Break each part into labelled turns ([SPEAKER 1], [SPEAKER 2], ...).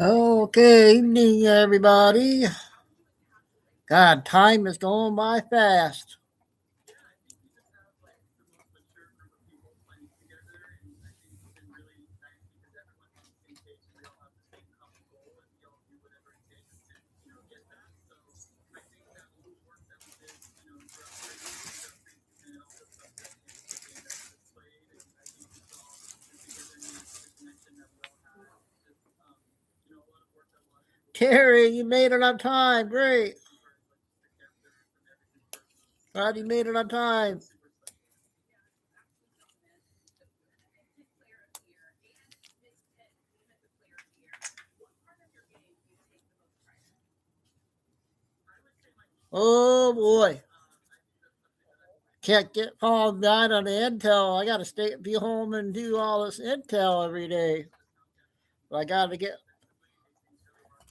[SPEAKER 1] Okay, evening, everybody. God, time is going by fast. Terry, you made it on time. Great. Glad you made it on time. Oh boy. Can't get falling behind on the intel. I gotta be home and do all this intel every day. But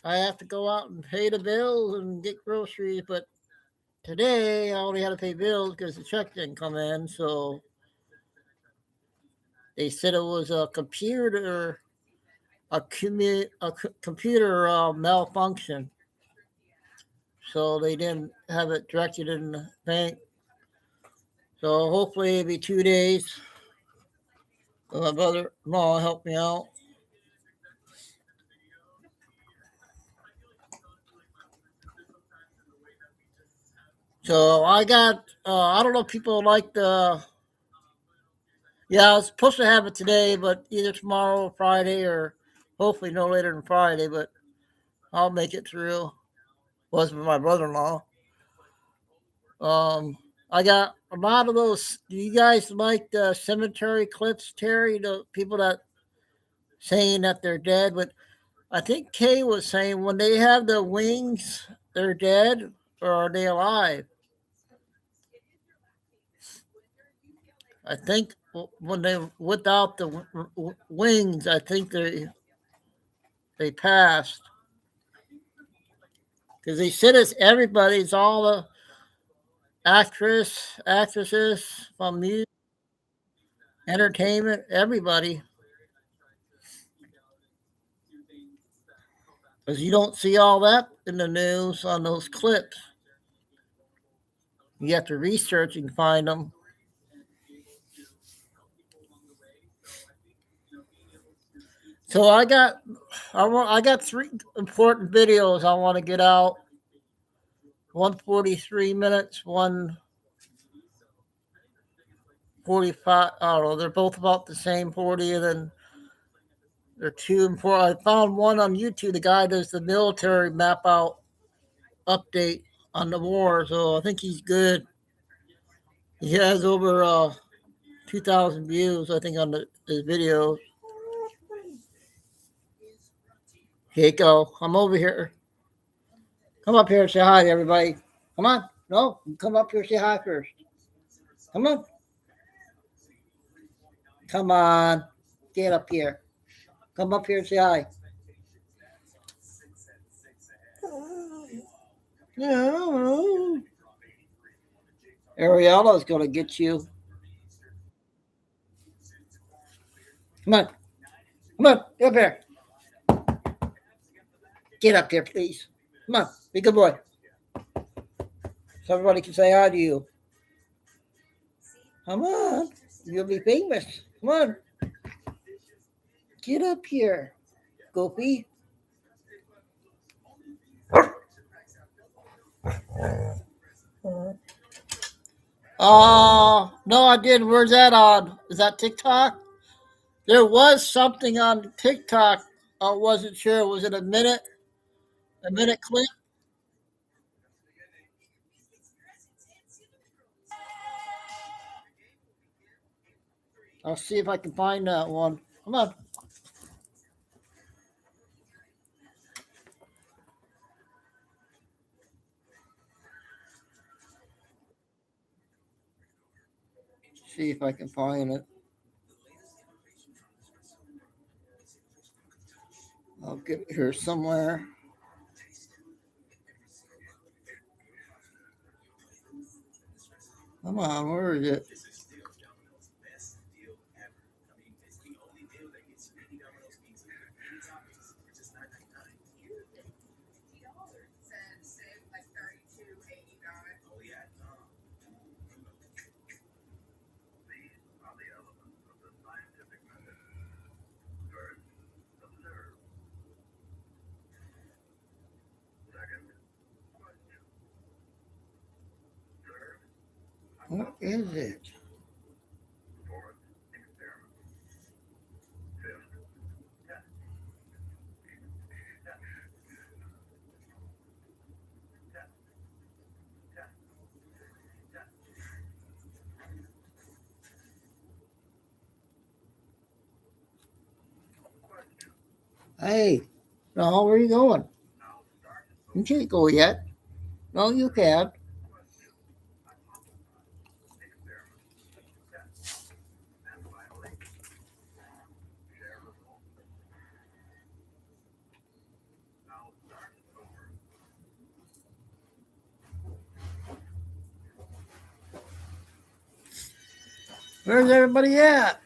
[SPEAKER 1] I have to go out and pay the bills and get groceries, but today I only had to pay bills because the check didn't come in, so they said it was a computer malfunction, so they didn't have it directed in the bank. So hopefully it'll be 2 days. My brother-in-law helped me out. So I got, I don't know if people like the, yeah, I was supposed to have it today, but either tomorrow or Friday, or hopefully no later than Friday, but I'll make it through. Was with my brother-in-law. Um, I got a lot of those. Do you guys like the cemetery clips, Terry? The people that saying that they're dead, but I think Kay was saying when they have the wings, they're dead, or are they alive? I think when they without the wings, I think they passed because they said it's everybody's all the actresses from music, entertainment, everybody. Because you don't see all that in the news on those clips. You have to research and find them. So I got three important videos I want to get out. 143 minutes, 145. I don't know. They're both about the same 40, and then they're two important. I found one on YouTube. The guy does the military map out update on the war, so I think he's good. He has over 2,000 views, I think, on his videos. Chico, I'm over here. Come up here and say hi to everybody. Come on. No, come up here and say hi first. Come on. Come on. Get up here. Come up here and say hi. No. Ariella's going to get you. Come on. Come on. Get up here. Get up here, please. Come on. Be a good boy. So everybody can say hi to you. Come on. You'll be famous. Come on. Get up here. Goofy. No, I didn't. Where's that on? Is that TikTok? There was something on TikTok. I wasn't sure. Was it a minute clip? I'll see if I can find that one. Come on. See if I can find it. I'll get it here somewhere. Come on, where is it? What is it? Hey, no, where are you going? You can't go yet. No, you can't. Where's everybody at?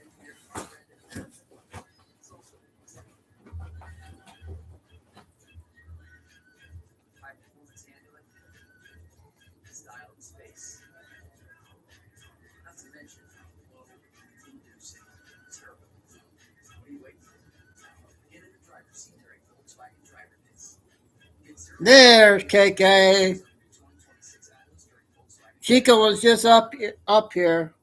[SPEAKER 1] There's KK. Chico was just up here.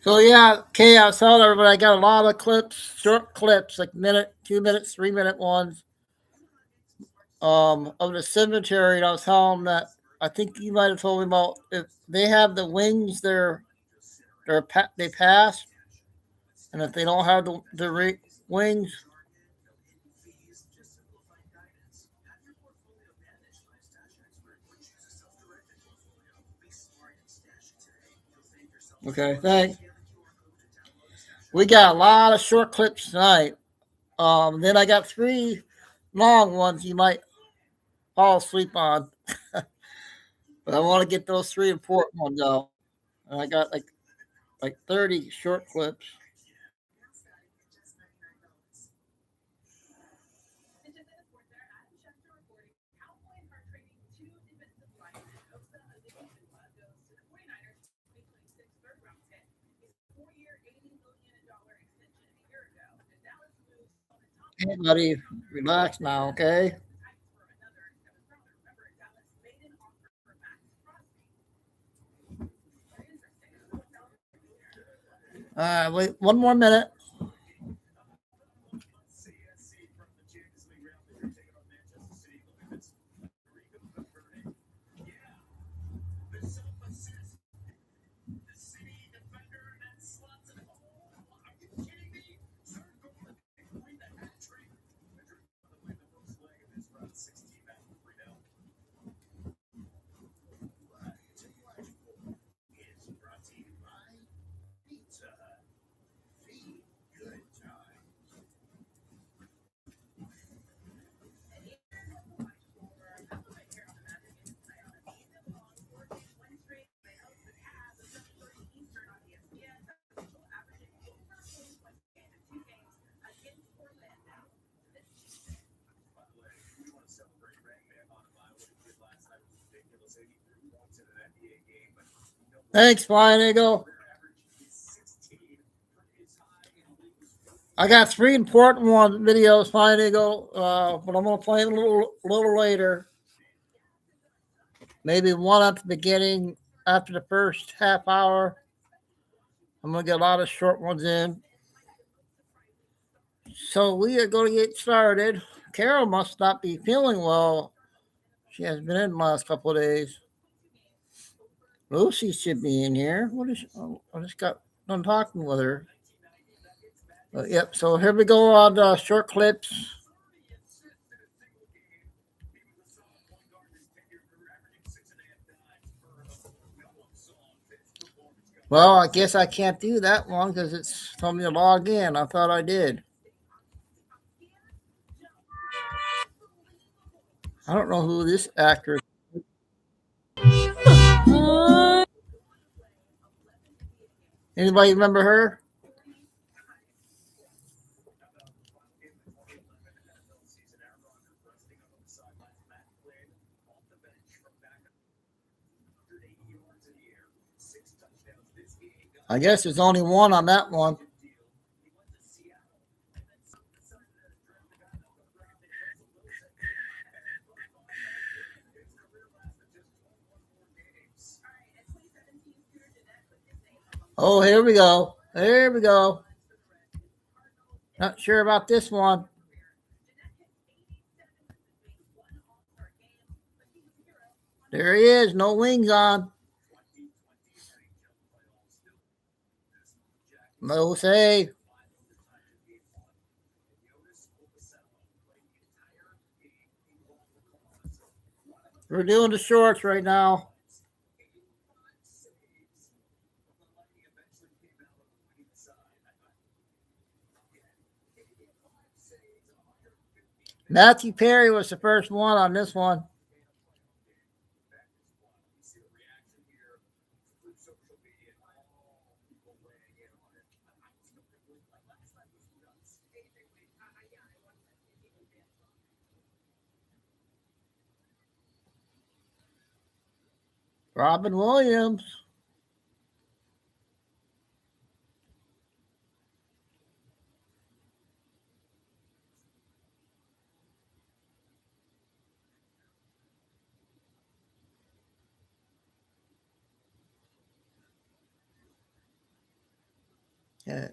[SPEAKER 1] So yeah, okay, I was telling everybody I got a lot of clips, short clips, like minute, 2 minutes, 3 minute ones, of the cemetery. And I was telling them that I think you might have told me about if they have the wings, they pass, and if they don't have the wings, okay, thanks. We got a lot of short clips tonight. Then I got 3 long ones you might fall asleep on, but I want to get those 3 important ones out. And I got like 30 short clips. Hey, buddy, relax now, okay? Wait 1 more minute. Thanks, Flying Eagle. I got 3 important videos, Flying Eagle, but I'm gonna play them a little later. Maybe one at the beginning after the first half hour. I'm gonna get a lot of short ones in. So we are going to get started. Carol must not be feeling well. She hasn't been in the last couple of days. Lucy should be in here. What is? Oh, I just got done talking with her. Yep. So here we go on short clips. Well, I guess I can't do that one because it's telling me to log in. I thought I did. I don't know who this actor is. Anybody remember her? I guess there's only one on that one. Oh, here we go. Here we go. Not sure about this one. There he is. No wings on. No save. We're doing the shorts right now. Matthew Perry was the first one on this one. Robin Williams. Yeah.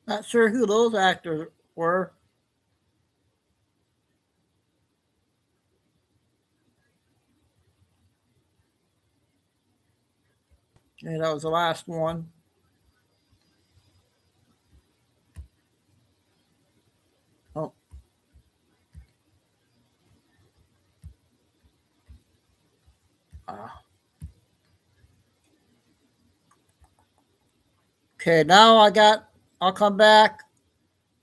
[SPEAKER 1] Not sure who those actors were. Yeah, that was the last one. Oh. Okay, now I'll come back.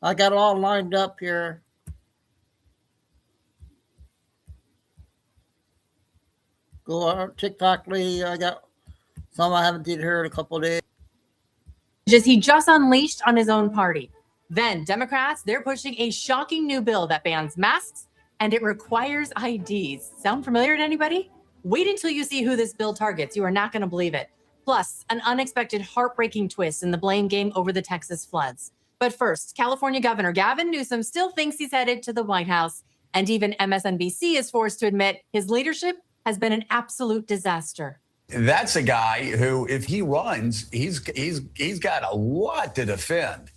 [SPEAKER 1] I got it all lined up here. Go on TikTok lady. I got some I haven't did her in a couple of days.
[SPEAKER 2] He just unleashed on his own party. Then Democrats, they're pushing a shocking new bill that bans masks and it requires IDs. Sound familiar to anybody? Wait until you see who this bill targets. You are not going to believe it. Plus, an unexpected heartbreaking twist in the blame game over the Texas floods. But first, California Governor Gavin Newsom still thinks he's headed to the White House. And even MSNBC is forced to admit his leadership has been an absolute disaster.
[SPEAKER 3] That's a guy who, if he runs, he's got a lot to defend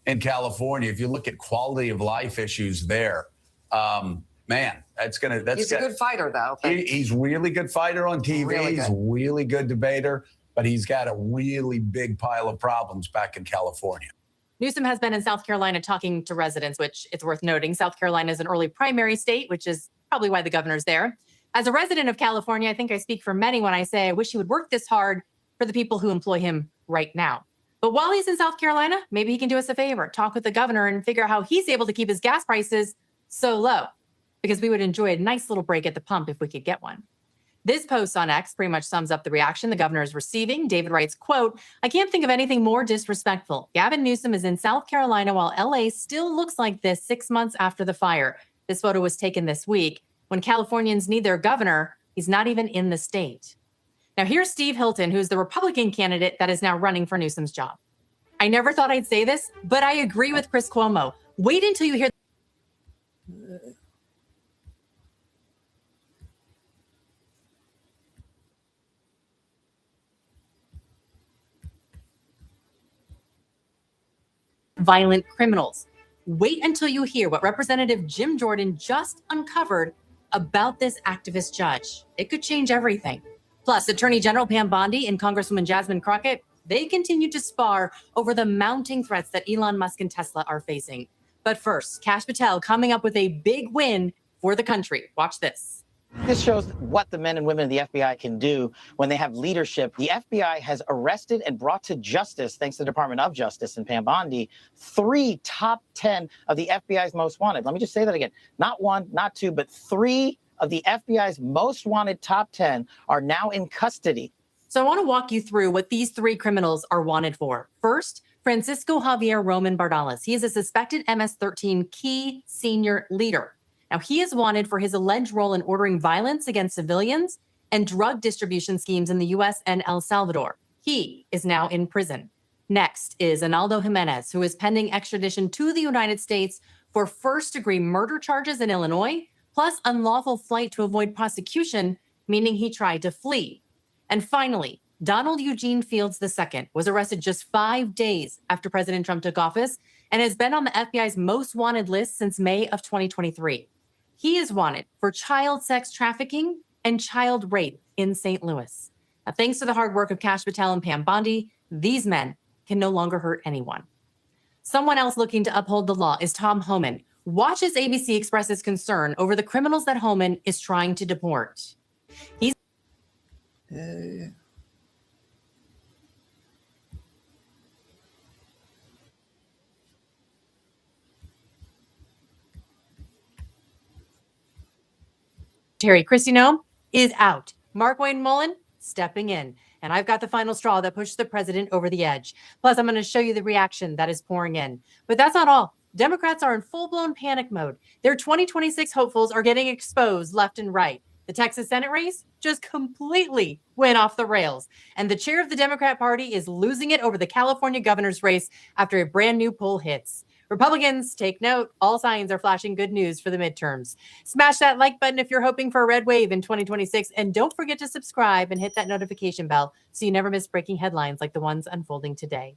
[SPEAKER 3] in California. If you look at quality of life issues there, man, he's
[SPEAKER 4] a good fighter, though.
[SPEAKER 3] He's a really good fighter on TV. Really he's a really good debater, but he's got a really big pile of problems back in California.
[SPEAKER 2] Newsom has been in South Carolina talking to residents, which it's worth noting. South Carolina is an early primary state, which is probably why the governor's there. As a resident of California, I think I speak for many when I say I wish he would work this hard for the people who employ him right now. But while he's in South Carolina, maybe he can do us a favor, talk with the governor and figure out how he's able to keep his gas prices so low, because we would enjoy a nice little break at the pump if we could get one. This post on X pretty much sums up the reaction the governor is receiving. David writes, quote, "I can't think of anything more disrespectful. Gavin Newsom is in South Carolina while LA still looks like this 6 months after the fire. This photo was taken this week. When Californians need their governor, he's not even in the state." Now here's Steve Hilton, who's the Republican candidate that is now running for Newsom's job. I never thought I'd say this, but I agree with Chris Cuomo. Wait until you hear violent criminals. Wait until you hear what Representative Jim Jordan just uncovered about this activist judge. It could change everything. Plus, Attorney General Pam Bondi and Congresswoman Jasmine Crockett, they continue to spar over the mounting threats that Elon Musk and Tesla are facing. But first, Kash Patel coming up with a big win for the country. Watch this.
[SPEAKER 4] This shows what the men and women of the FBI can do when they have leadership. The FBI has arrested and brought to justice, thanks to the Department of Justice and Pam Bondi, 3 top 10 of the FBI's most wanted. Let me just say that again. Not 1, not 2, but 3 of the FBI's most wanted top 10 are now in custody.
[SPEAKER 2] So I want to walk you through what these 3 criminals are wanted for. First, Francisco Javier Roman Bardales. He is a suspected MS-13 key senior leader. Now, he is wanted for his alleged role in ordering violence against civilians and drug distribution schemes in the U.S. and El Salvador. He is now in prison. Next is Analdo Jimenez, who is pending extradition to the United States for first-degree murder charges in Illinois, plus unlawful flight to avoid prosecution, meaning he tried to flee. And finally, Donald Eugene Fields II was arrested just 5 days after President Trump took office and has been on the FBI's most wanted list since May of 2023. He is wanted for child sex trafficking and child rape in St. Louis. Now, thanks to the hard work of Kash Patel and Pam Bondi, these men can no longer hurt anyone. Someone else looking to uphold the law is Tom Homan. Watch as ABC expresses concern over the criminals that Homan is trying to deport. He's Kristi Noem is out. Mark Wayne Mullen stepping in. And I've got the final straw that pushed the president over the edge. Plus, I'm going to show you the reaction that is pouring in. But that's not all. Democrats are in full-blown panic mode. Their 2026 hopefuls are getting exposed left and right. The Texas Senate race just completely went off the rails. And the chair of the Democrat Party is losing it over the California governor's race after a brand new poll hits. Republicans, take note, all signs are flashing good news for the midterms. Smash that like button if you're hoping for a red wave in 2026. And don't forget to subscribe and hit that notification bell so you never miss breaking headlines like the ones unfolding today.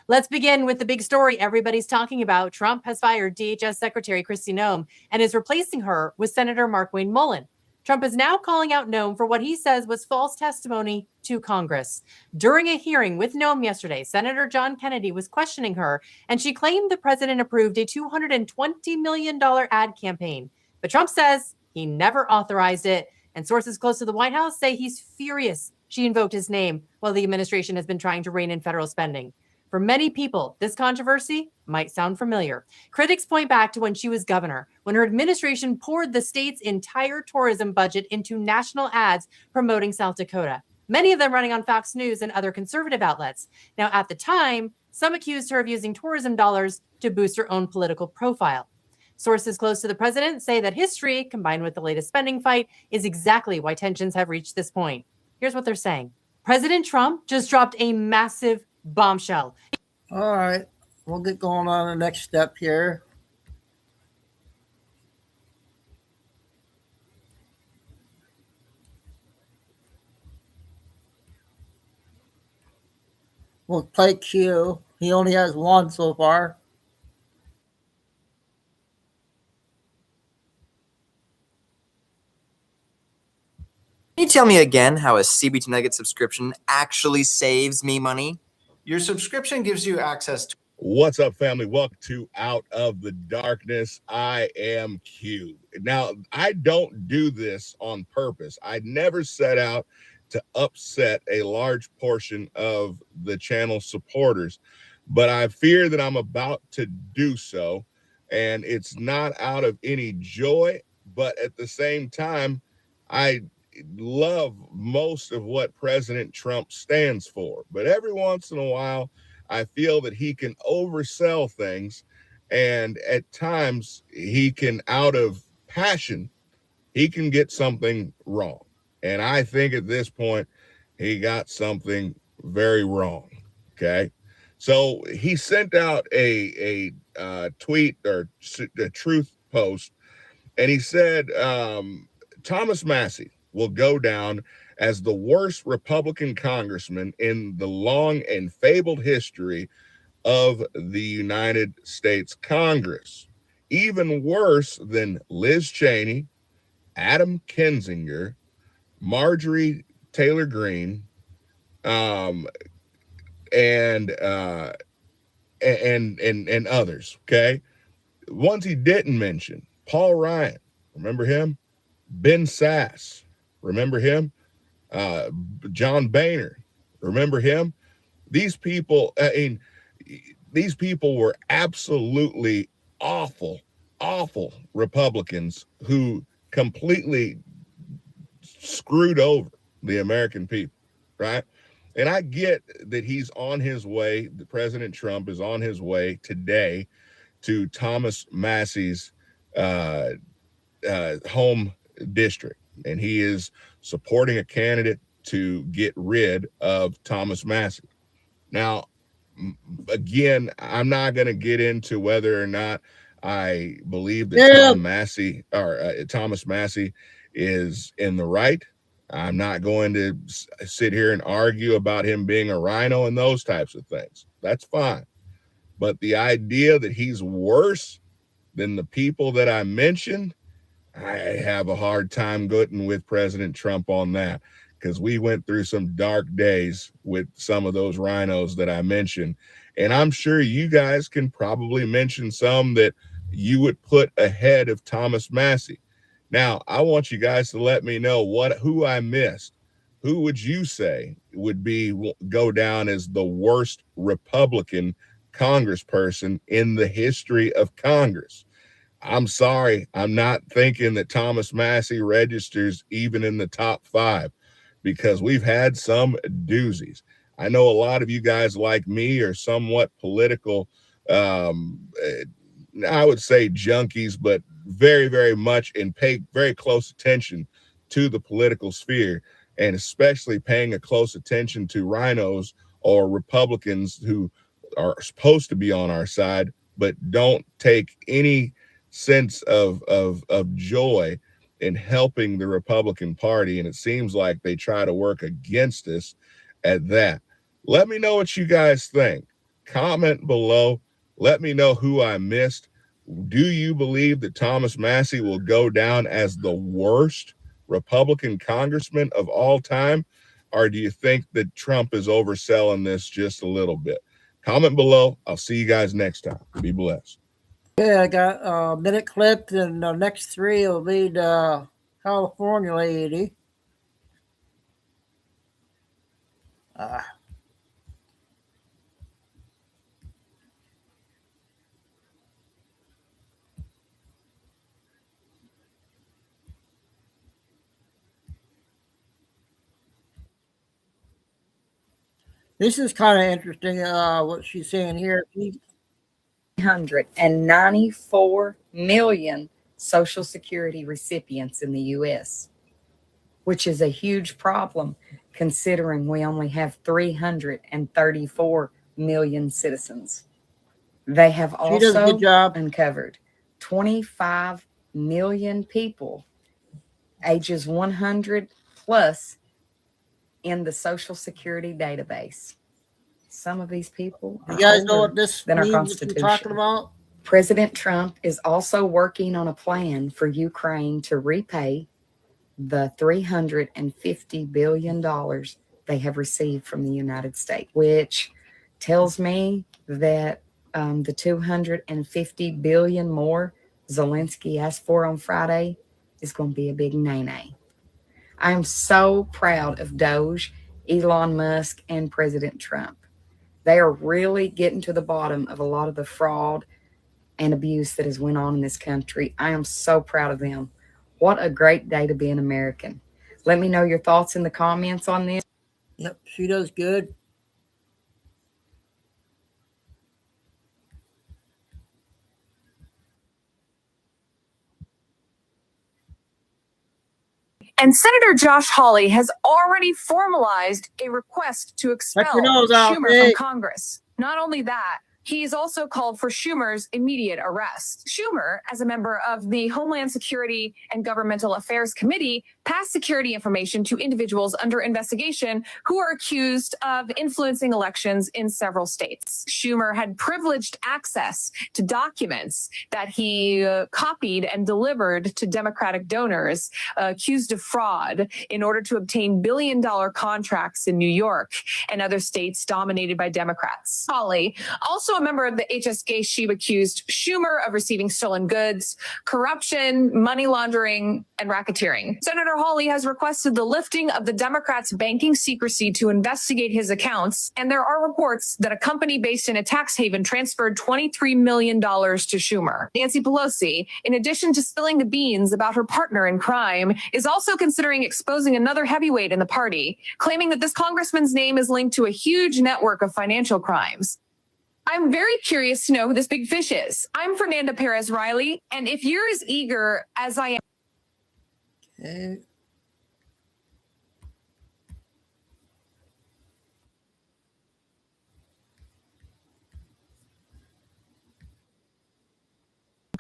[SPEAKER 2] Let's begin with the big story everybody's talking about. Trump has fired DHS Secretary Kristi Noem and is replacing her with Senator Mark Wayne Mullen. Trump is now calling out Noem for what he says was false testimony to Congress. During a hearing with Noem yesterday, Senator John Kennedy was questioning her, and she claimed the president approved a $220 million ad campaign. But Trump says he never authorized it, and sources close to the White House say he's furious she invoked his name while the administration has been trying to rein in federal spending. For many people, this controversy might sound familiar. Critics point back to when she was governor, when her administration poured the state's entire tourism budget into national ads promoting South Dakota, many of them running on Fox News and other conservative outlets. Now, at the time, some accused her of using tourism dollars to boost her own political profile. Sources close to the president say that history, combined with the latest spending fight, is exactly why tensions have reached this point. Here's what they're saying. President Trump just dropped a massive bombshell.
[SPEAKER 1] All right, we'll get going on the next step here. We'll play Q. He only has 1 so far.
[SPEAKER 5] Can you tell me again how a CBT Nugget subscription actually saves me money?
[SPEAKER 6] Your subscription gives you access to.
[SPEAKER 7] What's up, family? Welcome to Out of the Darkness. I am Q. Now, I don't do this on purpose. I never set out to upset a large portion of the channel supporters, but I fear that I'm about to do so. And it's not out of any joy, but at the same time, I love most of what President Trump stands for. But every once in a while, I feel that he can oversell things. And at times, he can, out of passion, he can get something wrong. And I think at this point, he got something very wrong. Okay. So he sent out a tweet or a truth post, and he said Thomas Massey will go down as the worst Republican congressman in the long and fabled history of the United States Congress. Even worse than Liz Cheney, Adam Kinzinger, Marjorie Taylor Greene, and others. Okay, ones he didn't mention: Paul Ryan, remember him? Ben Sass, remember him? John Boehner, remember him? These people, these people were absolutely awful Republicans who completely screwed over the American people, right? And I get that he's on his way, the President Trump is on his way today to Thomas Massey's home district, and he is supporting a candidate to get rid of Thomas Massey. Now, again, I'm not going to get into whether or not I believe that Thomas Massey is in the right. I'm not going to sit here and argue about him being a rhino and those types of things. That's fine. But the idea that he's worse than the people that I mentioned, I have a hard time getting with President Trump on that, because we went through some dark days with some of those rhinos that I mentioned. And I'm sure you guys can probably mention some that you would put ahead of Thomas Massey. Now, I want you guys to let me know who I missed. Who would you say would go down as the worst Republican congressperson in the history of Congress? I'm sorry, I'm not thinking that Thomas Massey registers even in the top 5, because we've had some doozies. I know a lot of you guys like me are somewhat political, I would say junkies, but very, very much and pay very close attention to the political sphere, and especially paying a close attention to rhinos or Republicans who are supposed to be on our side, but don't take any sense of joy in helping the Republican Party. And it seems like they try to work against us at that. Let me know what you guys think. Comment below. Let me know who I missed. Do you believe that Thomas Massey will go down as the worst Republican congressman of all time? Or do you think that Trump is overselling this just a little bit? Comment below. I'll see you guys next time. Be blessed.
[SPEAKER 1] Yeah, I got a minute clip, and the next 3 will be the California lady. This is kind of interesting, what she's saying here.
[SPEAKER 8] 394 million Social Security recipients in the U.S., which is a huge problem considering we only have 334 million citizens. They have also uncovered 25 million people ages 100 plus in the Social Security database. Some of these people are
[SPEAKER 1] you guys know what this
[SPEAKER 8] than our
[SPEAKER 1] means
[SPEAKER 8] Constitution.
[SPEAKER 1] we're talking about?
[SPEAKER 8] President Trump is also working on a plan for Ukraine to repay the $350 billion they have received from the United States, which tells me that the $250 billion more Zelensky asked for on Friday is going to be a big nay-nay. I'm so proud of Doge, Elon Musk, and President Trump. They are really getting to the bottom of a lot of the fraud and abuse that has went on in this country. I am so proud of them. What a great day to be an American. Let me know your thoughts in the comments on this.
[SPEAKER 1] Yep, she does good.
[SPEAKER 9] And Senator Josh Hawley has already formalized a request to expel Schumer from Congress. Not only that, he's also called for Schumer's immediate arrest. Schumer, as a member of the Homeland Security and Governmental Affairs Committee, passed security information to individuals under investigation who are accused of influencing elections in several states. Schumer had privileged access to documents that he copied and delivered to Democratic donors accused of fraud in order to obtain billion-dollar contracts in New York and other states dominated by Democrats. Hawley, also a member of the HSK Sheeb, accused Schumer of receiving stolen goods, corruption, money laundering, and racketeering. Senator Hawley has requested the lifting of the Democrats' banking secrecy to investigate his accounts, and there are reports that a company based in a tax haven transferred $23 million to Schumer. Nancy Pelosi, in addition to spilling the beans about her partner in crime, is also considering exposing another heavyweight in the party, claiming that this congressman's name is linked to a huge network of financial crimes. I'm very curious to know who this big fish is. I'm Fernanda Perez Riley, and if you're as eager as I am.
[SPEAKER 1] Okay.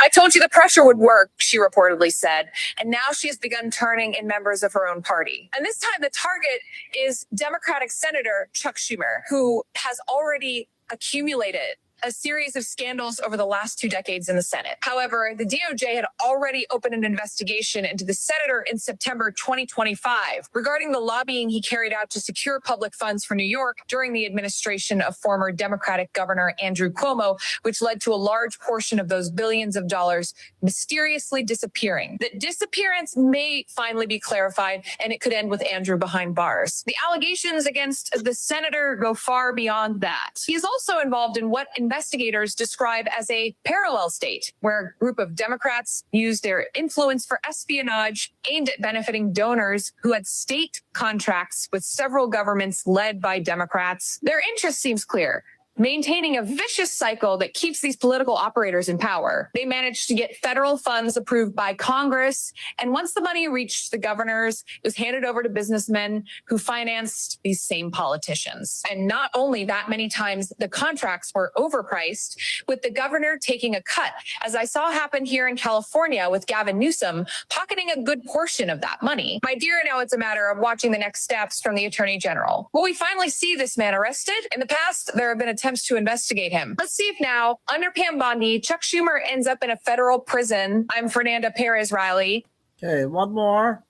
[SPEAKER 9] I told you the pressure would work, she reportedly said, and now she has begun turning in members of her own party. And this time the target is Democratic Senator Chuck Schumer, who has already accumulated a series of scandals over the last 2 decades in the Senate. However, the DOJ had already opened an investigation into the senator in September 2025 regarding the lobbying he carried out to secure public funds for New York during the administration of former Democratic Governor Andrew Cuomo, which led to a large portion of those billions of dollars mysteriously disappearing. The disappearance may finally be clarified, and it could end with Andrew behind bars. The allegations against the senator go far beyond that. He is also involved in what investigators describe as a parallel state, where a group of Democrats used their influence for espionage aimed at benefiting donors who had state contracts with several governments led by Democrats. Their interest seems clear: maintaining a vicious cycle that keeps these political operators in power. They managed to get federal funds approved by Congress, and once the money reached the governors, it was handed over to businessmen who financed these same politicians. And not only that, many times the contracts were overpriced, with the governor taking a cut, as I saw happen here in California with Gavin Newsom pocketing a good portion of that money. My dear, now it's a matter of watching the next steps from the Attorney General. Will we finally see this man arrested? In the past, there have been attempts to investigate him. Let's see if now, under Pam Bondi, Chuck Schumer ends up in a federal prison. I'm Fernanda Perez Riley.
[SPEAKER 1] Okay, one more.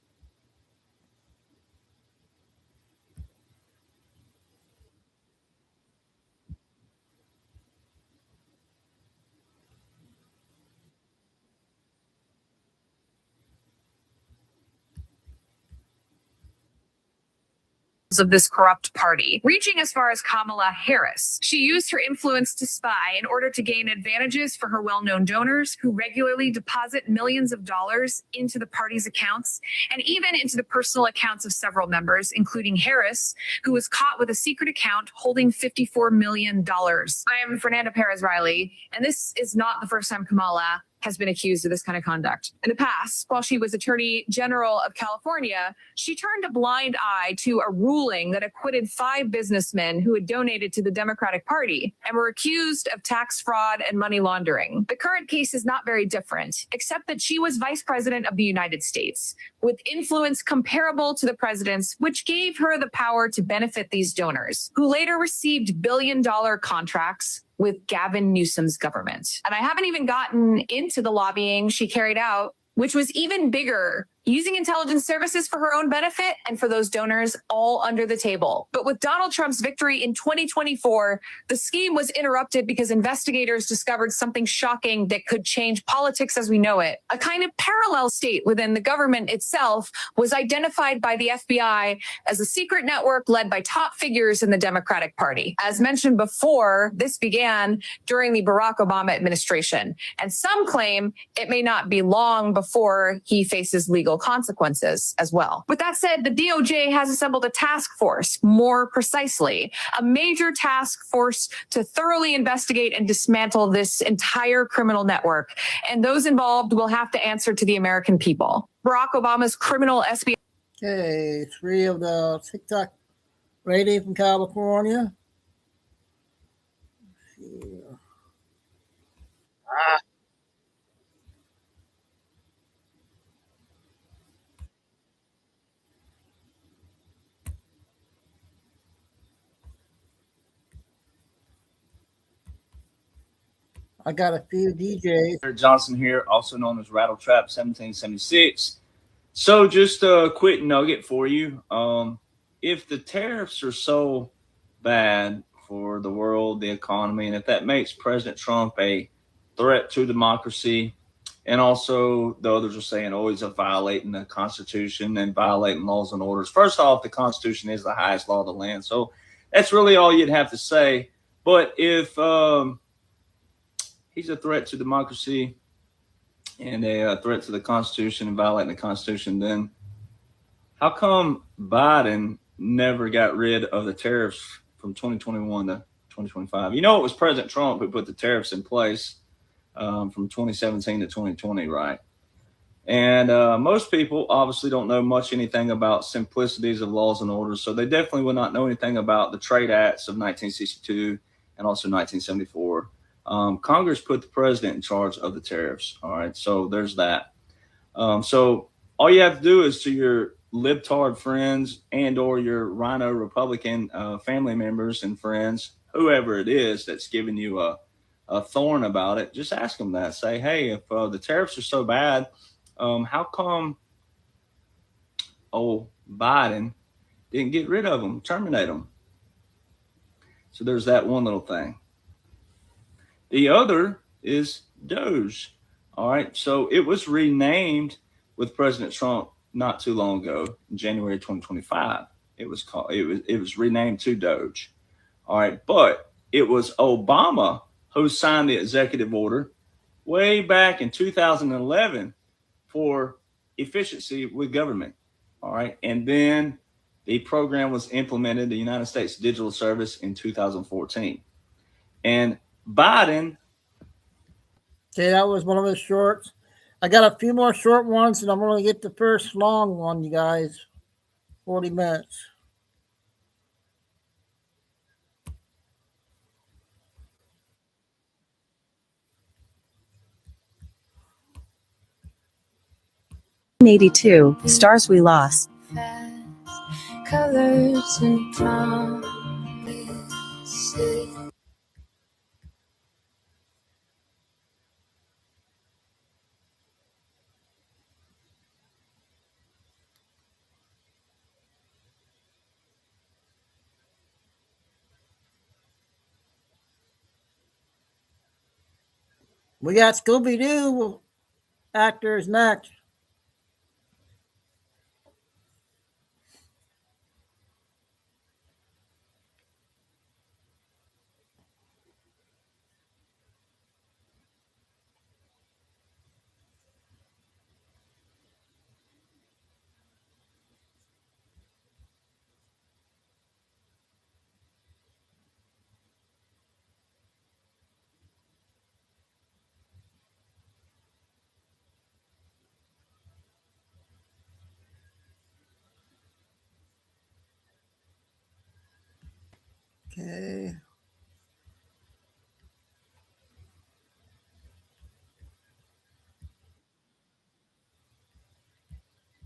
[SPEAKER 9] Of this corrupt party, reaching as far as Kamala Harris. She used her influence to spy in order to gain advantages for her well-known donors who regularly deposit millions of dollars into the party's accounts and even into the personal accounts of several members, including Harris, who was caught with a secret account holding $54 million. I am Fernanda Perez Riley, and this is not the first time Kamala has been accused of this kind of conduct. In the past, while she was Attorney General of California, she turned a blind eye to a ruling that acquitted 5 businessmen who had donated to the Democratic Party and were accused of tax fraud and money laundering. The current case is not very different, except that she was Vice President of the United States, with influence comparable to the president's, which gave her the power to benefit these donors, who later received billion-dollar contracts with Gavin Newsom's government. And I haven't even gotten into the lobbying she carried out, which was even bigger using intelligence services for her own benefit and for those donors, all under the table. But with Donald Trump's victory in 2024, the scheme was interrupted because investigators discovered something shocking that could change politics as we know it. A kind of parallel state within the government itself was identified by the FBI as a secret network led by top figures in the Democratic Party. As mentioned before, this began during the Barack Obama administration, and some claim it may not be long before he faces legal consequences as well. With that said, the DOJ has assembled a task force, more precisely, a major task force to thoroughly investigate and dismantle this entire criminal network. And those involved will have to answer to the American people. Barack Obama's criminal SBI.
[SPEAKER 1] Okay, 3 of the TikTok lady from California. I got a few DJs.
[SPEAKER 10] Johnson here, also known as Rattle Trap 1776. So just a quick nugget for you. If the tariffs are so bad for the world, the economy, and if that makes President Trump a threat to democracy, and also the others are saying, oh, he's violating the Constitution and violating laws and orders. First off, the Constitution is the highest law of the land. So that's really all you'd have to say. But if he's a threat to democracy and a threat to the Constitution and violating the Constitution, then how come Biden never got rid of the tariffs from 2021 to 2025? You know, it was President Trump who put the tariffs in place from 2017 to 2020, right? And most people obviously don't know anything about simplicities of laws and orders, so they definitely would not know anything about the Trade Acts of 1962 and also 1974. Congress put the president in charge of the tariffs. All right. So there's that. So all you have to do is to your libtard friends and or your rhino Republican family members and friends, whoever it is that's giving you a thorn about it, just ask them that. Say, hey, if the tariffs are so bad, how come Biden didn't get rid of them, terminate them? So there's that one little thing. The other is Doge. All right. So it was renamed with President Trump not too long ago, in January 2025. It was renamed to Doge. All right. But it was Obama who signed the executive order way back in 2011 for efficiency with government. All right. And then the program was implemented, the United States Digital Service, in 2014. And Biden.
[SPEAKER 1] Okay, that was one of his shorts. I got a few more short ones, and I'm going to get the first long one, you guys. 40 minutes.
[SPEAKER 11] '82, Stars We Lost. Colors and promises.
[SPEAKER 1] We got Scooby-Doo actors next. Okay.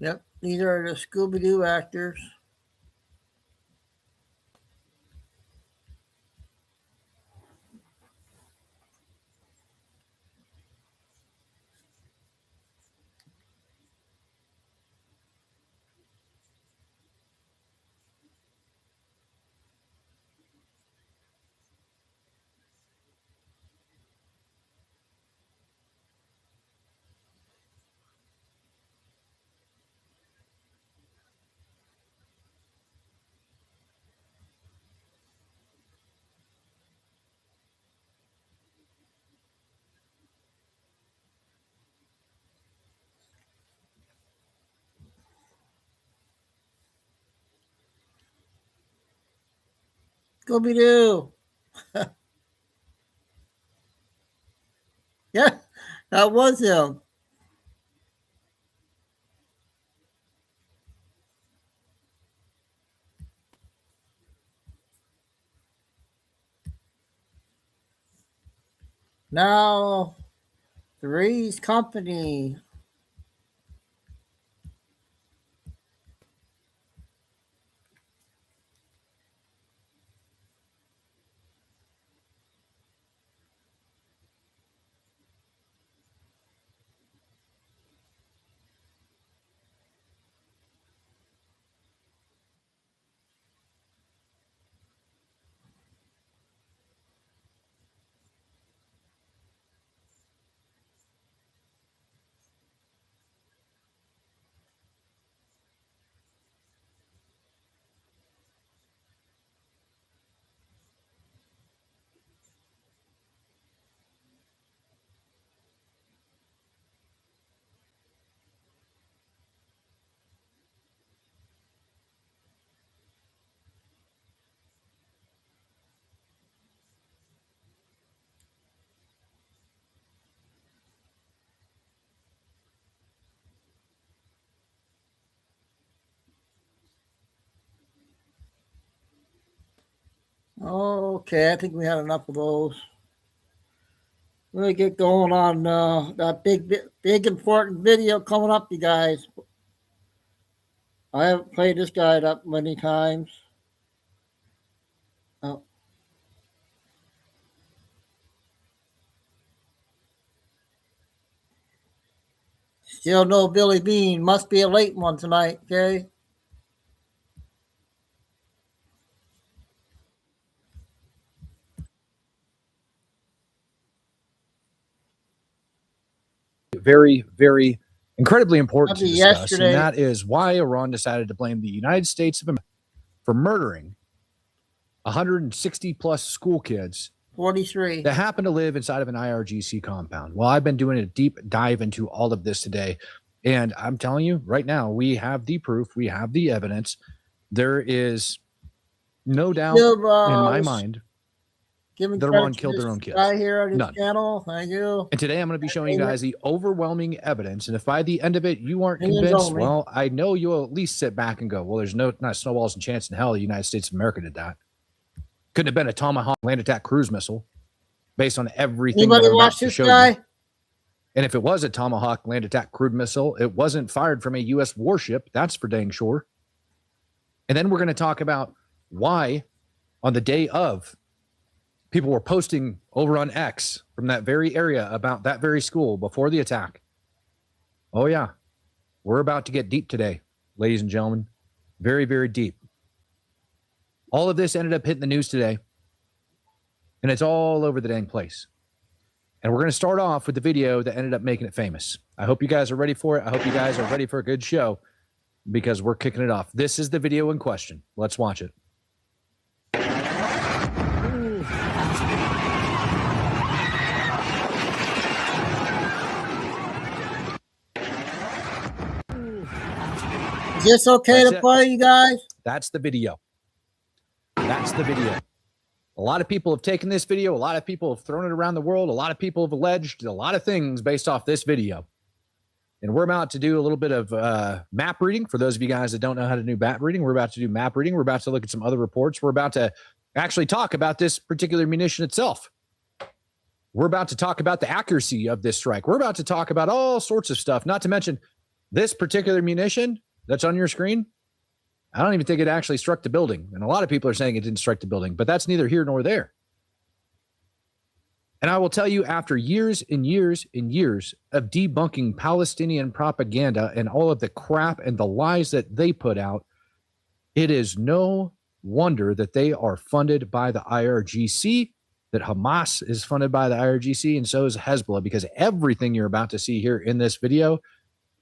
[SPEAKER 1] Yep, these are the Scooby-Doo actors. Scooby Doo. Yeah, that was him. Now, Three's Company. Okay, I think we had enough of those. We're gonna get going on that big important video coming up, you guys. I haven't played this guy that many times. Oh. Still no Billy Bean. Must be a late one tonight, okay?
[SPEAKER 12] Very, very incredibly important to
[SPEAKER 1] That'd be
[SPEAKER 12] discuss,
[SPEAKER 1] yesterday.
[SPEAKER 12] and that is why Iran decided to blame the United States of America for murdering 160 plus school kids
[SPEAKER 1] 43
[SPEAKER 12] that happen to live inside of an IRGC compound. Well, I've been doing a deep dive into all of this today, and I'm telling you right now, we have the proof, we have the evidence. There is no doubt in my mind that Iran killed their own kids.
[SPEAKER 1] Guy here on his
[SPEAKER 12] None.
[SPEAKER 1] channel. Thank you.
[SPEAKER 12] And today I'm going to be showing you guys the overwhelming evidence. And if by the end of it you aren't
[SPEAKER 1] Opinions
[SPEAKER 12] convinced,
[SPEAKER 1] only.
[SPEAKER 12] well, I know you'll at least sit back and go, well, there's not snowballs and chance in hell the United States of America did that. Couldn't have been a Tomahawk land attack cruise missile based on everything
[SPEAKER 1] Anybody
[SPEAKER 12] that I'm about
[SPEAKER 1] watch
[SPEAKER 12] to
[SPEAKER 1] this
[SPEAKER 12] show
[SPEAKER 1] guy?
[SPEAKER 12] you. And if it was a Tomahawk land attack cruise missile, it wasn't fired from a U.S. warship. That's for dang sure. And then we're going to talk about why on the day of, people were posting over on X from that very area about that very school before the attack. Oh, yeah. We're about to get deep today, ladies and gentlemen. Very, very deep. All of this ended up hitting the news today, and it's all over the dang place. And we're going to start off with the video that ended up making it famous. I hope you guys are ready for it. I hope you guys are ready for a good show because we're kicking it off. This is the video in question. Let's watch it.
[SPEAKER 1] Is this okay
[SPEAKER 12] That's
[SPEAKER 1] to
[SPEAKER 12] it.
[SPEAKER 1] play, you guys?
[SPEAKER 12] That's the video. That's the video. A lot of people have taken this video. A lot of people have thrown it around the world. A lot of people have alleged a lot of things based off this video. And we're about to do a little bit of map reading. For those of you guys that don't know how to do map reading, we're about to do map reading. We're about to look at some other reports. We're about to actually talk about this particular munition itself. We're about to talk about the accuracy of this strike. We're about to talk about all sorts of stuff, not to mention this particular munition that's on your screen. I don't even think it actually struck the building. And a lot of people are saying it didn't strike the building, but that's neither here nor there. And I will tell you, after years and years and years of debunking Palestinian propaganda and all of the crap and the lies that they put out, it is no wonder that they are funded by the IRGC, that Hamas is funded by the IRGC, and so is Hezbollah, because everything you're about to see here in this video,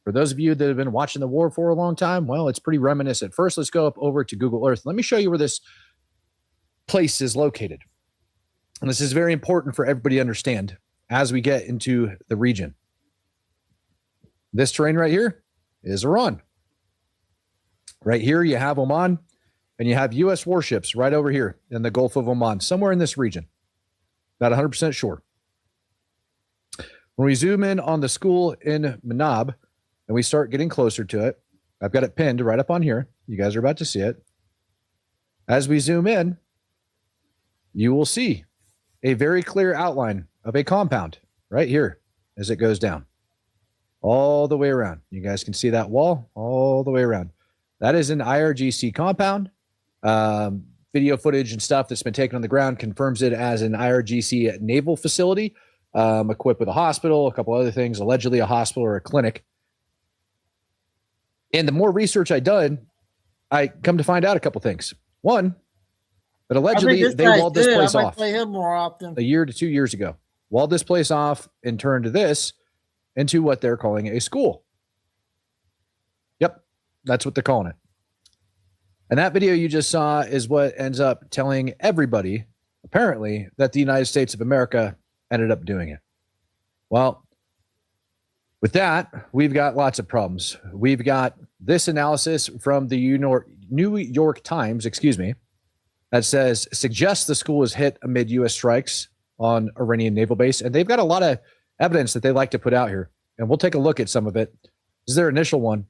[SPEAKER 12] for those of you that have been watching the war for a long time, well, it's pretty reminiscent. First, let's go up over to Google Earth. Let me show you where this place is located. And this is very important for everybody to understand as we get into the region. This terrain right here is Iran. Right here, you have Oman. and you have U.S. warships right over here in the Gulf of Oman, somewhere in this region. Not 100% sure. When we zoom in on the school in Manab and we start getting closer to it, I've got it pinned right up on here. You guys are about to see it. As we zoom in, you will see a very clear outline of a compound right here as it goes down all the way around. You guys can see that wall all the way around. That is an IRGC compound. Video footage and stuff that's been taken on the ground confirms it as an IRGC naval facility, equipped with a hospital, a couple other things, allegedly a hospital or a clinic. And the more research I done, I come to find out a couple things. One, that allegedly they walled this place off
[SPEAKER 1] play him more often.
[SPEAKER 12] a year to 2 years ago. Walled this place off and turned this into what they're calling a school. Yep, that's what they're calling it. And that video you just saw is what ends up telling everybody, apparently, that the United States of America ended up doing it. Well, with that, we've got lots of problems. We've got this analysis from the New York Times, that suggests the school was hit amid U.S. strikes on Iranian naval base. And they've got a lot of evidence that they like to put out here. And we'll take a look at some of it. This is their initial one.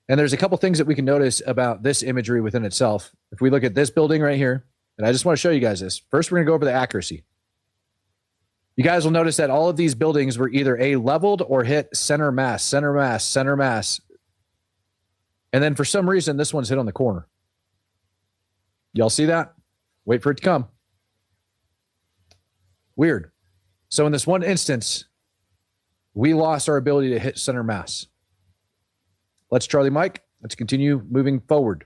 [SPEAKER 12] And there's a couple things that we can notice about this imagery within itself. If we look at this building right here, and I just want to show you guys this. First, we're going to go over the accuracy. You guys will notice that all of these buildings were either leveled or hit center mass, center mass, center mass. And then for some reason, this one's hit on the corner. Y'all see that? Wait for it to come. Weird. So in this one instance, we lost our ability to hit center mass. Let's Charlie Mike. Let's continue moving forward.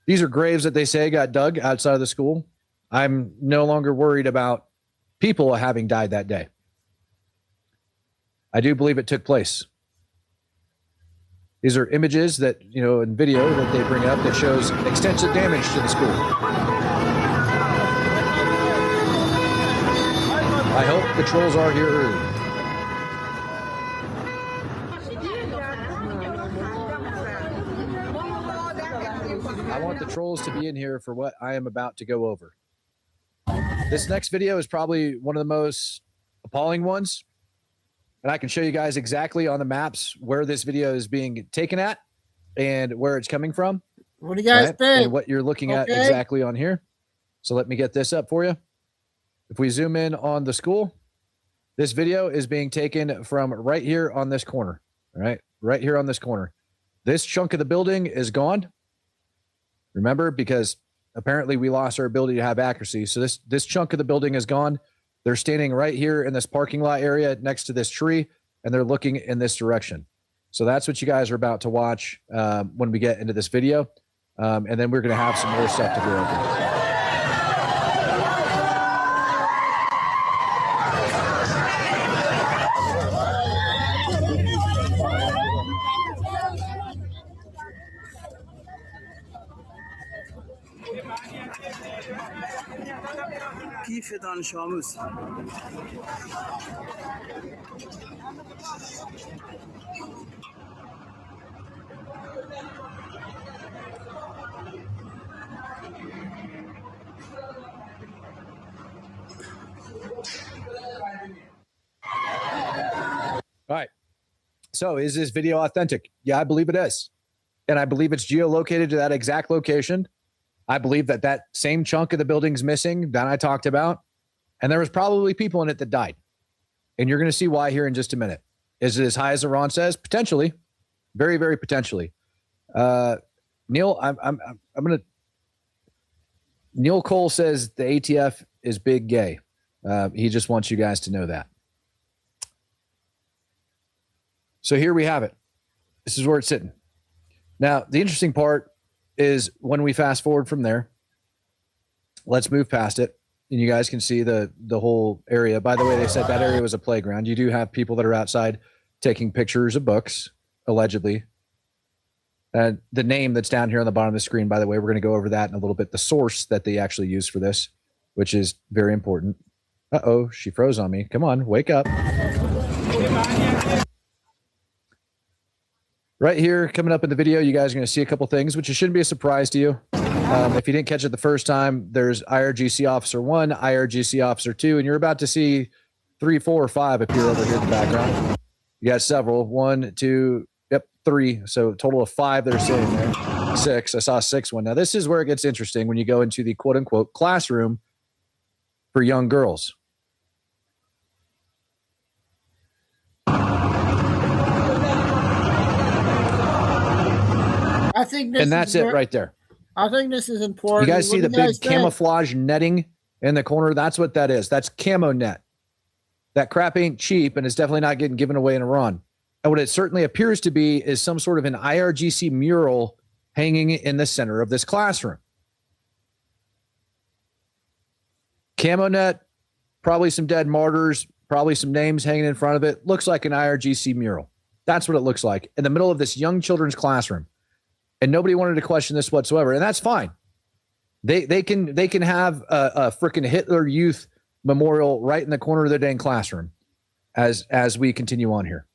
[SPEAKER 12] These are graves that they say got dug outside of the school. I'm no longer worried about people having died that day. I do believe it took place. These are images that, in video that they bring up that shows extensive damage to the school. I hope the trolls are here early. I want the trolls to be in here for what I am about to go over. This next video is probably one of the most appalling ones. And I can show you guys exactly on the maps where this video is being taken at and where it's coming from.
[SPEAKER 1] What do you guys think?
[SPEAKER 12] And what you're looking at exactly on here. So let me get this up for you. If we zoom in on the school, this video is being taken from right here on this corner. All right, right here on this corner. This chunk of the building is gone. Remember, because apparently we lost our ability to have accuracy. So this chunk of the building is gone. They're standing right here in this parking lot area next to this tree, and they're looking in this direction. So that's what you guys are about to watch when we get into this video. And then we're going to have some more stuff to go over.
[SPEAKER 13] کیف دانش آموز
[SPEAKER 12] All right. So is this video authentic? Yeah, I believe it is. And I believe it's geolocated to that exact location. I believe that same chunk of the building's missing that I talked about. And there was probably people in it that died. And you're going to see why here in just a minute. Is it as high as Iran says? Potentially. Very, very potentially. Neil, I'm going to. Neil Cole says the ATF is big gay. He just wants you guys to know that. So here we have it. This is where it's sitting. Now, the interesting part is when we fast forward from there, let's move past it. And you guys can see the whole area. By the way, they said that area was a playground. You do have people that are outside taking pictures of books, allegedly. And the name that's down here on the bottom of the screen, by the way, we're going to go over that in a little bit. The source that they actually used for this, which is very important. Uh-oh, she froze on me. Come on, wake up. Right here, coming up in the video, you guys are going to see a couple things, which shouldn't be a surprise to you. If you didn't catch it the first time, there's IRGC Officer 1, IRGC Officer 2, and you're about to see 3, 4, or 5 appear over here in the background. You got several. 1, 2, 3. So a total of 5 that are sitting there. 6. I saw a 6th one. Now, this is where it gets interesting when you go into the quote-unquote classroom for young girls.
[SPEAKER 1] I think this
[SPEAKER 12] and that's it right there.
[SPEAKER 1] I think this is important.
[SPEAKER 12] You guys see
[SPEAKER 1] What
[SPEAKER 12] the
[SPEAKER 1] do you
[SPEAKER 12] big
[SPEAKER 1] guys think?
[SPEAKER 12] camouflage netting in the corner? That's what that is. That's camo net. That crap ain't cheap, and it's definitely not getting given away in Iran. And what it certainly appears to be is some sort of an IRGC mural hanging in the center of this classroom. Camo net, probably some dead martyrs, probably some names hanging in front of it. Looks like an IRGC mural. That's what it looks like in the middle of this young children's classroom. And nobody wanted to question this whatsoever. And that's fine. They can have a freaking Hitler Youth Memorial right in the corner of their dang classroom as we continue on here.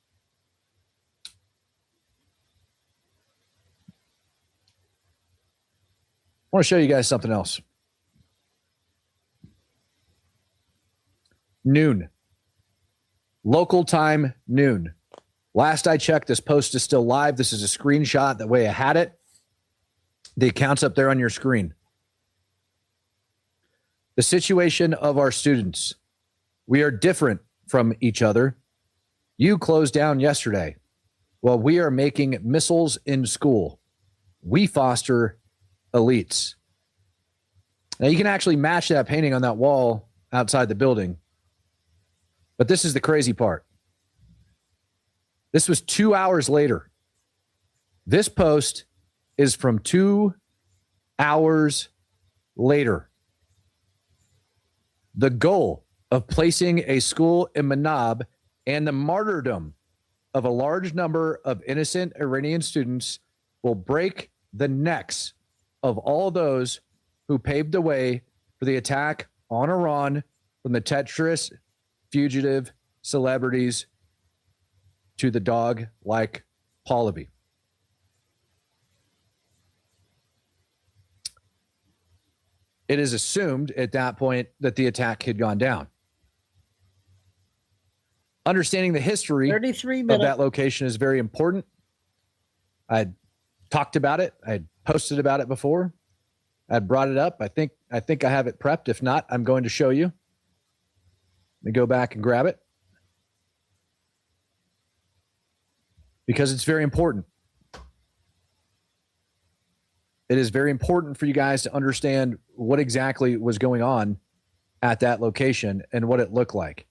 [SPEAKER 12] I want to show you guys something else. Noon. Local time, noon. Last I checked, this post is still live. This is a screenshot the way I had it. The account's up there on your screen. The situation of our students. We are different from each other. You closed down yesterday. Well, we are making missiles in school. We foster elites. Now, you can actually match that painting on that wall outside the building. But this is the crazy part. This was 2 hours later. This post is from 2 hours later. The goal of placing a school in Manab and the martyrdom of a large number of innocent Iranian students will break the necks of all those who paved the way for the attack on Iran from the treacherous fugitive celebrities to the dog like Pahlavi. It is assumed at that point that the attack had gone down. Understanding the history
[SPEAKER 1] 33
[SPEAKER 12] of
[SPEAKER 1] minutes.
[SPEAKER 12] that location is very important. I talked about it. I posted about it before. I brought it up. I think I have it prepped. If not, I'm going to show you. Let me go back and grab it because it's very important. It is very important for you guys to understand what exactly was going on at that location and what it looked like.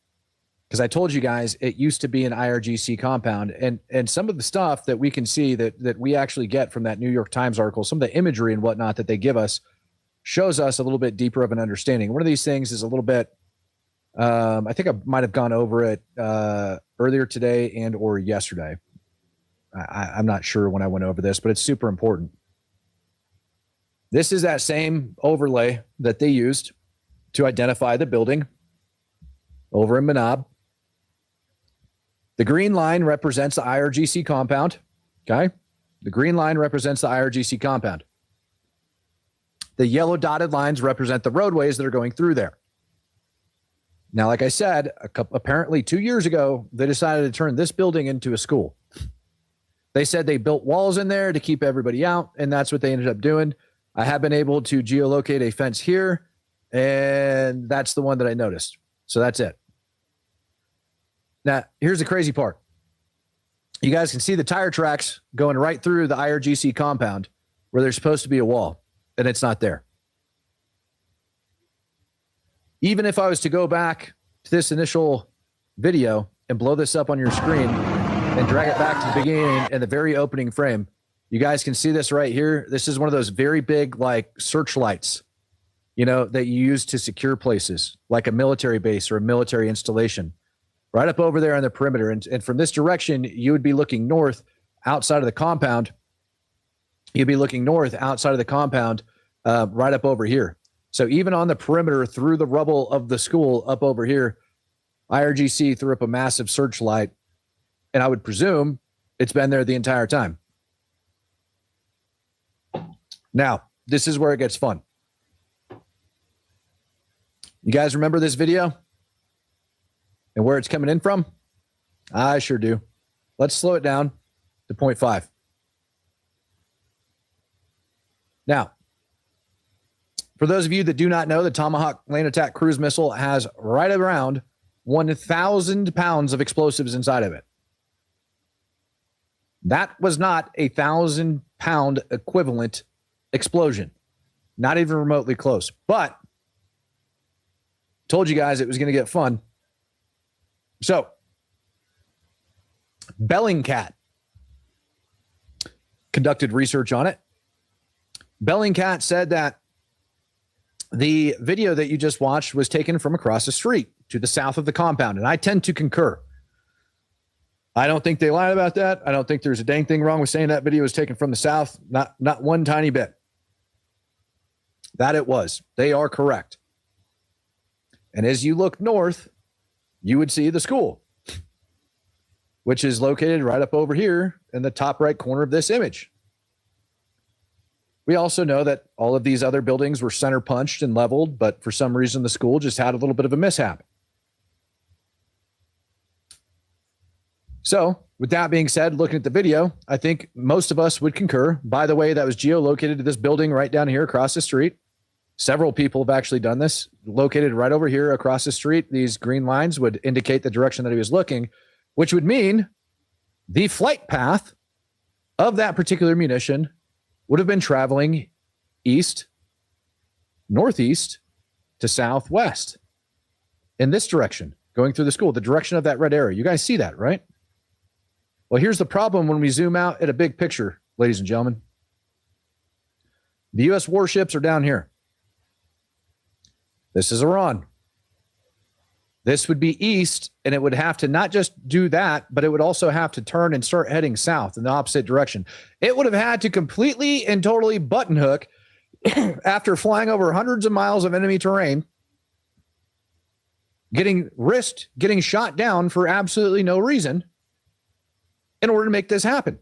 [SPEAKER 12] Because I told you guys it used to be an IRGC compound, and some of the stuff that we can see that we actually get from that New York Times article, some of the imagery and whatnot that they give us shows us a little bit deeper of an understanding. One of these things is a little bit, I think I might have gone over it earlier today and or yesterday. I'm not sure when I went over this, but it's super important. This is that same overlay that they used to identify the building over in Manab. The green line represents the IRGC compound. Okay. The green line represents the IRGC compound. The yellow dotted lines represent the roadways that are going through there. Now, like I said, apparently 2 years ago, they decided to turn this building into a school. They said they built walls in there to keep everybody out, and that's what they ended up doing. I have been able to geolocate a fence here, and that's the one that I noticed. So that's it. Now, here's the crazy part. You guys can see the tire tracks going right through the IRGC compound where there's supposed to be a wall, and it's not there. Even if I was to go back to this initial video and blow this up on your screen and drag it back to the beginning and the very opening frame, you guys can see this right here. This is one of those very big, like, searchlights, you know, that you use to secure places, like a military base or a military installation, right up over there on the perimeter. And from this direction, you would be looking north outside of the compound. You'd be looking north outside of the compound, right up over here. So even on the perimeter through the rubble of the school up over here, IRGC threw up a massive searchlight. And I would presume It's been there the entire time. Now, this is where it gets fun. You guys remember this video and where it's coming in from? I sure do. Let's slow it down to 0.5. Now, for those of you that do not know, the Tomahawk land attack cruise missile has right around 1,000 pounds of explosives inside of it. That was not a 1,000-pound equivalent explosion. Not even remotely close. But told you guys it was going to get fun. So, Bellingcat conducted research on it. Bellingcat said that the video that you just watched was taken from across the street to the south of the compound, and I tend to concur. I don't think they lied about that. I don't think there's a dang thing wrong with saying that video was taken from the south. Not one tiny bit. That it was. They are correct. And as you look north, you would see the school, which is located right up over here in the top right corner of this image. We also know that all of these other buildings were center punched and leveled, but for some reason the school just had a little bit of a mishap. So, with that being said, looking at the video, I think most of us would concur. By the way, that was geolocated to this building right down here across the street. Several people have actually done this. Located right over here across the street, these green lines would indicate the direction that he was looking, which would mean the flight path of that particular munition would have been traveling east, northeast to southwest in this direction, going through the school, the direction of that red area. You guys see that, right? Well, here's the problem when we zoom out at a big picture, ladies and gentlemen. The U.S. warships are down here. This is Iran. This would be east, and it would have to not just do that, but it would also have to turn and start heading south in the opposite direction. It would have had to completely and totally button hook after flying over hundreds of miles of enemy terrain, getting shot down for absolutely no reason in order to make this happen.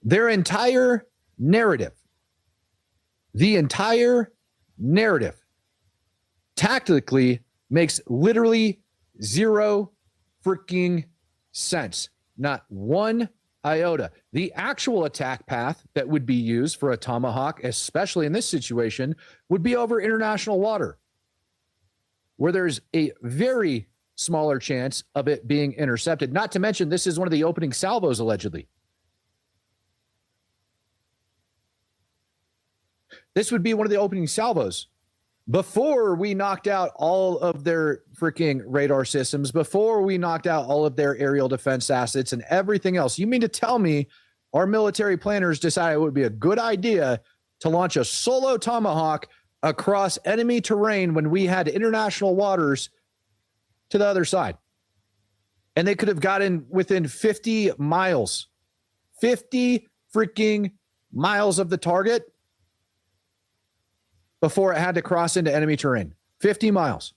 [SPEAKER 12] Their entire narrative, tactically makes literally zero freaking sense. Not one iota. The actual attack path that would be used for a Tomahawk, especially in this situation, would be over international water, where there's a very smaller chance of it being intercepted. Not to mention, this is one of the opening salvos, allegedly. This would be one of the opening salvos. Before we knocked out all of their freaking radar systems, before we knocked out all of their aerial defense assets and everything else. You mean to tell me our military planners decided it would be a good idea to launch a solo Tomahawk across enemy terrain when we had international waters to the other side? And they could have gotten within 50 miles, 50 freaking miles of the target before it had to cross into enemy terrain. 50 miles.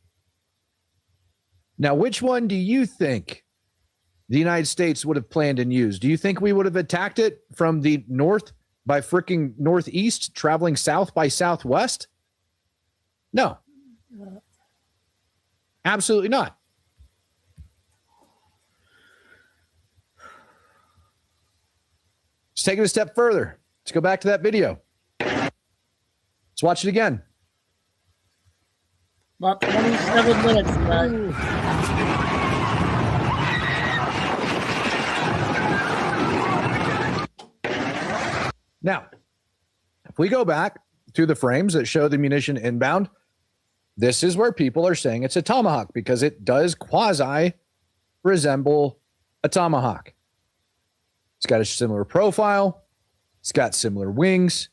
[SPEAKER 12] Now, which one do you think the United States would have planned and used? Do you think we would have attacked it from the north by freaking northeast, traveling south by southwest? No. Absolutely not. Let's take it a step further. Let's go back to that video. Let's watch it again.
[SPEAKER 1] About 27 minutes, guys.
[SPEAKER 12] Now, if we go back to the frames that show the munition inbound, this is where people are saying it's a Tomahawk because it does quasi resemble a Tomahawk. It's got a similar profile. It's got similar wings.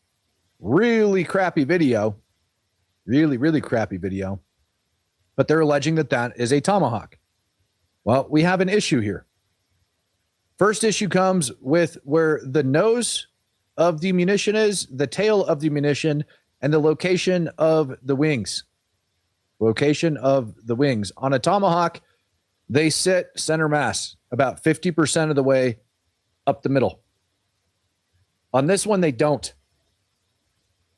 [SPEAKER 12] Really crappy video. Really crappy video. But they're alleging that that is a Tomahawk. Well, we have an issue here. First issue comes with where the nose of the munition is, the tail of the munition, and the location of the wings. Location of the wings. On a Tomahawk, they sit center mass about 50% of the way up the middle. On this one, they don't.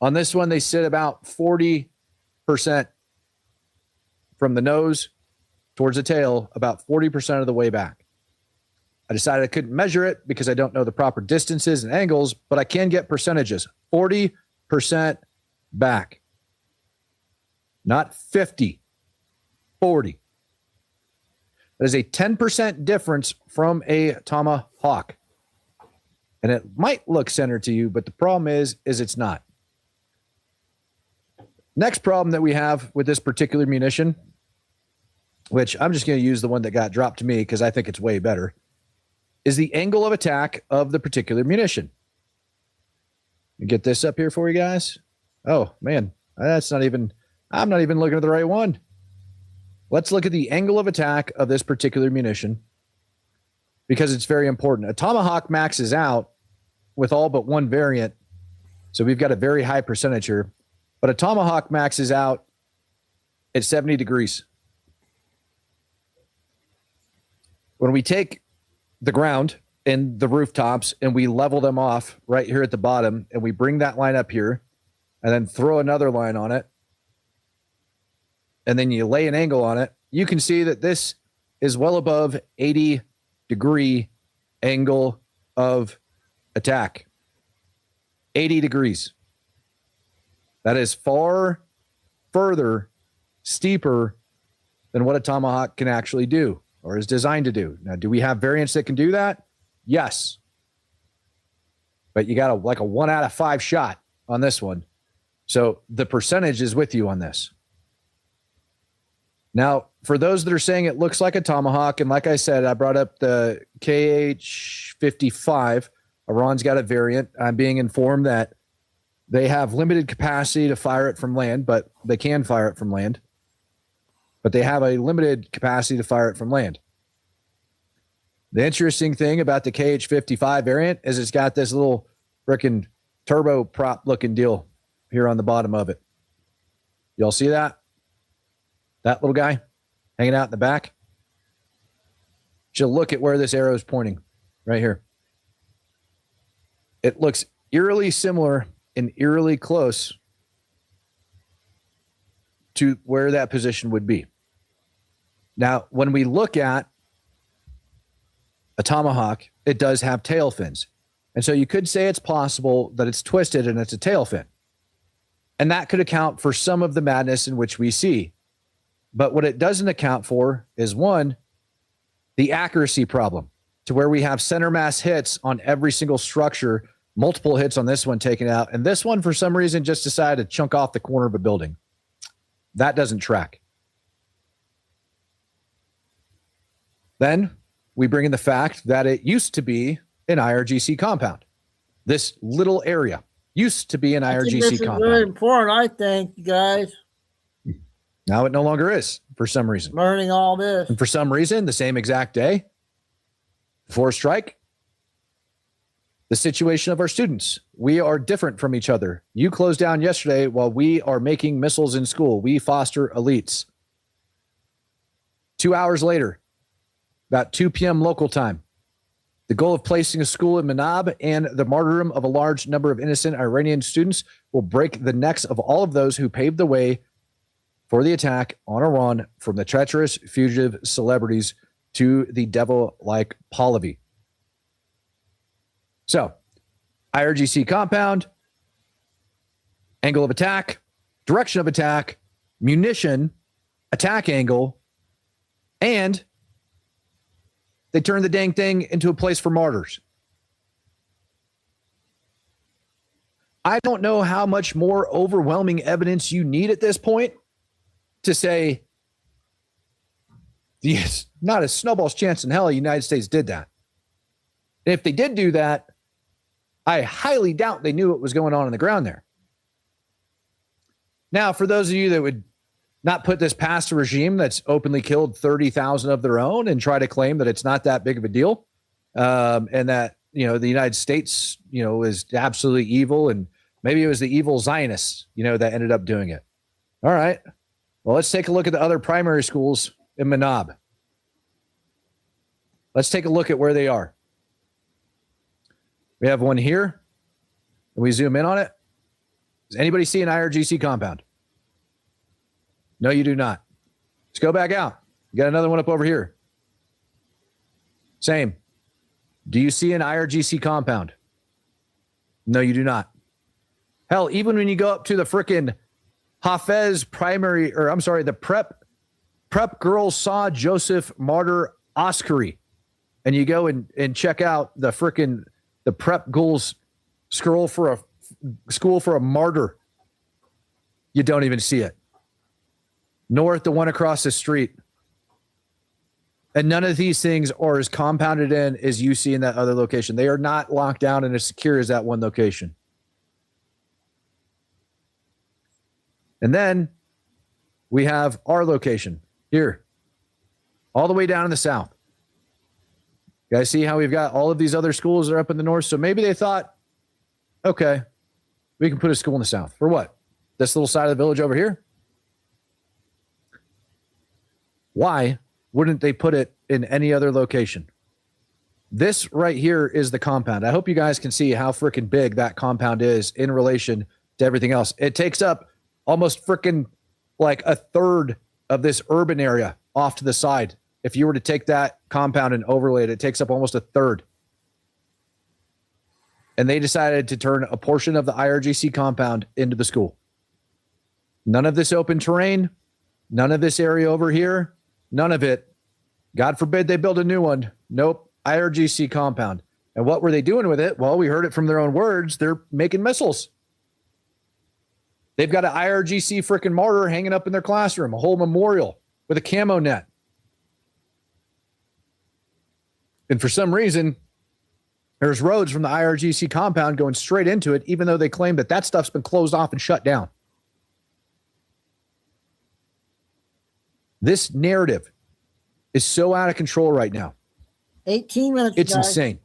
[SPEAKER 12] On this one, they sit about 40% from the nose towards the tail, about 40% of the way back. I decided I couldn't measure it because I don't know the proper distances and angles, but I can get percentages. 40% back. Not 50, 40. That is a 10% difference from a tomahawk. And it might look centered to you, but the problem is it's not. Next problem that we have with this particular munition, which I'm just going to use the one that got dropped to me because I think it's way better, is the angle of attack of the particular munition. You get this up here for you guys. Oh, man, I'm not even looking at the right one. Let's look at the angle of attack of this particular munition because it's very important. A tomahawk maxes out with all but one variant. So we've got a very high percentage here, but a tomahawk maxes out at 70 degrees. When we take the ground and the rooftops and we level them off right here at the bottom and we bring that line up here and then throw another line on it and then you lay an angle on it, you can see that this is well above 80-degree angle of attack. 80 degrees. That is far further steeper than what a tomahawk can actually do or is designed to do. Now, do we have variants that can do that? Yes. But you got a 1 out of 5 shot on this one. So the percentage is with you on this. Now, for those that are saying it looks like a tomahawk, and like I said, I brought up the KH-55. Iran's got a variant. I'm being informed that they have limited capacity to fire it from land, but they can fire it from land. But they have a limited capacity to fire it from land. The interesting thing about the KH-55 variant is it's got this little frickin' turbo prop looking deal here on the bottom of it. Y'all see that? That little guy hanging out in the back? Just look at where this arrow is pointing right here. It looks eerily similar and eerily close to where that position would be. Now, when we look at a tomahawk, it does have tail fins. And so you could say it's possible that it's twisted and it's a tail fin. And that could account for some of the madness in which we see. But what it doesn't account for is, one, the accuracy problem, to where we have center mass hits on every single structure, multiple hits on this one taken out. And this one, for some reason, just decided to chunk off the corner of a building. That doesn't track. Then we bring in the fact that it used to be an IRGC compound. This little area used to be an IRGC
[SPEAKER 1] this
[SPEAKER 12] compound.
[SPEAKER 1] is very important, I think, you guys.
[SPEAKER 12] Now it no longer is, for some reason.
[SPEAKER 1] Learning all this.
[SPEAKER 12] And for some reason, the same exact day, before strike, the situation of our students. We are different from each other. You closed down yesterday while we are making missiles in school. We foster elites. 2 hours later, about 2 p.m. local time, the goal of placing a school in Manab and the martyrdom of a large number of innocent Iranian students will break the necks of all of those who paved the way for the attack on Iran, from the treacherous fugitive celebrities to the devil-like Pahlavi. So, IRGC compound, angle of attack, direction of attack, munition, attack angle, and they turned the dang thing into a place for martyrs. I don't know how much more overwhelming evidence you need at this point to say, yes, not a snowball's chance in hell the United States did that. And if they did do that, I highly doubt they knew what was going on the ground there. Now, for those of you that would not put this past a regime that's openly killed 30,000 of their own and try to claim that it's not that big of a deal, and that, the United States, is absolutely evil, and maybe it was the evil Zionists, that ended up doing it. All right. Well, let's take a look at the other primary schools in Manab. Let's take a look at where they are. We have one here. And we zoom in on it. Does anybody see an IRGC compound? No, you do not. Let's go back out. You got another one up over here. Same. Do you see an IRGC compound? No, you do not. Hell, even when you go up to the frickin' Hafez primary, or I'm sorry, the prep girls saw Joseph Martyr Oscary, and you go and check out the prep girls school for a martyr. You don't even see it. Nor at the one across the street. And none of these things are as compounded in as you see in that other location. They are not locked down and as secure as that one location. And then we have our location here, all the way down in the south. You guys see how we've got all of these other schools that are up in the north? So maybe they thought, okay, we can put a school in the south. For what? This little side of the village over here? Why wouldn't they put it in any other location? This right here is the compound. I hope you guys can see how freaking big that compound is in relation to everything else. It takes up almost freaking like a third of this urban area off to the side. If you were to take that compound and overlay it, it takes up almost a third. And they decided to turn a portion of the IRGC compound into the school. None of this open terrain, none of this area over here, none of it. God forbid they build a new one. Nope, IRGC compound. And what were they doing with it? Well, we heard it from their own words. They're making missiles. They've got an IRGC freaking martyr hanging up in their classroom, a whole memorial with a camo net. And for some reason, there's roads from the IRGC compound going straight into it, even though they claim that that stuff's been closed off and shut down. This narrative is so out of control right now.
[SPEAKER 1] 18 minutes.
[SPEAKER 12] It's
[SPEAKER 1] guys.
[SPEAKER 12] insane.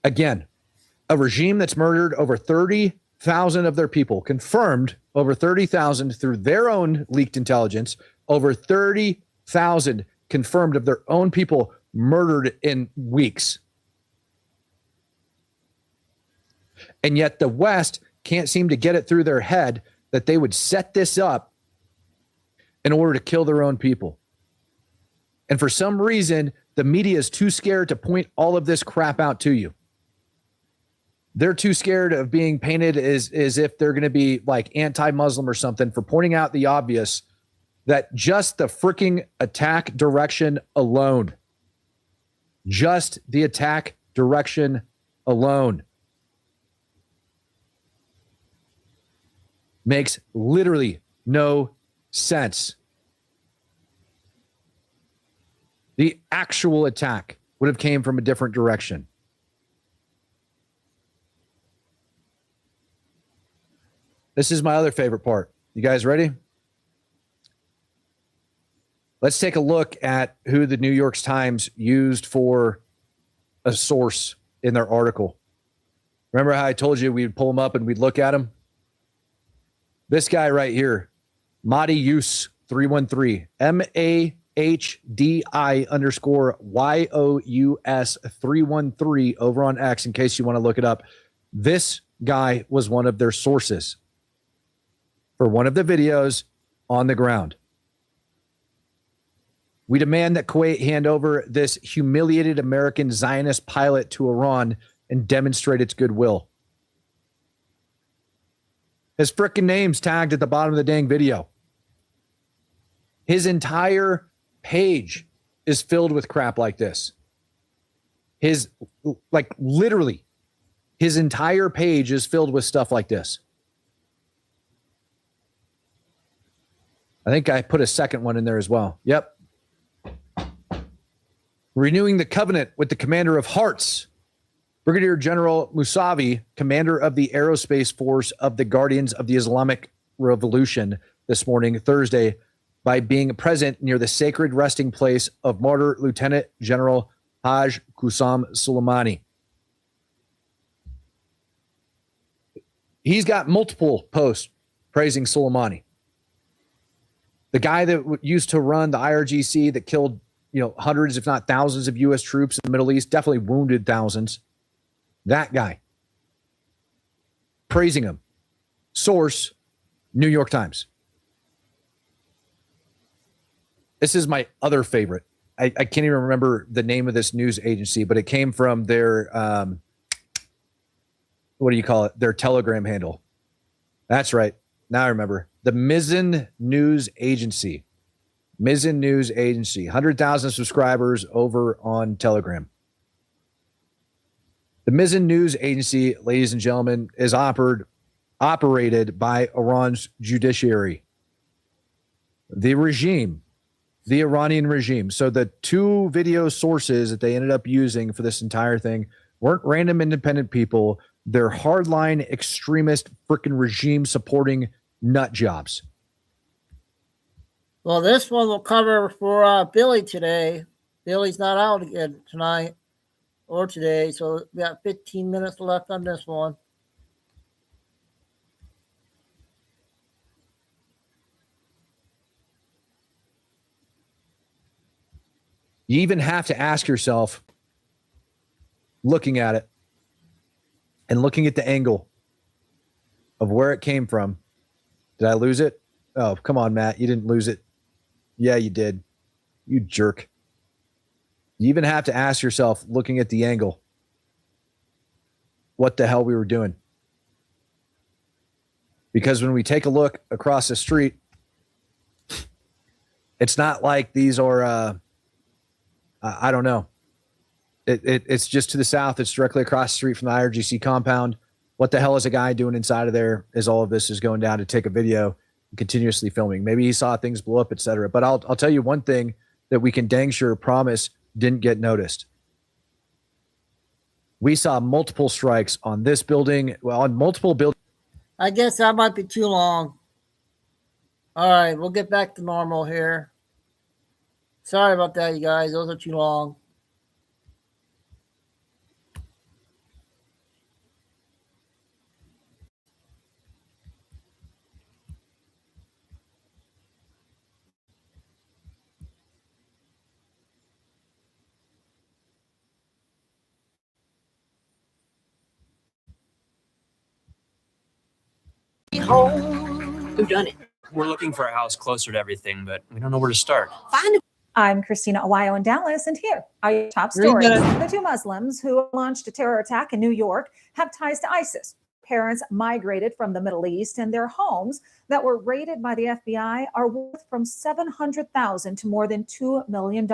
[SPEAKER 12] Again, a regime that's murdered over 30,000 of their people, confirmed over 30,000 through their own leaked intelligence, over 30,000 confirmed of their own people murdered in weeks. And yet the West can't seem to get it through their head that they would set this up in order to kill their own people. And for some reason, the media is too scared to point all of this crap out to you. They're too scared of being painted as if they're going to be like anti-Muslim or something for pointing out the obvious, that just the freaking attack direction alone, just the attack direction alone makes literally no sense. The actual attack would have came from a different direction. This is my other favorite part. You guys ready? Let's take a look at who the New York Times used for a source in their article. Remember how I told you we'd pull them up and we'd look at them? This guy right here, Mahdi Yous 313, MAHDI_YOUS 313 over on X, in case you want to look it up. This guy was one of their sources for one of the videos on the ground. We demand that Kuwait hand over this humiliated American Zionist pilot to Iran and demonstrate its goodwill. His frickin' name's tagged at the bottom of the dang video. His entire page is filled with crap like this. Literally, his entire page is filled with stuff like this. I think I put a second one in there as well. Yep. Renewing the covenant with the commander of Hearts, Brigadier General Musavi, commander of the aerospace force of the Guardians of the Islamic Revolution this morning, Thursday, by being present near the sacred resting place of martyr Lieutenant General Haj Qusam Soleimani. He's got multiple posts praising Soleimani. The guy that used to run the IRGC that killed hundreds, if not thousands of U.S. troops in the Middle East, definitely wounded thousands. That guy. Praising him. Source, New York Times. This is my other favorite. I can't even remember the name of this news agency, but it came from their, what do you call it? Their Telegram handle. That's right. Now I remember. The Mizzen News Agency. Mizzen News Agency. 100,000 subscribers over on Telegram. The Mizzen News Agency, ladies and gentlemen, is operated by Iran's judiciary. The regime. The Iranian regime. So the two video sources that they ended up using for this entire thing weren't random independent people. They're hardline extremist freaking regime supporting nut jobs.
[SPEAKER 1] Well, this one will cover for Billy today. Billy's not out again tonight or today, so we got 15 minutes left on this one.
[SPEAKER 12] You even have to ask yourself, looking at it and looking at the angle of where it came from. Did I lose it? Oh, come on, Matt. You didn't lose it. Yeah, you did. You jerk. You even have to ask yourself, looking at the angle, what the hell we were doing. Because when we take a look across the street, it's not like these are, I don't know. It's just to the south. It's directly across the street from the IRGC compound. What the hell is a guy doing inside of there as all of this is going down to take a video and continuously filming? Maybe he saw things blow up, etc. But I'll tell you one thing that we can dang sure promise didn't get noticed. We saw multiple strikes on this building, well, on multiple buildings.
[SPEAKER 1] I guess that might be too long. All right, we'll get back to normal here. Sorry about that, you guys. Those are too long.
[SPEAKER 11] Who done it?
[SPEAKER 14] We're looking for a house closer to everything, but we don't know where to start.
[SPEAKER 15] I'm Christina Awayo in Dallas, and here are your top stories. The two Muslims who launched a terror attack in New York have ties to ISIS. Parents migrated from the Middle East, and their homes that were raided by the FBI are worth from $700,000 to more than $2 million.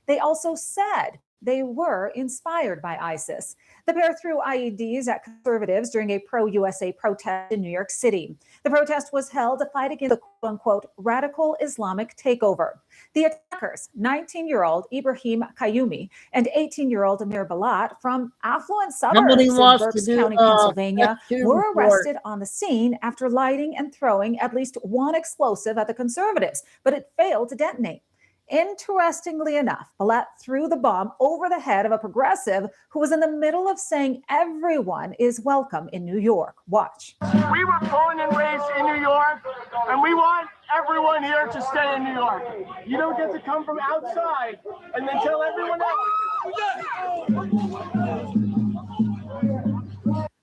[SPEAKER 15] They also said they were inspired by ISIS. The pair threw IEDs at conservatives during a pro-USA protest in New York City. The protest was held to fight against the quote-unquote radical Islamic takeover. The attackers, 19-year-old Ibrahim Qayyumi and 18-year-old Amir Balat from affluent suburbs in Berks County, Pennsylvania, were arrested on the scene after lighting and throwing at least one explosive at the conservatives, but it failed to detonate. Interestingly enough, Balat threw the bomb over the head of a progressive who was in the middle of saying everyone is welcome in New York. Watch.
[SPEAKER 16] We were born and raised in New York, and we want everyone here to stay in New York. You don't get to come from outside and then tell everyone else.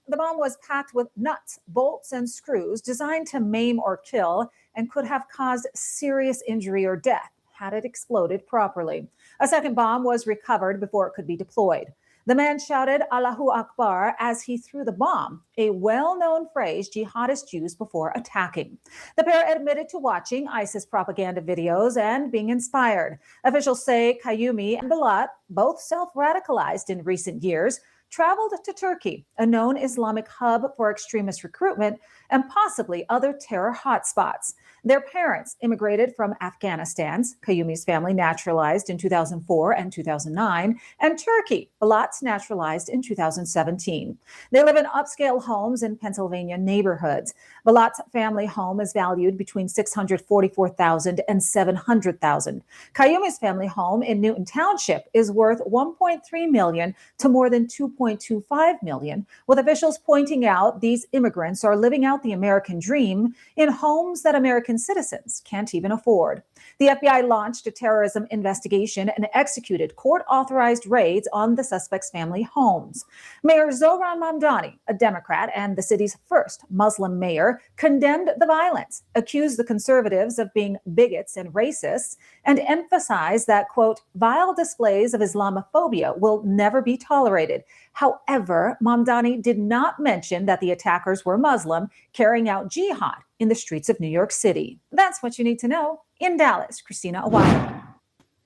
[SPEAKER 15] The bomb was packed with nuts, bolts, and screws designed to maim or kill and could have caused serious injury or death had it exploded properly. A second bomb was recovered before it could be deployed. The man shouted Allahu Akbar as he threw the bomb, a well-known phrase jihadists use before attacking. The pair admitted to watching ISIS propaganda videos and being inspired. Officials say Qayyumi and Balat, both self-radicalized in recent years, traveled to Turkey, a known Islamic hub for extremist recruitment and possibly other terror hotspots. Their parents immigrated from Afghanistan. Qayyumi's family naturalized in 2004 and 2009, and Turkey. Balat's naturalized in 2017. They live in upscale homes in Pennsylvania neighborhoods. Balat's family home is valued between $644,000 and $700,000. Qayyumi's family home in Newton Township is worth $1.3 million to more than $2.25 million, with officials pointing out these immigrants are living out the American dream in homes that American citizens can't even afford. The FBI launched a terrorism investigation and executed court-authorized raids on the suspect's family homes. Mayor Zohran Mamdani, a Democrat and the city's first Muslim mayor, condemned the violence, accused the conservatives of being bigots and racists, and emphasized that, quote, vile displays of Islamophobia will never be tolerated. However, Mamdani did not mention that the attackers were Muslim, carrying out jihad in the streets of New York City. That's what you need to know. In Dallas, Christina Awaya.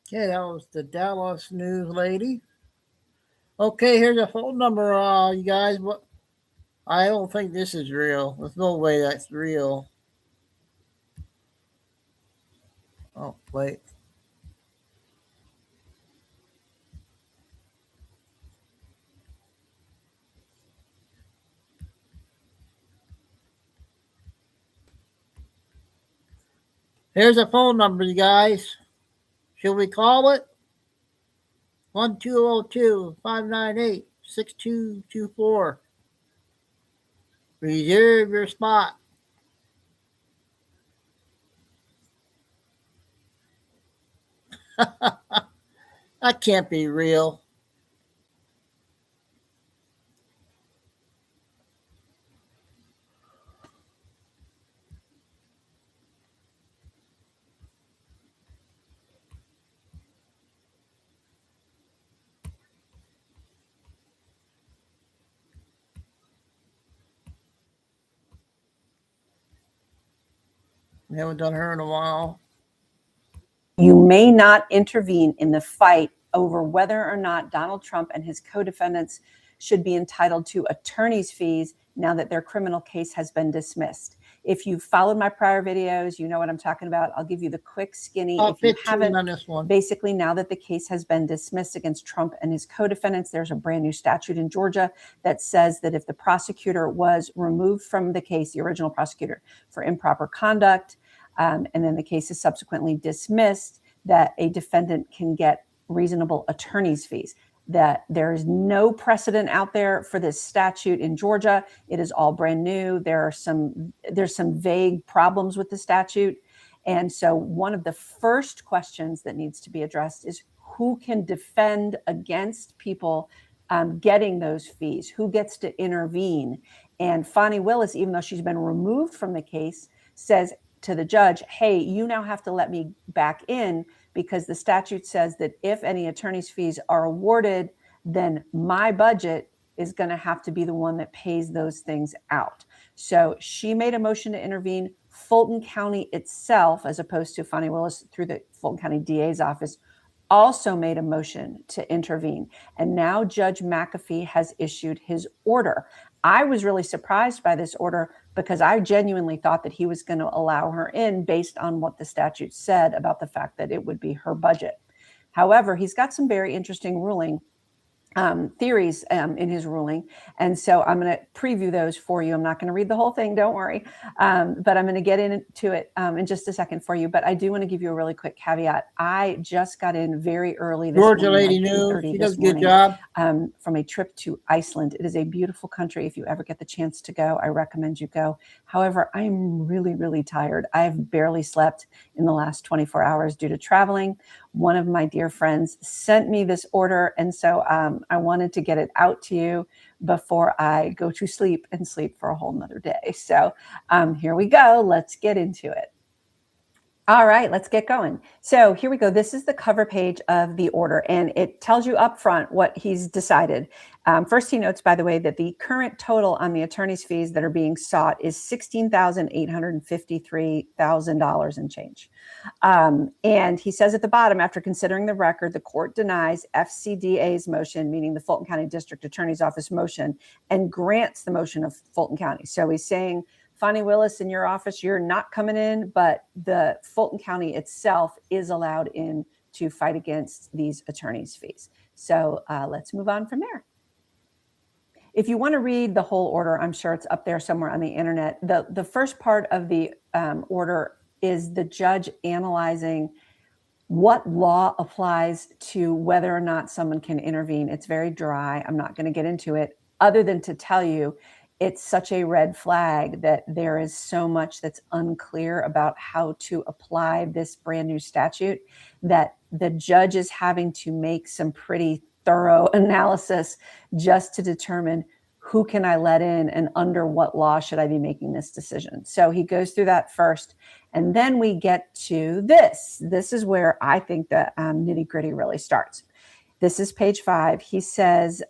[SPEAKER 1] Okay, that was the Dallas news lady. Okay, here's a phone number, you guys. What? I don't think this is real. There's no way that's real. Oh, wait. Here's a phone number, you guys. Should we call it? 1202-598-6224. Reserve your spot. That can't be real. We haven't done her in a while.
[SPEAKER 11] You may not intervene in the fight over whether or not Donald Trump and his co-defendants should be entitled to attorney's fees now that their criminal case has been dismissed. If you've followed my prior videos, you know what I'm talking about. I'll give you the quick skinny. If you haven't,
[SPEAKER 1] on this one.
[SPEAKER 11] Basically, now that the case has been dismissed against Trump and his co-defendants, there's a brand new statute in Georgia that says that if the prosecutor was removed from the case, the original prosecutor, for improper conduct, and then the case is subsequently dismissed, that a defendant can get reasonable attorney's fees. That there is no precedent out there for this statute in Georgia. It is all brand new. There's some vague problems with the statute. And so one of the first questions that needs to be addressed is who can defend against people getting those fees? Who gets to intervene? And Fani Willis, even though she's been removed from the case, says to the judge, hey, you now have to let me back in because the statute says that if any attorney's fees are awarded, then my budget is going to have to be the one that pays those things out. So she made a motion to intervene. Fulton County itself, as opposed to Fani Willis through the Fulton County DA's office, also made a motion to intervene. And now Judge McAfee has issued his order. I was really surprised by this order because I genuinely thought that he was going to allow her in based on what the statute said about the fact that it would be her budget. However, he's got some very interesting theories in his ruling. And so I'm going to preview those for you. I'm not going to read the whole thing, don't worry. But I'm going to get into it in just a second for you. But I do want to give you a really quick caveat. I just got in very early this
[SPEAKER 1] Georgia
[SPEAKER 11] morning,
[SPEAKER 1] lady
[SPEAKER 11] like
[SPEAKER 1] news.
[SPEAKER 11] 2:30
[SPEAKER 1] She
[SPEAKER 11] this
[SPEAKER 1] does a good
[SPEAKER 11] morning,
[SPEAKER 1] job.
[SPEAKER 11] from a trip to Iceland. It is a beautiful country. If you ever get the chance to go, I recommend you go. However, I'm really, really tired. I have barely slept in the last 24 hours due to traveling. One of my dear friends sent me this order. And so I wanted to get it out to you before I go to sleep and sleep for a whole nother day. So here we go. Let's get into it. All right, let's get going. So here we go. This is the cover page of the order, and it tells you up front what he's decided. First, he notes, by the way, that the current total on the attorney's fees that are being sought is $16,853,000 and change. And he says at the bottom, after considering the record, the court denies FCDA's motion, meaning the Fulton County District Attorney's Office motion, and grants the motion of Fulton County. So he's saying, Fani Willis, in your office, you're not coming in, but the Fulton County itself is allowed in to fight against these attorney's fees. So let's move on from there. If you want to read the whole order, I'm sure it's up there somewhere on the internet. The first part of the order is the judge analyzing what law applies to whether or not someone can intervene. It's very dry. I'm not going to get into it other than to tell you it's such a red flag that there is so much that's unclear about how to apply this brand new statute that the judge is having to make some pretty thorough analysis just to determine who can I let in and under what law should I be making this decision. So he goes through that first. And then we get to this. This is where I think the nitty gritty really starts. This is page 5. He says,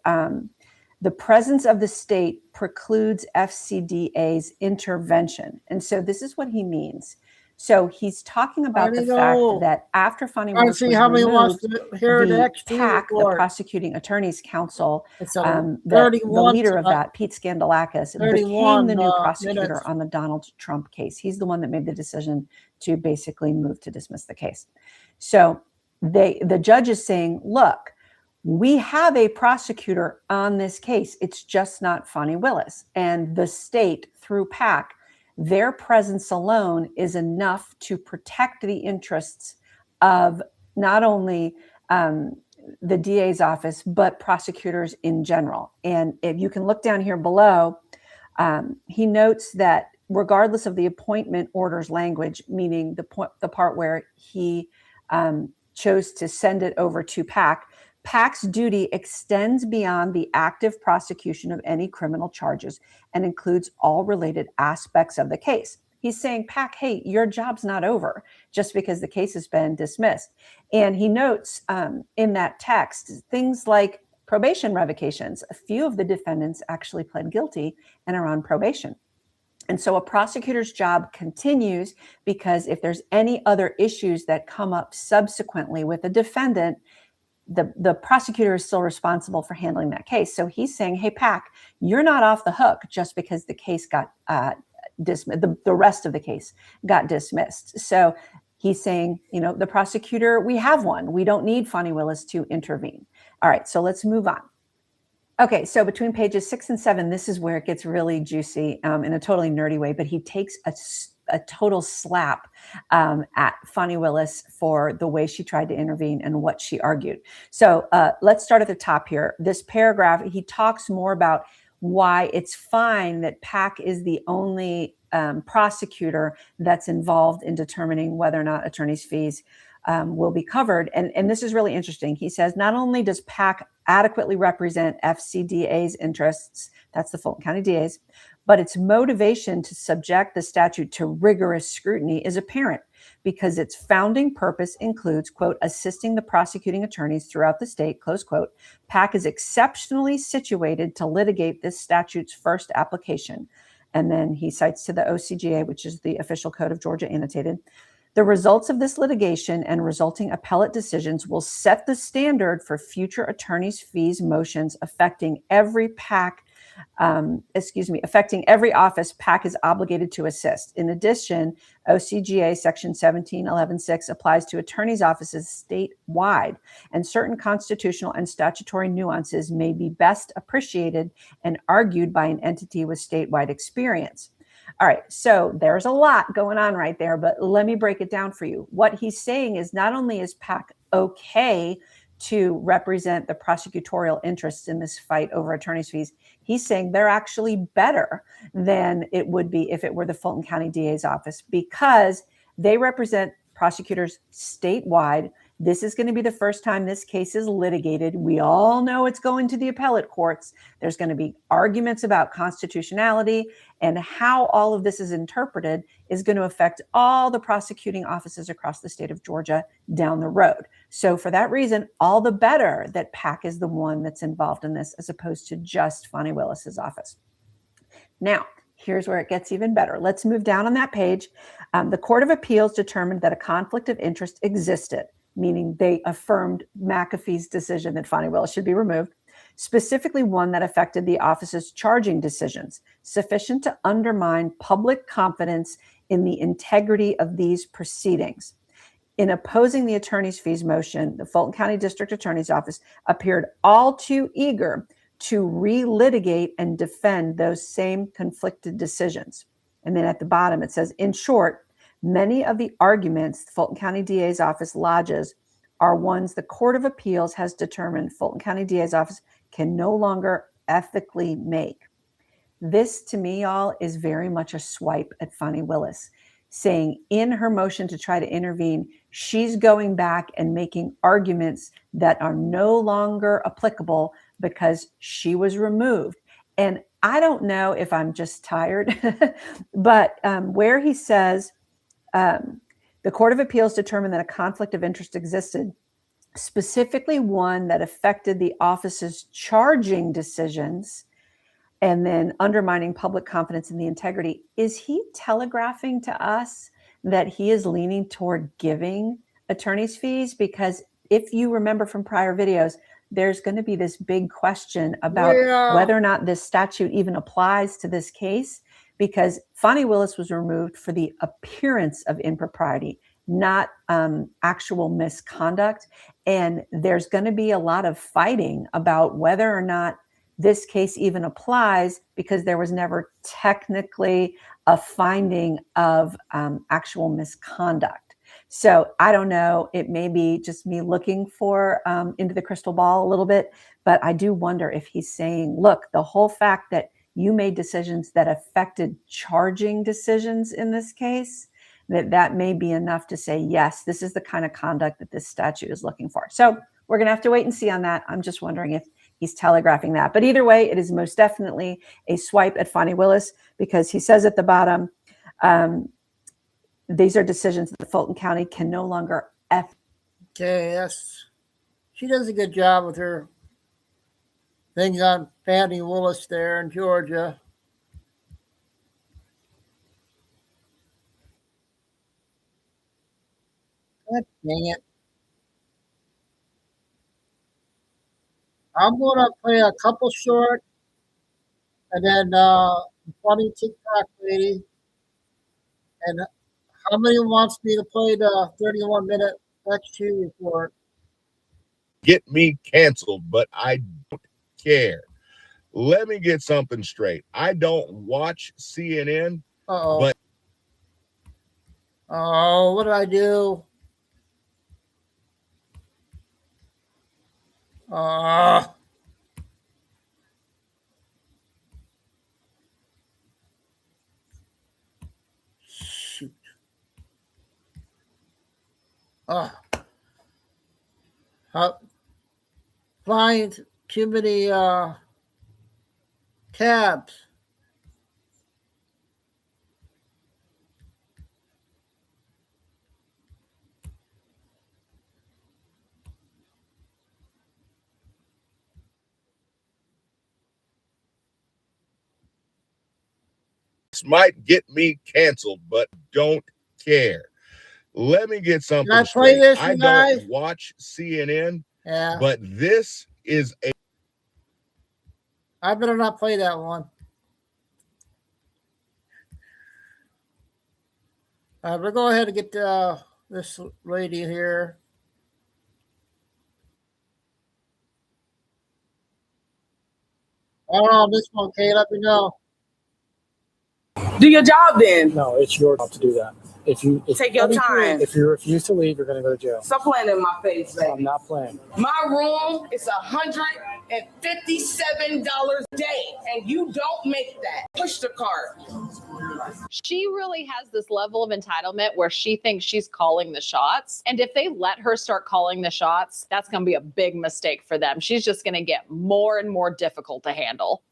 [SPEAKER 11] the presence of the state precludes FCDA's intervention. And so this is what he means. So he's talking about the fact that after Fani Willis was removed, the PAC, the Prosecuting Attorneys Council, the leader of that, Pete Scandalakis, became the new prosecutor on the Donald Trump case. He's the one that made the decision to basically move to dismiss the case. So the judge is saying, look, we have a prosecutor on this case. It's just not Fani Willis. And the state, through PAC, their presence alone is enough to protect the interests of not only the DA's office, but prosecutors in general. And if you can look down here below, he notes that regardless of the appointment orders language, meaning the part where he chose to send it over to PAC, PAC's duty extends beyond the active prosecution of any criminal charges and includes all related aspects of the case. He's saying, PAC, hey, your job's not over just because the case has been dismissed. And he notes in that text things like probation revocations. A few of the defendants actually pled guilty and are on probation. And so a prosecutor's job continues because if there's any other issues that come up subsequently with a defendant, the prosecutor is still responsible for handling that case. So he's saying, hey, PAC, you're not off the hook just because the case got dismissed, the rest of the case got dismissed. So he's saying, you know, the prosecutor, we have one. We don't need Fani Willis to intervene. All right, so let's move on. Okay, so between pages 6 and 7, this is where it gets really juicy in a totally nerdy way, but he takes a total slap at Fani Willis for the way she tried to intervene and what she argued. So let's start at the top here. This paragraph, he talks more about why it's fine that PAC is the only prosecutor that's involved in determining whether or not attorney's fees will be covered. And this is really interesting. He says, not only does PAC adequately represent FCDA's interests, that's the Fulton County DA's, but its motivation to subject the statute to rigorous scrutiny is apparent because its founding purpose includes, quote, assisting the prosecuting attorneys throughout the state, close quote. PAC is exceptionally situated to litigate this statute's first application. And then he cites to the OCGA, which is the official code of Georgia annotated. The results of this litigation and resulting appellate decisions will set the standard for future attorneys' fees motions affecting every PAC, affecting every office PAC is obligated to assist. In addition, OCGA section 1711.6 applies to attorneys' offices statewide, and certain constitutional and statutory nuances may be best appreciated and argued by an entity with statewide experience. All right, so there's a lot going on right there, but let me break it down for you. What he's saying is not only is PAC okay to represent the prosecutorial interests in this fight over attorney's fees, he's saying they're actually better than it would be if it were the Fulton County DA's office because they represent prosecutors statewide. This is going to be the first time this case is litigated. We all know it's going to the appellate courts. There's going to be arguments about constitutionality, and how all of this is interpreted is going to affect all the prosecuting offices across the state of Georgia down the road. So for that reason, all the better that PAC is the one that's involved in this as opposed to just Fani Willis's office. Now, here's where it gets even better. Let's move down on that page. The Court of Appeals determined that a conflict of interest existed, meaning they affirmed McAfee's decision that Fani Willis should be removed, specifically one that affected the office's charging decisions, sufficient to undermine public confidence in the integrity of these proceedings. In opposing the attorney's fees motion, the Fulton County District Attorney's Office appeared all too eager to relitigate and defend those same conflicted decisions. And then at the bottom, it says, in short, many of the arguments the Fulton County DA's office lodges are ones the Court of Appeals has determined Fulton County DA's office can no longer ethically make. This, to me, y'all, is very much a swipe at Fani Willis, saying in her motion to try to intervene, she's going back and making arguments that are no longer applicable because she was removed. And I don't know if I'm just tired, but where he says the Court of Appeals determined that a conflict of interest existed, specifically one that affected the office's charging decisions and then undermining public confidence in the integrity. Is he telegraphing to us that he is leaning toward giving attorneys fees? Because if you remember from prior videos, there's going to be this big question about whether or not this statute even applies to this case, because Fani Willis was removed for the appearance of impropriety, not actual misconduct. And there's going to be a lot of fighting about whether or not this case even applies, because there was never technically a finding of actual misconduct. So I don't know, it may be just me looking for into the crystal ball a little bit, but I do wonder if he's saying, look, the whole fact that you made decisions that affected charging decisions in this case, that may be enough to say, yes, this is the kind of conduct that this statute is looking for. So we're going to have to wait and see on that. I'm just wondering if he's telegraphing that. But either way, it is most definitely a swipe at Fani Willis, because he says at the bottom, these are decisions that Fulton County can no longer
[SPEAKER 1] Okay, yes. She does a good job with her things on Fani Willis there in Georgia. God dang it. I'm going to play a couple short, and then funny TikTok lady. And how many wants me to play the 31-minute X2 report?
[SPEAKER 7] Get me canceled, but I don't care. Let me get something straight. I don't watch CNN, but
[SPEAKER 1] oh, what did I do? Shoot. Flying too many tabs.
[SPEAKER 7] this might get me canceled, but don't care. Let me get something
[SPEAKER 1] Can I play
[SPEAKER 7] straight.
[SPEAKER 1] this,
[SPEAKER 7] I
[SPEAKER 1] you guys?
[SPEAKER 7] don't watch CNN,
[SPEAKER 1] Yeah.
[SPEAKER 7] but this is a...
[SPEAKER 1] I better not play that one. We'll go ahead and get this lady here. I don't know this one, Kay. Let me know.
[SPEAKER 17] Do your job then.
[SPEAKER 13] No, it's your job to do that. If you
[SPEAKER 17] Take your time.
[SPEAKER 13] If you refuse to leave, you're going to go to jail.
[SPEAKER 17] Stop playing in my face, baby.
[SPEAKER 13] I'm not playing.
[SPEAKER 17] My room is $157 a day, and you don't make that. Push the cart.
[SPEAKER 18] She really has this level of entitlement where she thinks she's calling the shots. And if they let her start calling the shots, that's going to be a big mistake for them. She's just going to get more and more difficult to handle.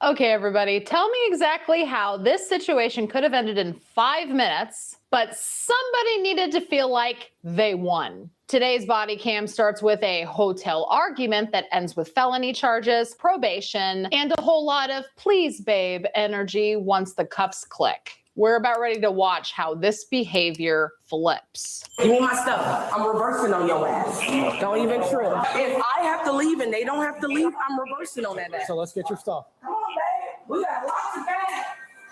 [SPEAKER 18] Okay, everybody, tell me exactly how this situation could have ended in 5 minutes, but somebody needed to feel like they won. Today's body cam starts with a hotel argument that ends with felony charges, probation, and a whole lot of please babe energy once the cuffs click. We're about ready to watch how this behavior flips.
[SPEAKER 17] Give me my stuff. I'm reversing on your ass. Don't even trip. If I have to leave and they don't have to leave, I'm reversing on that ass.
[SPEAKER 13] So let's get your stuff.
[SPEAKER 17] Come on, babe. We got lots of bags.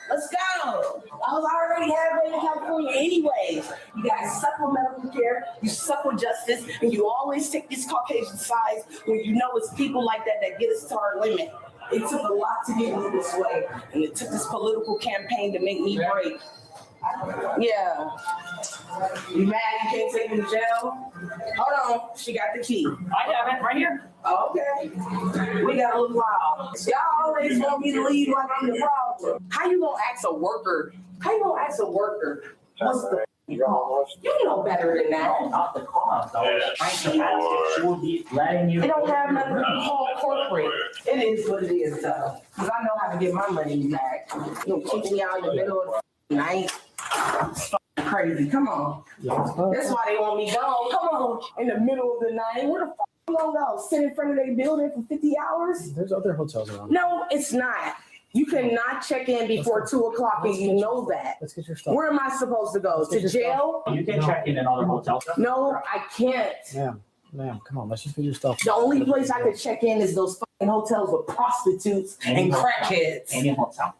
[SPEAKER 17] Let's go. I was already halfway to California anyways. You guys suck with medical care, you suck with justice, and you always take this Caucasian size when you know it's people like that that get us to our limit. It took a lot to get me this way, and it took this political campaign to make me break. Yeah. You mad you can't take me to jail? Hold on, she got the key. I have it right here. Okay. We got a little while. Y'all always want me to leave like I'm the problem. How you gonna ask a worker? What's the you know better than that.
[SPEAKER 19] No, not the cost. I was trying to ask if she would be letting you.
[SPEAKER 17] They don't have nothing to call corporate. It is what it is, though. Because I know how to get my money back. You know, kick me out in the middle of the night. It's crazy. Come on. That's why they want me gone. Come on. In the middle of the night. Where the fuck you gonna go? Sit in front of their building for 50 hours?
[SPEAKER 13] There's other hotels around.
[SPEAKER 17] No, it's not. You cannot check in before 2 o'clock, and you know that.
[SPEAKER 13] Let's get your stuff.
[SPEAKER 17] Where am I supposed to go? To jail?
[SPEAKER 19] You can check in other hotels.
[SPEAKER 17] No, I can't.
[SPEAKER 13] Ma'am, come on, let's just get your stuff.
[SPEAKER 17] The only place I could check in is those fucking hotels with prostitutes and crackheads.
[SPEAKER 19] Any hotel.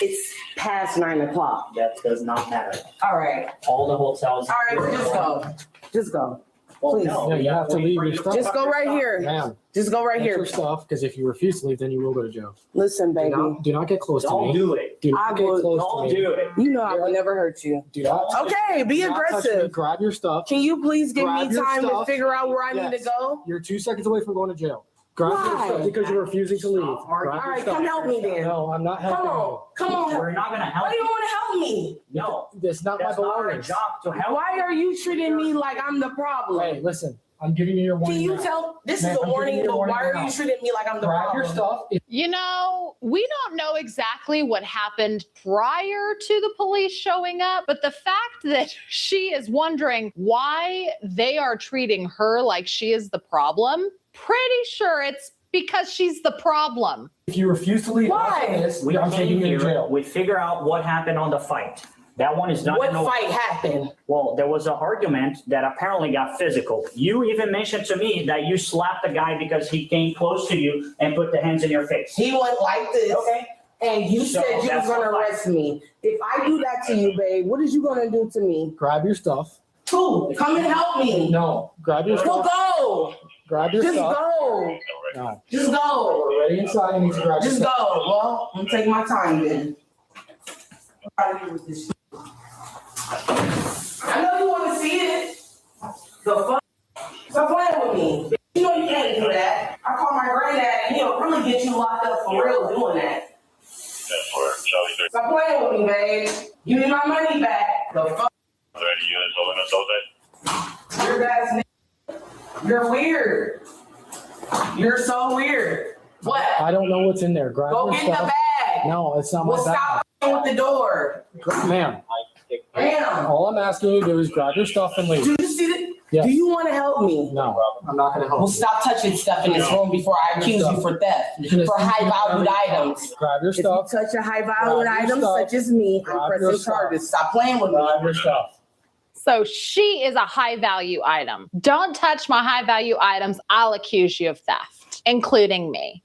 [SPEAKER 17] It's past 9 o'clock.
[SPEAKER 19] That does not matter.
[SPEAKER 17] All right.
[SPEAKER 19] All the hotels.
[SPEAKER 17] All right, just go. Just go.
[SPEAKER 19] Well,
[SPEAKER 17] Please.
[SPEAKER 19] no,
[SPEAKER 13] Yeah, you have to leave your stuff.
[SPEAKER 17] Just go right here.
[SPEAKER 13] Ma'am,
[SPEAKER 17] Just go right
[SPEAKER 13] get
[SPEAKER 17] here.
[SPEAKER 13] your stuff, because if you refuse to leave, then you will go to jail.
[SPEAKER 17] Listen, baby.
[SPEAKER 13] Do not get close to
[SPEAKER 19] Don't
[SPEAKER 13] me.
[SPEAKER 19] do it.
[SPEAKER 13] Do not
[SPEAKER 17] I
[SPEAKER 13] get
[SPEAKER 17] would-
[SPEAKER 13] close
[SPEAKER 19] Don't
[SPEAKER 13] to me.
[SPEAKER 19] do it.
[SPEAKER 17] You know I would never hurt you.
[SPEAKER 13] Do not.
[SPEAKER 17] Okay, be
[SPEAKER 13] do not touch me.
[SPEAKER 17] aggressive.
[SPEAKER 13] Grab your stuff.
[SPEAKER 17] Can you please give
[SPEAKER 13] Grab
[SPEAKER 17] me
[SPEAKER 13] your
[SPEAKER 17] time to
[SPEAKER 13] stuff.
[SPEAKER 17] figure out where I need to
[SPEAKER 13] Yes.
[SPEAKER 17] go?
[SPEAKER 13] You're 2 seconds away from going to jail. Grab your
[SPEAKER 17] Why?
[SPEAKER 13] stuff because you're refusing to leave.
[SPEAKER 17] All
[SPEAKER 13] Grab your
[SPEAKER 17] right,
[SPEAKER 13] stuff.
[SPEAKER 17] come help me then.
[SPEAKER 13] No, I'm not
[SPEAKER 17] Come
[SPEAKER 13] helping
[SPEAKER 17] on. Come on.
[SPEAKER 19] We're not gonna help
[SPEAKER 17] Why do you
[SPEAKER 19] you.
[SPEAKER 17] want to help me?
[SPEAKER 19] No,
[SPEAKER 13] you. It's not my
[SPEAKER 19] that's not our
[SPEAKER 13] belongings.
[SPEAKER 19] job to help.
[SPEAKER 17] Why are you treating me like I'm the problem?
[SPEAKER 13] Hey, listen, I'm giving you your warning.
[SPEAKER 17] Can you
[SPEAKER 13] now.
[SPEAKER 17] tell? This
[SPEAKER 13] Ma'am,
[SPEAKER 17] is a
[SPEAKER 13] I'm giving
[SPEAKER 17] warning,
[SPEAKER 13] you your
[SPEAKER 17] but
[SPEAKER 13] warning
[SPEAKER 17] why are
[SPEAKER 13] now.
[SPEAKER 17] you treating me like I'm the
[SPEAKER 13] Grab
[SPEAKER 17] problem?
[SPEAKER 13] your stuff.
[SPEAKER 18] You know, we don't know exactly what happened prior to the police showing up, but the fact that she is wondering why they are treating her like she is the problem, pretty sure it's because she's the problem.
[SPEAKER 13] If you refuse to leave
[SPEAKER 17] Why?
[SPEAKER 13] after this,
[SPEAKER 19] We
[SPEAKER 13] I'm
[SPEAKER 19] came
[SPEAKER 13] taking you to
[SPEAKER 19] here,
[SPEAKER 13] jail.
[SPEAKER 19] we figure out what happened on the fight. That one is not.
[SPEAKER 17] What fight happened?
[SPEAKER 19] Well, there was an argument that apparently got physical. You even mentioned to me that you slapped the guy because he came close to you and put the hands in your face.
[SPEAKER 17] He went like this.
[SPEAKER 19] Okay.
[SPEAKER 17] And you
[SPEAKER 19] So
[SPEAKER 17] said you was
[SPEAKER 19] that's
[SPEAKER 17] gonna
[SPEAKER 19] the fight.
[SPEAKER 17] arrest me. If I do that to you, babe, what is you gonna do to me?
[SPEAKER 13] Grab your stuff.
[SPEAKER 17] Who? Come and help me.
[SPEAKER 13] No, grab your
[SPEAKER 17] Well,
[SPEAKER 13] stuff.
[SPEAKER 17] go.
[SPEAKER 13] Grab your
[SPEAKER 17] Just
[SPEAKER 13] stuff.
[SPEAKER 17] go.
[SPEAKER 13] No.
[SPEAKER 17] Just go.
[SPEAKER 13] We're already inside. You need to grab your
[SPEAKER 17] Just go.
[SPEAKER 13] stuff.
[SPEAKER 17] Well, I'm gonna take my time then. I know you want to see it. The fuck? Stop playing with me. You know you can't do that. I call my granddad and he'll really get you locked up for real doing that. Stop playing with me, babe. Give me my money back. The fuck? You're bad. You're weird. You're so weird. What?
[SPEAKER 13] I don't know what's in there. Grab
[SPEAKER 17] Go
[SPEAKER 13] your
[SPEAKER 17] get the
[SPEAKER 13] stuff.
[SPEAKER 17] bag.
[SPEAKER 13] No, it's not
[SPEAKER 17] Well,
[SPEAKER 13] my bag.
[SPEAKER 17] stop with the door.
[SPEAKER 13] Ma'am,
[SPEAKER 17] Ma'am.
[SPEAKER 13] all I'm asking you to do is grab your stuff and leave.
[SPEAKER 17] Do you see that?
[SPEAKER 13] Yes.
[SPEAKER 17] Do you want to help me?
[SPEAKER 13] No, I'm not going to help
[SPEAKER 17] Well,
[SPEAKER 13] you.
[SPEAKER 17] stop touching stuff in this room before I accuse you for theft, for high-valued items.
[SPEAKER 13] Grab your
[SPEAKER 17] If you
[SPEAKER 13] stuff.
[SPEAKER 17] touch a high-valued
[SPEAKER 13] Grab your
[SPEAKER 17] item
[SPEAKER 13] stuff.
[SPEAKER 17] such as me, I'm
[SPEAKER 13] Grab your
[SPEAKER 17] pressing
[SPEAKER 13] stuff.
[SPEAKER 17] charges. Stop playing with me.
[SPEAKER 13] Grab your stuff.
[SPEAKER 18] So she is a high value item. Don't touch my high value items. I'll accuse you of theft, including me.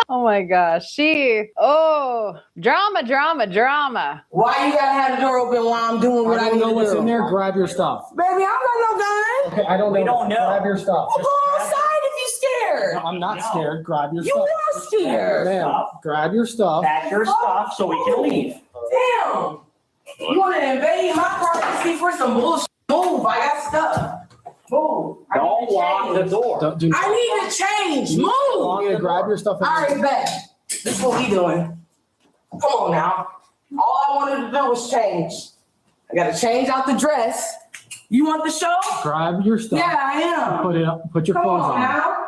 [SPEAKER 18] Oh my gosh. Drama, drama, drama.
[SPEAKER 17] Why you gotta have the door open while I'm doing what I
[SPEAKER 13] I don't
[SPEAKER 17] need
[SPEAKER 13] know
[SPEAKER 17] to
[SPEAKER 13] what's
[SPEAKER 17] do?
[SPEAKER 13] in there. Grab your stuff.
[SPEAKER 17] Baby, I don't got no gun.
[SPEAKER 13] Okay, I don't know.
[SPEAKER 19] We don't know.
[SPEAKER 13] Grab your stuff.
[SPEAKER 17] Well, go outside if you scared.
[SPEAKER 13] No, I'm not scared. Grab your
[SPEAKER 17] You
[SPEAKER 13] stuff.
[SPEAKER 17] are scared.
[SPEAKER 13] Ma'am, grab your stuff.
[SPEAKER 19] Pack your stuff so we can leave.
[SPEAKER 17] Damn. You want to invade my privacy for some bullshit? Move. I got stuff. Move. I
[SPEAKER 19] Don't
[SPEAKER 17] need to
[SPEAKER 19] lock the
[SPEAKER 17] change.
[SPEAKER 19] door.
[SPEAKER 13] Don't do
[SPEAKER 17] I need to change. Move.
[SPEAKER 13] You grab your stuff.
[SPEAKER 17] All right, bet. This is what we doing. Come on now. All I wanted to do was change. I got to change out the dress. You want the show?
[SPEAKER 13] Grab your stuff.
[SPEAKER 17] Yeah, I am.
[SPEAKER 13] Put it up. Put your
[SPEAKER 17] Come
[SPEAKER 13] clothes
[SPEAKER 17] on
[SPEAKER 13] on.
[SPEAKER 17] now.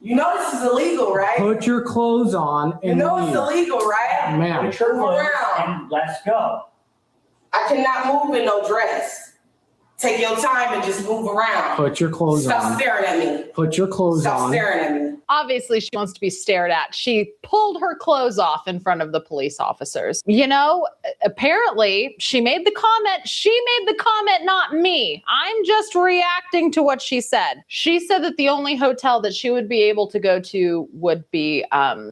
[SPEAKER 17] You know this is illegal, right?
[SPEAKER 13] Put your clothes on
[SPEAKER 17] You
[SPEAKER 13] and
[SPEAKER 17] know
[SPEAKER 13] leave.
[SPEAKER 17] it's illegal, right?
[SPEAKER 13] Ma'am.
[SPEAKER 19] Put your
[SPEAKER 17] Move
[SPEAKER 19] clothes
[SPEAKER 17] around.
[SPEAKER 19] and let's go.
[SPEAKER 17] I cannot move in no dress. Take your time and just move around.
[SPEAKER 13] Put your clothes
[SPEAKER 17] Stop
[SPEAKER 13] on.
[SPEAKER 17] staring at me.
[SPEAKER 13] Put your clothes
[SPEAKER 17] Stop
[SPEAKER 13] on.
[SPEAKER 17] staring at me.
[SPEAKER 18] Obviously, she wants to be stared at. She pulled her clothes off in front of the police officers. You know, apparently she made the comment. She made the comment, not me. I'm just reacting to what she said. She said that the only hotel that she would be able to go to would be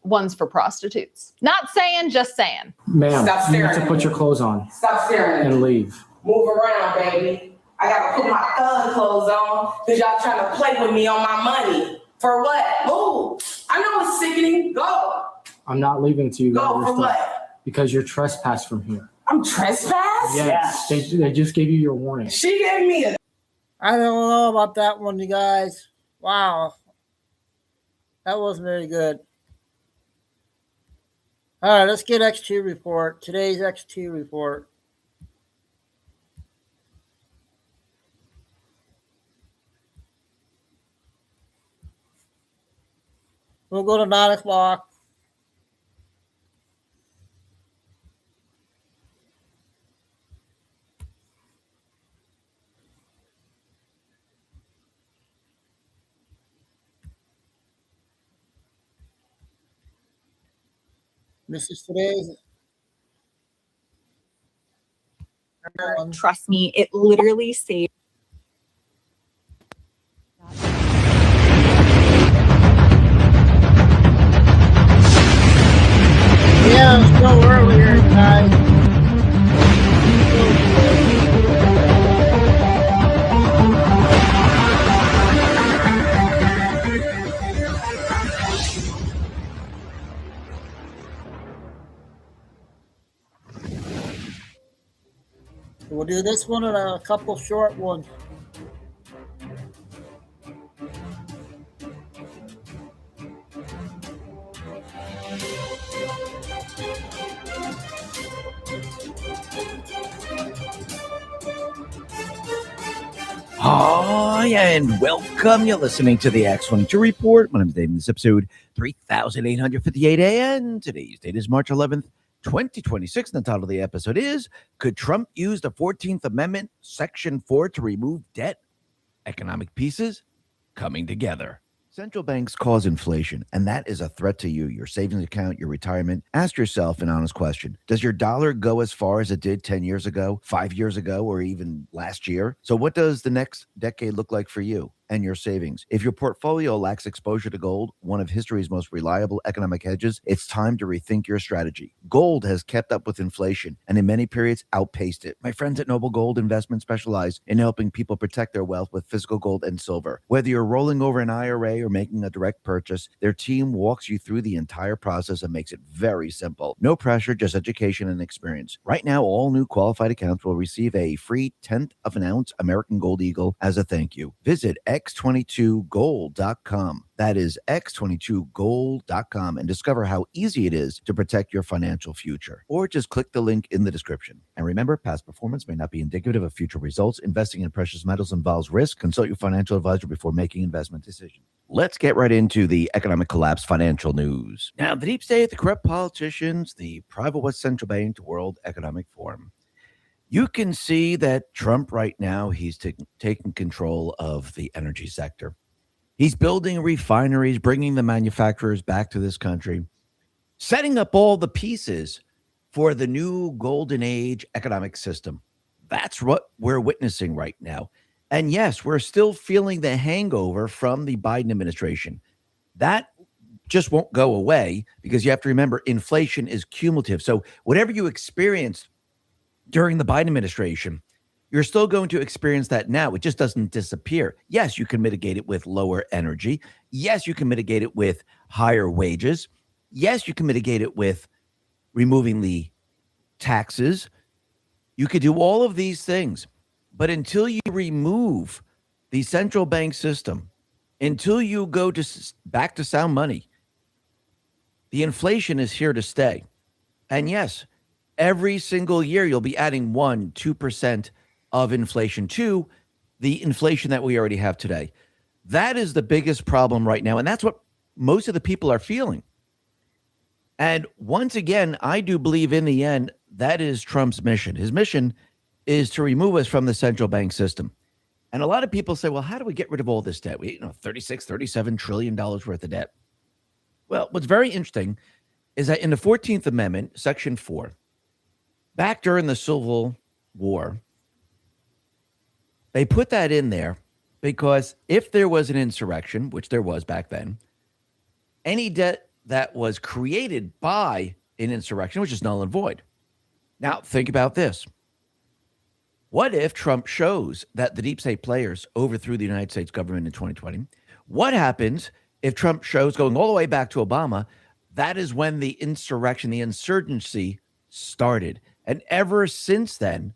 [SPEAKER 18] ones for prostitutes. Not saying, just saying.
[SPEAKER 13] Ma'am,
[SPEAKER 17] Stop
[SPEAKER 13] you need
[SPEAKER 17] staring
[SPEAKER 13] to
[SPEAKER 17] at
[SPEAKER 13] put
[SPEAKER 17] me.
[SPEAKER 13] your clothes on
[SPEAKER 17] Stop staring at me.
[SPEAKER 13] and leave.
[SPEAKER 17] Move around, baby. I gotta put my thug clothes on because y'all trying to play with me on my money. For what? Move. I know it's sickening. Go.
[SPEAKER 13] I'm not leaving till you grab
[SPEAKER 17] Go
[SPEAKER 13] your
[SPEAKER 17] for
[SPEAKER 13] stuff
[SPEAKER 17] what?
[SPEAKER 13] because you're trespassed from here.
[SPEAKER 17] I'm trespassed?
[SPEAKER 13] Yes, they just gave you your warning.
[SPEAKER 17] She gave me a.
[SPEAKER 1] I don't know about that one, you guys. Wow. That wasn't very good. All right, let's get X2 report. Today's X2 report. We'll go to 9 o'clock. This is today's.
[SPEAKER 20] Trust me, it literally saved.
[SPEAKER 1] Yeah, it's still earlier, guys. We'll do this one and a couple short ones.
[SPEAKER 21] Hi, and welcome. You're listening to the X22 Report. My name is Dave, and this episode 3858, and today's date is March 11th, 2026. And the title of the episode is, Could Trump Use the 14th Amendment, Section 4 to Remove Debt? Economic Pieces Coming Together. Central banks cause inflation, and that is a threat to you, your savings account, your retirement. Ask yourself an honest question. Does your dollar go as far as it did 10 years ago, 5 years ago, or even last year? So what does the next decade look like for you and your savings? If your portfolio lacks exposure to gold, one of history's most reliable economic hedges, it's time to rethink your strategy. Gold has kept up with inflation and in many periods outpaced it. My friends at Noble Gold Investment specialize in helping people protect their wealth with physical gold and silver. Whether you're rolling over an IRA or making a direct purchase, their team walks you through the entire process and makes it very simple. No pressure, just education and experience. Right now, all new qualified accounts will receive a free 1/10 of an ounce American Gold Eagle as a thank you. Visit x22gold.com. That is x22gold.com, and discover how easy it is to protect your financial future. Or just click the link in the description. And remember, past performance may not be indicative of future results. Investing in precious metals involves risk. Consult your financial advisor before making investment decisions. Let's get right into the economic collapse financial news. Now, the deep state, the corrupt politicians, the private West Central Bank, the World Economic Forum. You can see that Trump right now, he's taking control of the energy sector. He's building refineries, bringing the manufacturers back to this country, setting up all the pieces for the new golden age economic system. That's what we're witnessing right now. And yes, we're still feeling the hangover from the Biden administration. That just won't go away because you have to remember inflation is cumulative. So whatever you experienced during the Biden administration, you're still going to experience that now. It just doesn't disappear. Yes, you can mitigate it with lower energy. Yes, you can mitigate it with higher wages. Yes, you can mitigate it with removing the taxes. You could do all of these things. But until you remove the central bank system, until you go back to sound money, the inflation is here to stay. And yes, every single year you'll be adding 1-2% of inflation to the inflation that we already have today. That is the biggest problem right now. And that's what most of the people are feeling. And once again, I do believe in the end, that is Trump's mission. His mission is to remove us from the central bank system. And a lot of people say, well, how do we get rid of all this debt? We, $37 trillion worth of debt. Well, what's very interesting is that in the 14th Amendment, Section 4, back during the Civil War, they put that in there because if there was an insurrection, which there was back then, any debt that was created by an insurrection was just null and void. Now, think about this. What if Trump shows that the deep state players overthrew the United States government in 2020? What happens if Trump shows, going all the way back to Obama, that is when the insurrection, the insurgency started? And ever since then,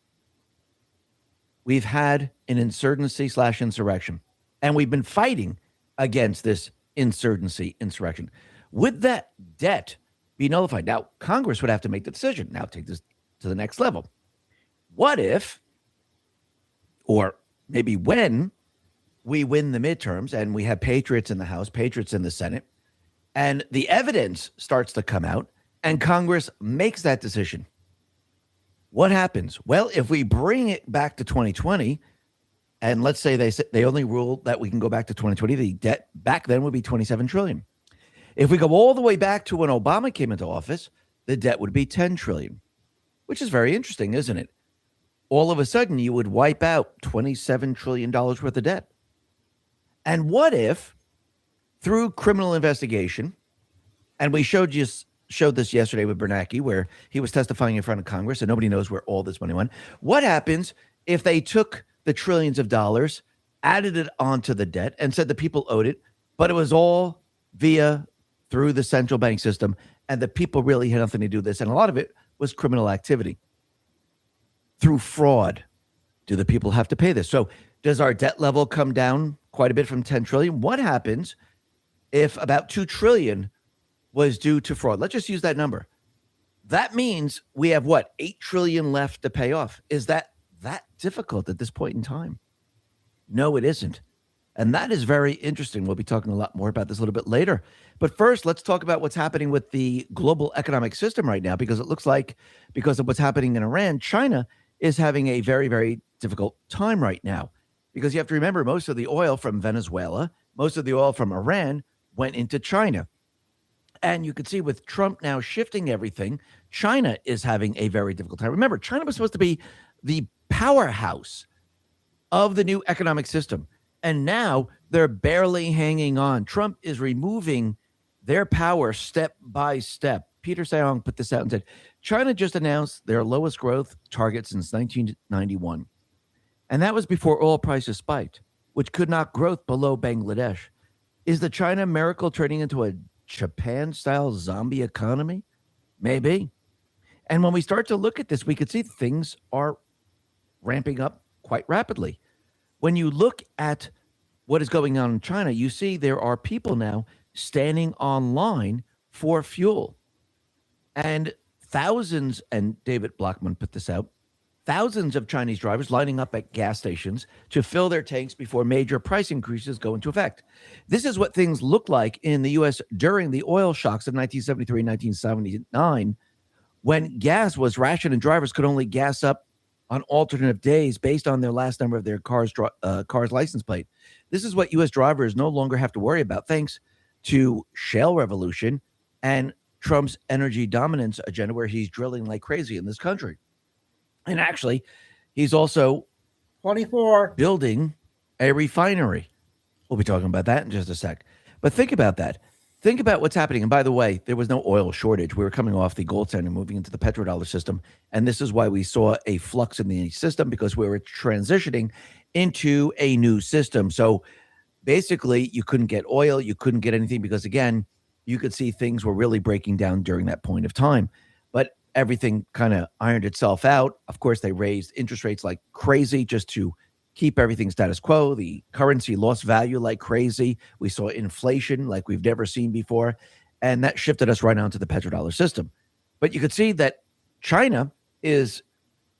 [SPEAKER 21] we've had an insurgency/insurrection. And we've been fighting against this insurgency/insurrection. Would that debt be nullified? Now, Congress would have to make the decision. Now, take this to the next level. What if, or maybe when, we win the midterms and we have patriots in the House, patriots in the Senate, and the evidence starts to come out and Congress makes that decision? What happens? Well, if we bring it back to 2020, and let's say they only rule that we can go back to 2020, the debt back then would be $27 trillion. If we go all the way back to when Obama came into office, the debt would be $10 trillion, which is very interesting, isn't it? All of a sudden, you would wipe out $27 trillion worth of debt. And what if, through criminal investigation, and we showed this yesterday with Bernanke, where he was testifying in front of Congress and nobody knows where all this money went. What happens if they took the trillions of dollars, added it onto the debt, and said the people owed it, but it was all through the central bank system, and the people really had nothing to do with this, and a lot of it was criminal activity through fraud? Do the people have to pay this? So does our debt level come down quite a bit from 10 trillion? What happens if about 2 trillion was due to fraud? Let's just use that number. That means we have what, 8 trillion left to pay off. Is that difficult at this point in time? No, it isn't. And that is very interesting. We'll be talking a lot more about this a little bit later. But first, let's talk about what's happening with the global economic system right now, because it looks like, because of what's happening in Iran, China is having a very, very difficult time right now. Because you have to remember, most of the oil from Venezuela, most of the oil from Iran went into China. And you can see with Trump now shifting everything, China is having a very difficult time. Remember, China was supposed to be the powerhouse of the new economic system. And now they're barely hanging on. Trump is removing their power step by step. Peter Sayong put this out and said, China just announced their lowest growth target since 1991. And that was before oil prices spiked, which could knock growth below Bangladesh. Is the China miracle turning into a Japan-style zombie economy? Maybe. And when we start to look at this, we could see things are ramping up quite rapidly. When you look at what is going on in China, you see there are people now standing online for fuel. And thousands, and David Blockman put this out, thousands of Chinese drivers lining up at gas stations to fill their tanks before major price increases go into effect. This is what things looked like in the U.S. during the oil shocks of 1973 and 1979, when gas was rationed and drivers could only gas up on alternative days based on their last number of their car's license plate. This is what U.S. drivers no longer have to worry about, thanks to shale revolution and Trump's energy dominance agenda, where he's drilling like crazy in this country. And actually, he's also
[SPEAKER 1] 24
[SPEAKER 21] building a refinery. We'll be talking about that in just a sec. But think about that. Think about what's happening. And by the way, there was no oil shortage. We were coming off the gold standard, moving into the petrodollar system. And this is why we saw a flux in the system, because we were transitioning into a new system. So basically, you couldn't get oil. You couldn't get anything because, again, you could see things were really breaking down during that point of time. But everything kind of ironed itself out. Of course, they raised interest rates like crazy just to keep everything status quo. The currency lost value like crazy. We saw inflation like we've never seen before. And that shifted us right onto the petrodollar system. But you could see that China is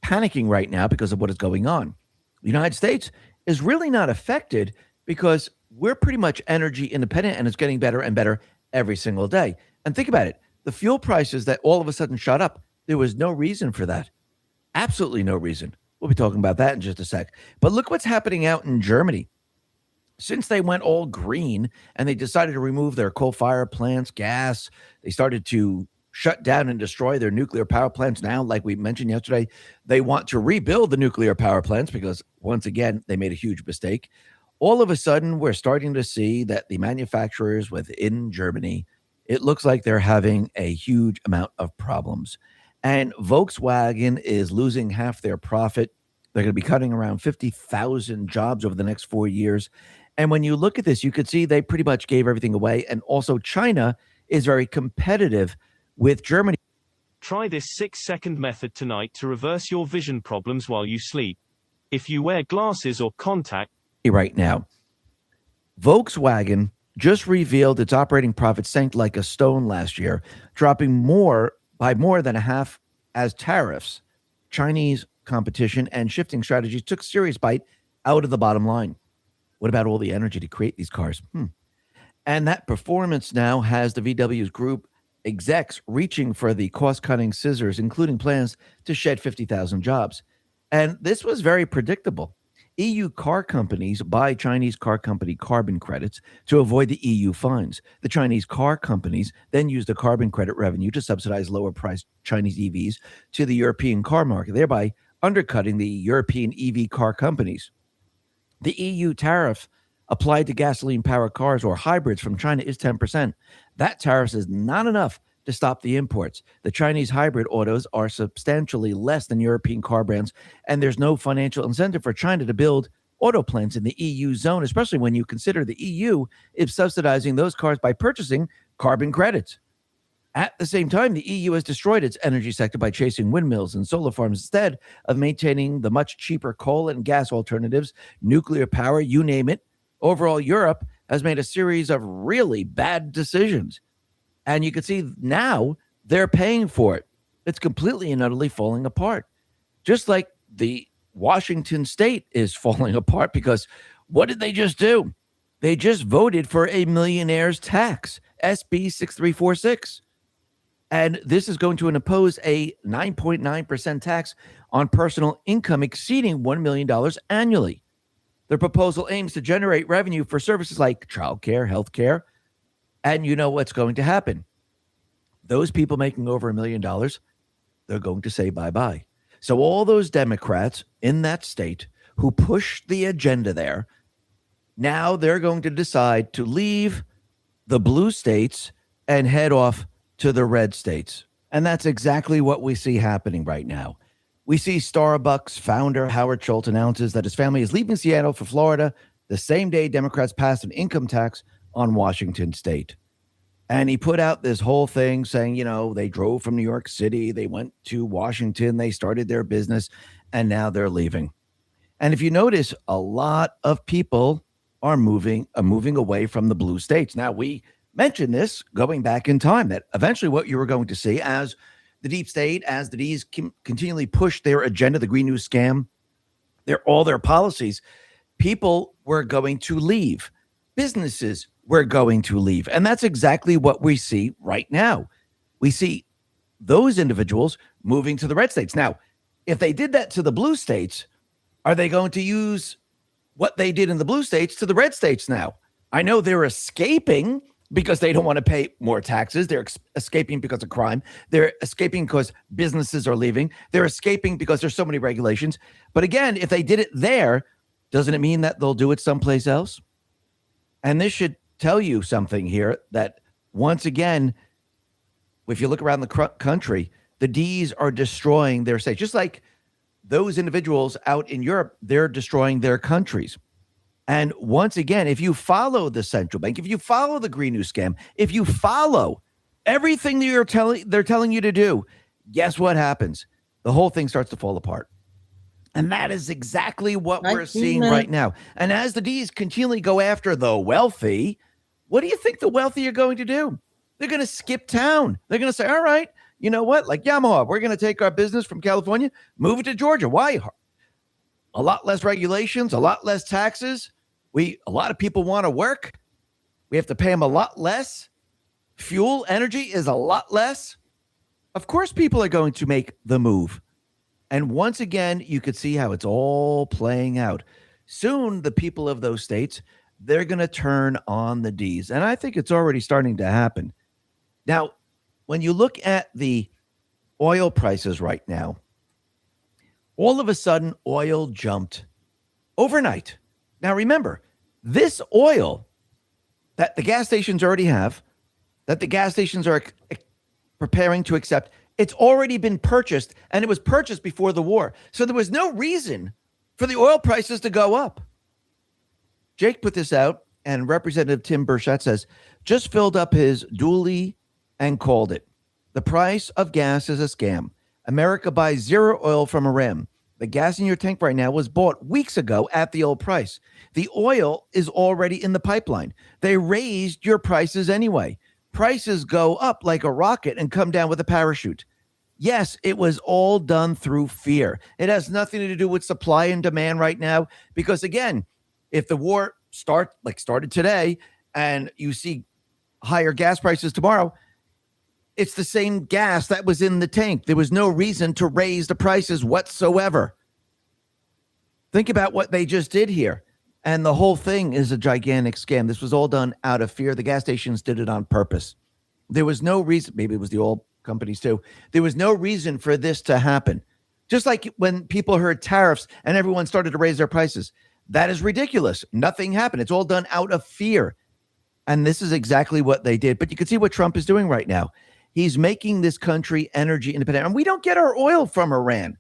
[SPEAKER 21] panicking right now because of what is going on. The United States is really not affected because we're pretty much energy independent, and it's getting better and better every single day. And think about it. The fuel prices that all of a sudden shot up, there was no reason for that. Absolutely no reason. We'll be talking about that in just a sec. But look what's happening out in Germany. Since they went all green and they decided to remove their coal-fired plants, gas, they started to shut down and destroy their nuclear power plants. Now, like we mentioned yesterday, they want to rebuild the nuclear power plants because, once again, they made a huge mistake. All of a sudden, we're starting to see that the manufacturers within Germany, it looks like they're having a huge amount of problems. And Volkswagen is losing half their profit. They're going to be cutting around 50,000 jobs over the next 4 years. And when you look at this, you could see they pretty much gave everything away. And also China is very competitive with Germany.
[SPEAKER 3] Try this 6-second method tonight to reverse your vision problems while you sleep. If you wear glasses or contact
[SPEAKER 21] right now. Volkswagen just revealed its operating profit sank like a stone last year, dropping by more than a half as tariffs, Chinese competition, and shifting strategies took serious bite out of the bottom line. What about all the energy to create these cars? And that performance now has the VW's group execs reaching for the cost-cutting scissors, including plans to shed 50,000 jobs. And this was very predictable. EU car companies buy Chinese car company carbon credits to avoid the EU fines. The Chinese car companies then use the carbon credit revenue to subsidize lower-priced Chinese EVs to the European car market, thereby undercutting the European EV car companies. The EU tariff applied to gasoline-powered cars or hybrids from China is 10%. That tariff is not enough to stop the imports. The Chinese hybrid autos are substantially less than European car brands, and there's no financial incentive for China to build auto plants in the EU zone, especially when you consider the EU is subsidizing those cars by purchasing carbon credits. At the same time, the EU has destroyed its energy sector by chasing windmills and solar farms instead of maintaining the much cheaper coal and gas alternatives, nuclear power, you name it. Overall, Europe has made a series of really bad decisions. And you can see now they're paying for it. It's completely and utterly falling apart. Just like the Washington state is falling apart, because what did they just do? They just voted for a millionaire's tax, SB 6346. And this is going to impose a 9.9% tax on personal income exceeding $1 million annually. The proposal aims to generate revenue for services like childcare, healthcare, and you know what's going to happen. Those people making over $1 million, they're going to say bye-bye. So all those Democrats in that state who pushed the agenda there, now they're going to decide to leave the blue states and head off to the red states. And that's exactly what we see happening right now. We see Starbucks founder Howard Schultz announces that his family is leaving Seattle for Florida the same day Democrats passed an income tax on Washington state. And he put out this whole thing saying, you know, they drove from New York City, they went to Washington, they started their business, and now they're leaving. And if you notice, a lot of people are moving away from the blue states. Now, we mentioned this going back in time, that eventually what you were going to see as the deep state, as the D's continually push their agenda, the Green New Scam, all their policies, people were going to leave. Businesses were going to leave. And that's exactly what we see right now. We see those individuals moving to the red states. Now, if they did that to the blue states, are they going to use what they did in the blue states to the red states now? I know they're escaping because they don't want to pay more taxes. They're escaping because of crime. They're escaping because businesses are leaving. They're escaping because there's so many regulations. But again, if they did it there, doesn't it mean that they'll do it someplace else? And this should tell you something here, that once again, if you look around the country, the D's are destroying their states. Just like those individuals out in Europe, they're destroying their countries. And once again, if you follow the central bank, if you follow the Green New Scam, if you follow everything that they're telling you to do, guess what happens? The whole thing starts to fall apart. And that is exactly what we're seeing right now. And as the D's continually go after the wealthy, what do you think the wealthy are going to do? They're going to skip town. They're going to say, all right, you know what? Like Yamaha, we're going to take our business from California, move it to Georgia. Why? A lot less regulations, a lot less taxes. A lot of people want to work. We have to pay them a lot less. Fuel, energy is a lot less. Of course, people are going to make the move. And once again, you could see how it's all playing out. Soon, the people of those states, they're going to turn on the D's. And I think it's already starting to happen. Now, when you look at the oil prices right now, all of a sudden, oil jumped overnight. Now, remember, this oil that the gas stations already have, that the gas stations are preparing to accept, it's already been purchased, and it was purchased before the war. So there was no reason for the oil prices to go up. Jake put this out, and Representative Tim Burchett says, just filled up his dually and called it. The price of gas is a scam. America buys zero oil from Iran. The gas in your tank right now was bought weeks ago at the old price. The oil is already in the pipeline. They raised your prices anyway. Prices go up like a rocket and come down with a parachute. Yes, it was all done through fear. It has nothing to do with supply and demand right now. Because again, if the war started today and you see higher gas prices tomorrow, it's the same gas that was in the tank. There was no reason to raise the prices whatsoever. Think about what they just did here. And the whole thing is a gigantic scam. This was all done out of fear. The gas stations did it on purpose. There was no reason. Maybe it was the oil companies too. There was no reason for this to happen. Just like when people heard tariffs and everyone started to raise their prices. That is ridiculous. Nothing happened. It's all done out of fear. And this is exactly what they did. But you can see what Trump is doing right now. He's making this country energy independent. And we don't get our oil from Iran.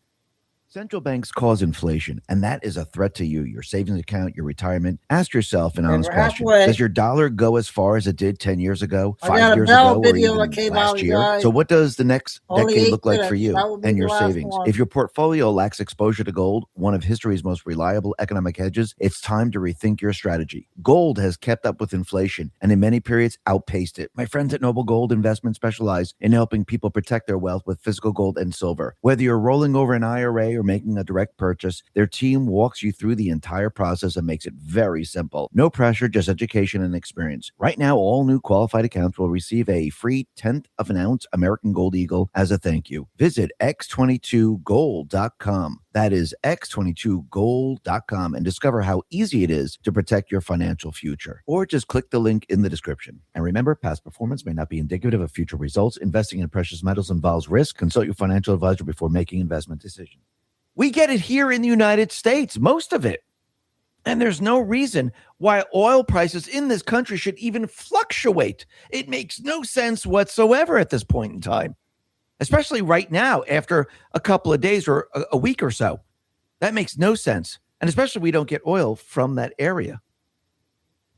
[SPEAKER 21] Central banks cause inflation, and that is a threat to you, your savings account, your retirement. Ask yourself an honest question. Does your dollar go as far as it did 10 years ago, 5 years ago, or even last year? So what does the next decade look like for you and your savings? If your portfolio lacks exposure to gold, one of history's most reliable economic hedges, it's time to rethink your strategy. Gold has kept up with inflation and in many periods outpaced it. My friends at Noble Gold Investment specialize in helping people protect their wealth with physical gold and silver. Whether you're rolling over an IRA or making a direct purchase, their team walks you through the entire process and makes it very simple. No pressure, just education and experience. Right now, all new qualified accounts will receive a free 1/10 of an ounce American Gold Eagle as a thank you. Visit x22gold.com. That is x22gold.com and discover how easy it is to protect your financial future. Or just click the link in the description. And remember, past performance may not be indicative of future results. Investing in precious metals involves risk. Consult your financial advisor before making investment decisions. We get it here in the United States, most of it. And there's no reason why oil prices in this country should even fluctuate. It makes no sense whatsoever at this point in time, especially right now after a couple of days or a week or so. That makes no sense. And especially we don't get oil from that area.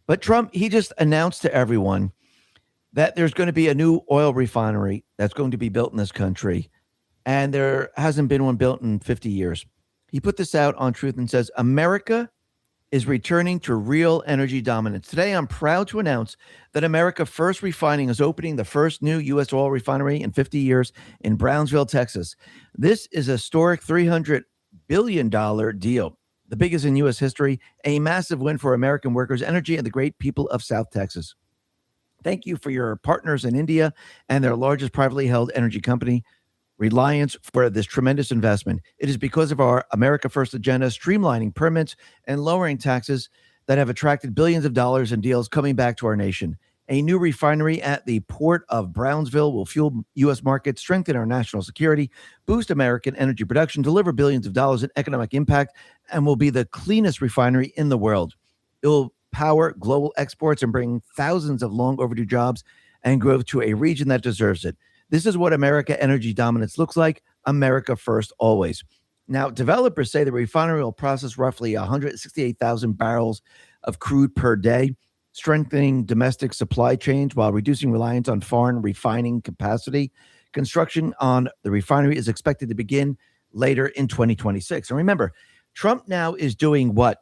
[SPEAKER 21] But Trump, he just announced to everyone that there's going to be a new oil refinery that's going to be built in this country. And there hasn't been one built in 50 years. He put this out on Truth and says, America is returning to real energy dominance. Today, I'm proud to announce that America First Refining is opening the first new U.S. oil refinery in 50 years in Brownsville, Texas. This is a historic $300 billion deal, the biggest in U.S. history, a massive win for American workers, energy, and the great people of South Texas. Thank you for your partners in India and their largest privately held energy company, Reliance, for this tremendous investment. It is because of our America First agenda, streamlining permits and lowering taxes, that have attracted billions of dollars in deals coming back to our nation. A new refinery at the port of Brownsville will fuel U.S. markets, strengthen our national security, boost American energy production, deliver billions of dollars in economic impact, and will be the cleanest refinery in the world. It will power global exports and bring thousands of long overdue jobs and growth to a region that deserves it. This is what America energy dominance looks like. America first, always. Now, developers say the refinery will process roughly 168,000 barrels of crude per day, strengthening domestic supply chains while reducing reliance on foreign refining capacity. Construction on the refinery is expected to begin later in 2026. And remember, Trump now is doing what?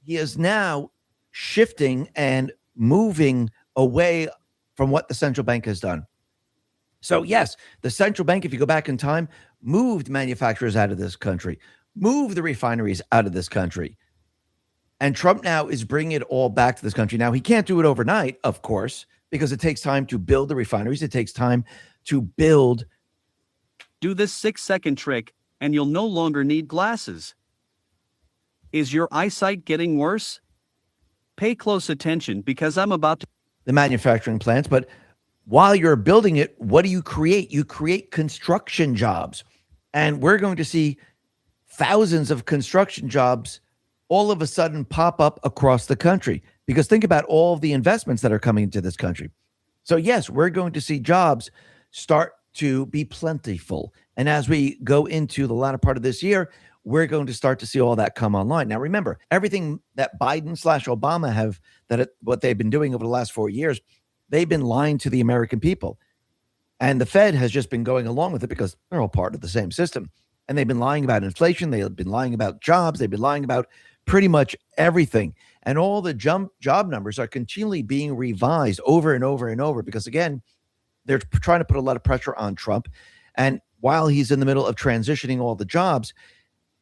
[SPEAKER 21] He is now shifting and moving away from what the central bank has done. So yes, the central bank, if you go back in time, moved manufacturers out of this country, moved the refineries out of this country. And Trump now is bringing it all back to this country. Now, he can't do it overnight, of course, because it takes time to build the refineries. It takes time to build.
[SPEAKER 4] Do this 6-second trick, and you'll no longer need glasses. Is your eyesight getting worse? Pay close attention because I'm about to.
[SPEAKER 21] The manufacturing plants, but while you're building it, what do you create? You create construction jobs. And we're going to see thousands of construction jobs all of a sudden pop up across the country. Because think about all of the investments that are coming into this country. So yes, we're going to see jobs start to be plentiful. And as we go into the latter part of this year, we're going to start to see all that come online. Now, remember, everything that Biden/Obama what they've been doing over the last 4 years, they've been lying to the American people. And the Fed has just been going along with it because they're all part of the same system. And they've been lying about inflation. They've been lying about jobs. They've been lying about pretty much everything. And all the job numbers are continually being revised over and over and over because, again, they're trying to put a lot of pressure on Trump. And while he's in the middle of transitioning all the jobs,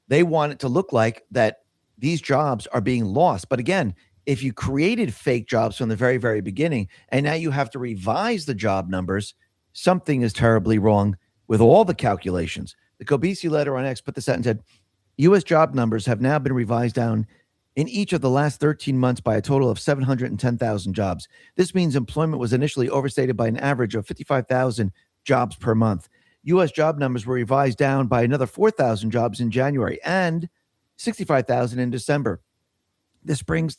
[SPEAKER 21] they want it to look like that these jobs are being lost. But again, if you created fake jobs from the very, very beginning, and now you have to revise the job numbers, something is terribly wrong with all the calculations. The Kobisi letter on X put this out and said, U.S. job numbers have now been revised down in each of the last 13 months by a total of 710,000 jobs. This means employment was initially overstated by an average of 55,000 jobs per month. U.S. job numbers were revised down by another 4,000 jobs in January and 65,000 in December. This brings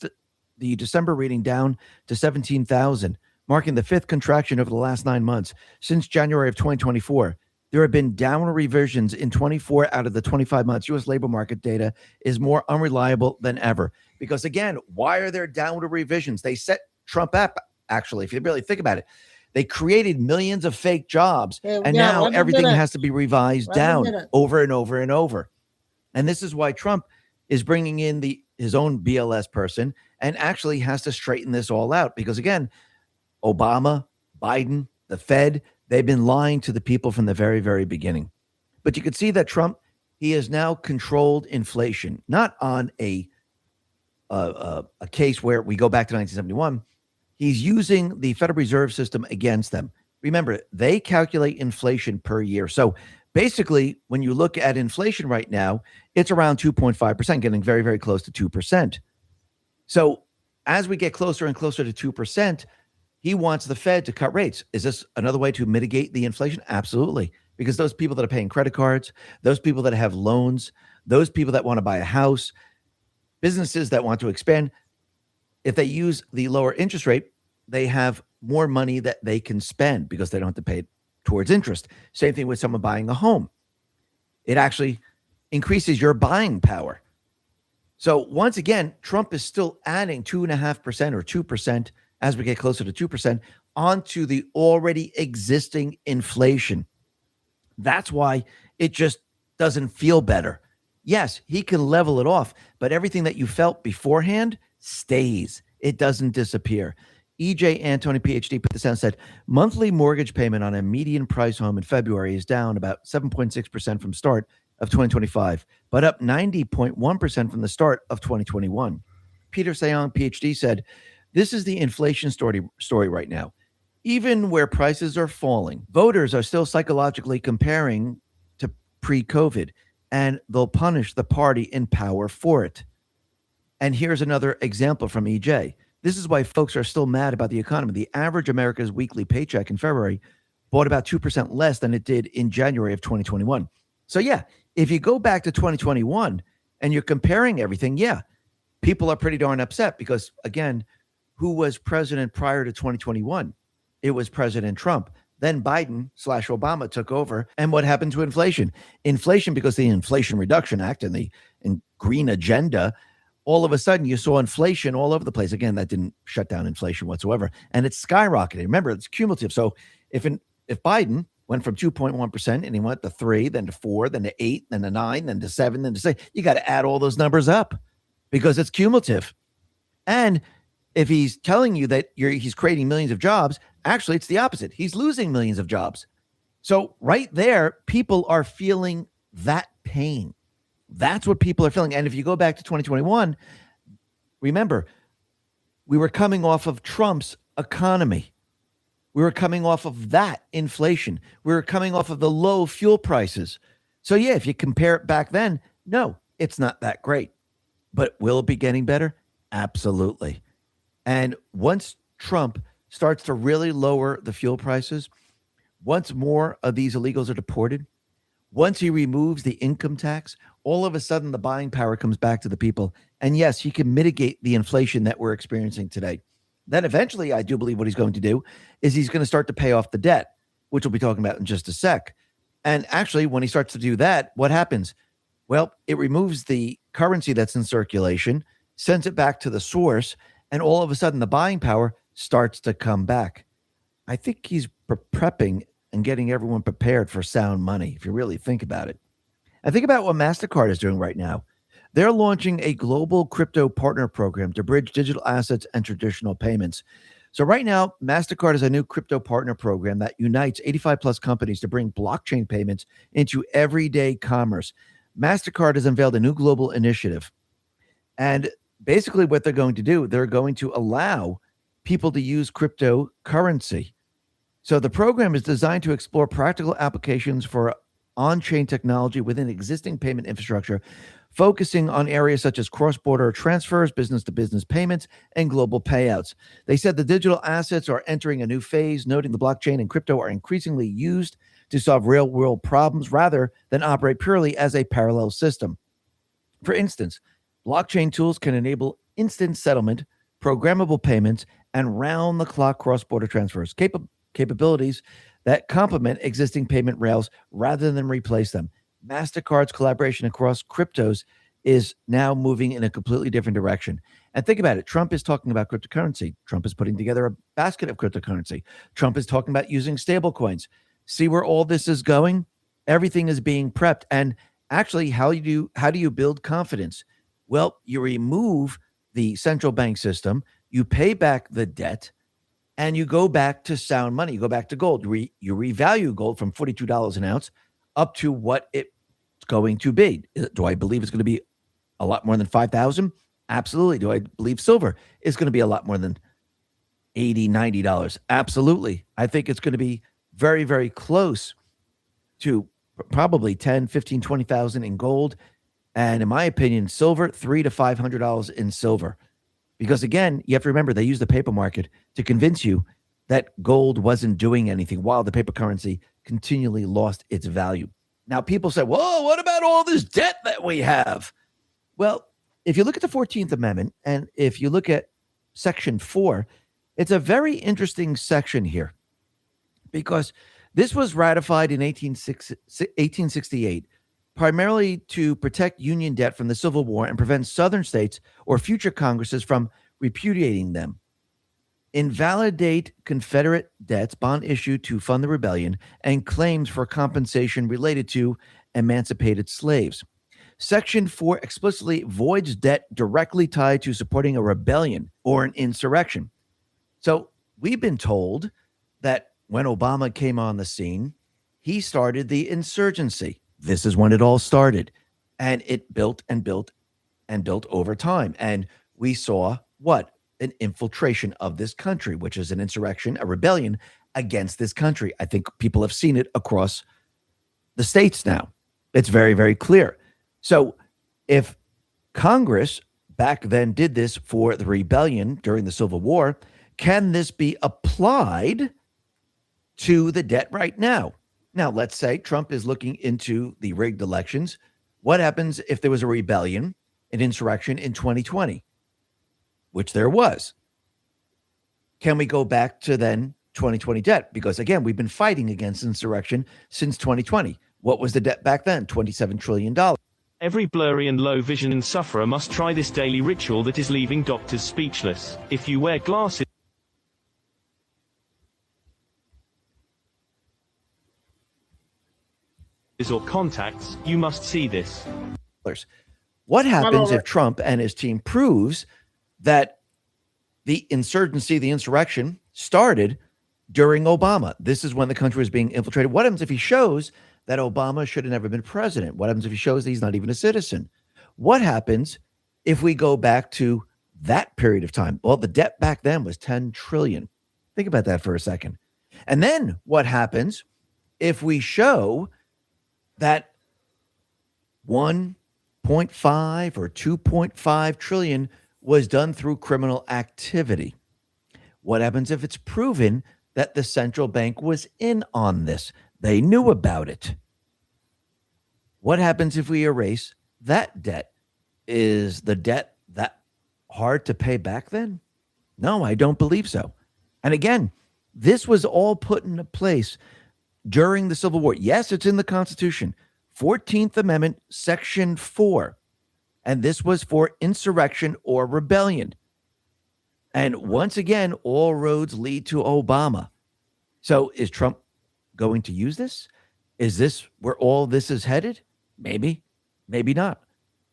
[SPEAKER 21] the December reading down to 17,000, marking the fifth contraction over the last 9 months. Since January of 2024, there have been downward revisions in 24 out of the 25 months. U.S. labor market data is more unreliable than ever. Because again, why are there downward revisions? They set Trump up, actually, if you really think about it. They created millions of fake jobs, and now everything has to be revised down over and over and over. And this is why Trump is bringing in his own BLS person and actually has to straighten this all out. Because again, Obama, Biden, the Fed, they've been lying to the people from the very, very beginning. But you can see that Trump, he has now controlled inflation, not on a case where we go back to 1971. He's using the Federal Reserve System against them. Remember, they calculate inflation per year. So basically, when you look at inflation right now, it's around 2.5%, getting very, very close to 2%. So as we get closer and closer to 2%, he wants the Fed to cut rates. Is this another way to mitigate the inflation? Absolutely. Because those people that are paying credit cards, those people that have loans, those people that want to buy a house, businesses that want to expand, if they use the lower interest rate, they have more money that they can spend because they don't have to pay it towards interest. Same thing with someone buying a home. It actually increases your buying power. So once again, Trump is still adding 2.5% or 2% as we get closer to 2% onto the already existing inflation. That's why it just doesn't feel better. Yes, he can level it off, but everything that you felt beforehand stays. It doesn't disappear. EJ Antoni, PhD, put this out and said, monthly mortgage payment on a median price home in February is down about 7.6% from start of 2025, but up 90.1% from the start of 2021. Peter Sayong, PhD, said, this is the inflation story right now. Even where prices are falling, voters are still psychologically comparing to pre-COVID, and they'll punish the party in power for it. And here's another example from EJ. This is why folks are still mad about the economy. The average America's weekly paycheck in February bought about 2% less than it did in January of 2021. So yeah, if you go back to 2021 and you're comparing everything, yeah, people are pretty darn upset because, again, who was president prior to 2021? It was President Trump. Then Biden/Obama took over. And what happened to inflation? Inflation, because the Inflation Reduction Act and the green agenda, all of a sudden you saw inflation all over the place. Again, that didn't shut down inflation whatsoever. And it's skyrocketed. Remember, it's cumulative. So if Biden went from 2.1% and he went to 3, then to 4, then to 8, then to 9, then to 7, then to 6, you got to add all those numbers up because it's cumulative. And if he's telling you that he's creating millions of jobs, actually it's the opposite. He's losing millions of jobs. So right there, people are feeling that pain. That's what people are feeling. And if you go back to 2021, remember, we were coming off of Trump's economy. We were coming off of that inflation. We were coming off of the low fuel prices. So yeah, if you compare it back then, no, it's not that great. But will it be getting better? Absolutely. And once Trump starts to really lower the fuel prices, once more of these illegals are deported, once he removes the income tax, all of a sudden the buying power comes back to the people. And yes, he can mitigate the inflation that we're experiencing today. Then eventually, I do believe what he's going to do is he's going to start to pay off the debt, which we'll be talking about in just a sec. And actually, when he starts to do that, what happens? Well, it removes the currency that's in circulation, sends it back to the source, and all of a sudden the buying power starts to come back. I think he's prepping and getting everyone prepared for sound money, if you really think about it. And think about what MasterCard is doing right now. They're launching a global crypto partner program to bridge digital assets and traditional payments. So right now, MasterCard is a new crypto partner program that unites 85 plus companies to bring blockchain payments into everyday commerce. MasterCard has unveiled a new global initiative. And basically what they're going to do, they're going to allow people to use cryptocurrency. So the program is designed to explore practical applications for on-chain technology within existing payment infrastructure, focusing on areas such as cross-border transfers, business-to-business payments, and global payouts. They said the digital assets are entering a new phase, noting the blockchain and crypto are increasingly used to solve real-world problems rather than operate purely as a parallel system. For instance, blockchain tools can enable instant settlement, programmable payments, and round-the-clock cross-border transfers, capabilities that complement existing payment rails rather than replace them. MasterCard's collaboration across cryptos is now moving in a completely different direction. And think about it. Trump is talking about cryptocurrency. Trump is putting together a basket of cryptocurrency. Trump is talking about using stable coins. See where all this is going? Everything is being prepped. And actually, how do you build confidence? Well, you remove the central bank system, you pay back the debt, and you go back to sound money. You go back to gold. You revalue gold from $42 an ounce up to what it's going to be. Do I believe it's going to be a lot more than 5,000? Absolutely. Do I believe silver is going to be a lot more than $80, $90? Absolutely. I think it's going to be very, very close to probably 10, 15, 20,000 in gold. And in my opinion, silver, $300 to $500 in silver. Because again, you have to remember, they use the paper market to convince you that gold wasn't doing anything while the paper currency continually lost its value. Now, people say, whoa, what about all this debt that we have? Well, if you look at the 14th Amendment and if you look at Section 4, it's a very interesting section here because this was ratified in 1868 primarily to protect Union debt from the Civil War and prevent Southern states or future Congresses from repudiating them. Invalidate Confederate debts, bond issued to fund the rebellion, and claims for compensation related to emancipated slaves. Section 4 explicitly voids debt directly tied to supporting a rebellion or an insurrection. So we've been told that when Obama came on the scene, he started the insurgency. This is when it all started. And it built and built and built over time. And we saw what? An infiltration of this country, which is an insurrection, a rebellion against this country. I think people have seen it across the states now. It's very, very clear. So if Congress back then did this for the rebellion during the Civil War, can this be applied to the debt right now? Now, let's say Trump is looking into the rigged elections. What happens if there was a rebellion, an insurrection in 2020, which there was? Can we go back to then 2020 debt? Because again, we've been fighting against insurrection since 2020. What was the debt back then? $27 trillion.
[SPEAKER 3] Every blurry and low vision sufferer must try this daily ritual that is leaving doctors speechless. If you wear glasses or contacts, you must see this.
[SPEAKER 21] What happens if Trump and his team proves that the insurgency, the insurrection started during Obama? This is when the country was being infiltrated. What happens if he shows that Obama should have never been president? What happens if he shows that he's not even a citizen? What happens if we go back to that period of time? Well, the debt back then was $10 trillion. Think about that for a second. And then what happens if we show that 1.5 or 2.5 trillion was done through criminal activity? What happens if it's proven that the central bank was in on this? They knew about it. What happens if we erase that debt? Is the debt that hard to pay back then? No, I don't believe so. And again, this was all put into place during the Civil War. Yes, it's in the Constitution, 14th Amendment, Section 4. And this was for insurrection or rebellion. And once again, all roads lead to Obama. So is Trump going to use this? Is this where all this is headed? Maybe, maybe not.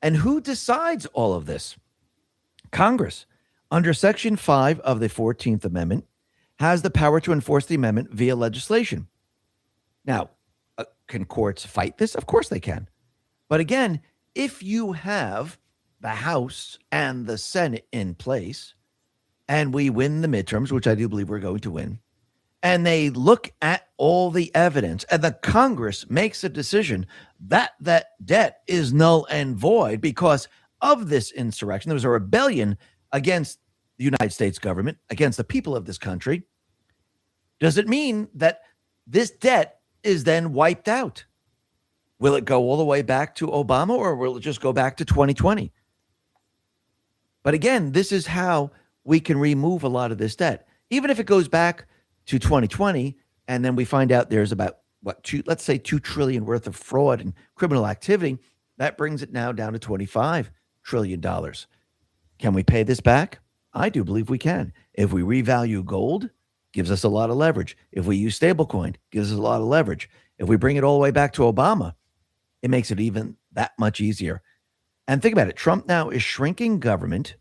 [SPEAKER 21] And who decides all of this? Congress, under Section 5 of the 14th Amendment, has the power to enforce the amendment via legislation. Now, can courts fight this? Of course they can. But again, if you have the House and the Senate in place, and we win the midterms, which I do believe we're going to win, and they look at all the evidence, and the Congress makes a decision that that debt is null and void because of this insurrection. There was a rebellion against the United States government, against the people of this country. Does it mean that this debt is then wiped out? Will it go all the way back to Obama, or will it just go back to 2020? But again, this is how we can remove a lot of this debt. Even if it goes back to 2020, and then we find out there's about let's say $2 trillion worth of fraud and criminal activity, that brings it now down to $25 trillion. Can we pay this back? I do believe we can. If we revalue gold, gives us a lot of leverage. If we use stablecoin, gives us a lot of leverage. If we bring it all the way back to Obama, it makes it even that much easier. And think about it. Trump now is shrinking government,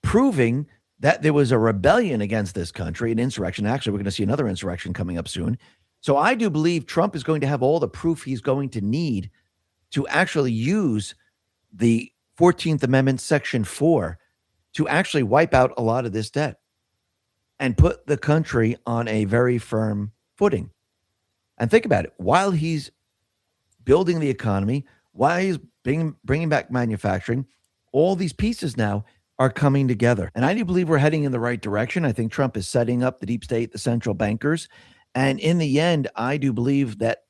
[SPEAKER 21] proving that there was a rebellion against this country, an insurrection. Actually, we're going to see another insurrection coming up soon. So I do believe Trump is going to have all the proof he's going to need to actually use the 14th Amendment, Section 4, to actually wipe out a lot of this debt and put the country on a very firm footing. And think about it. While he's building the economy, while he's bringing back manufacturing, all these pieces now are coming together. And I do believe we're heading in the right direction. I think Trump is setting up the deep state, the central bankers. And in the end, I do believe that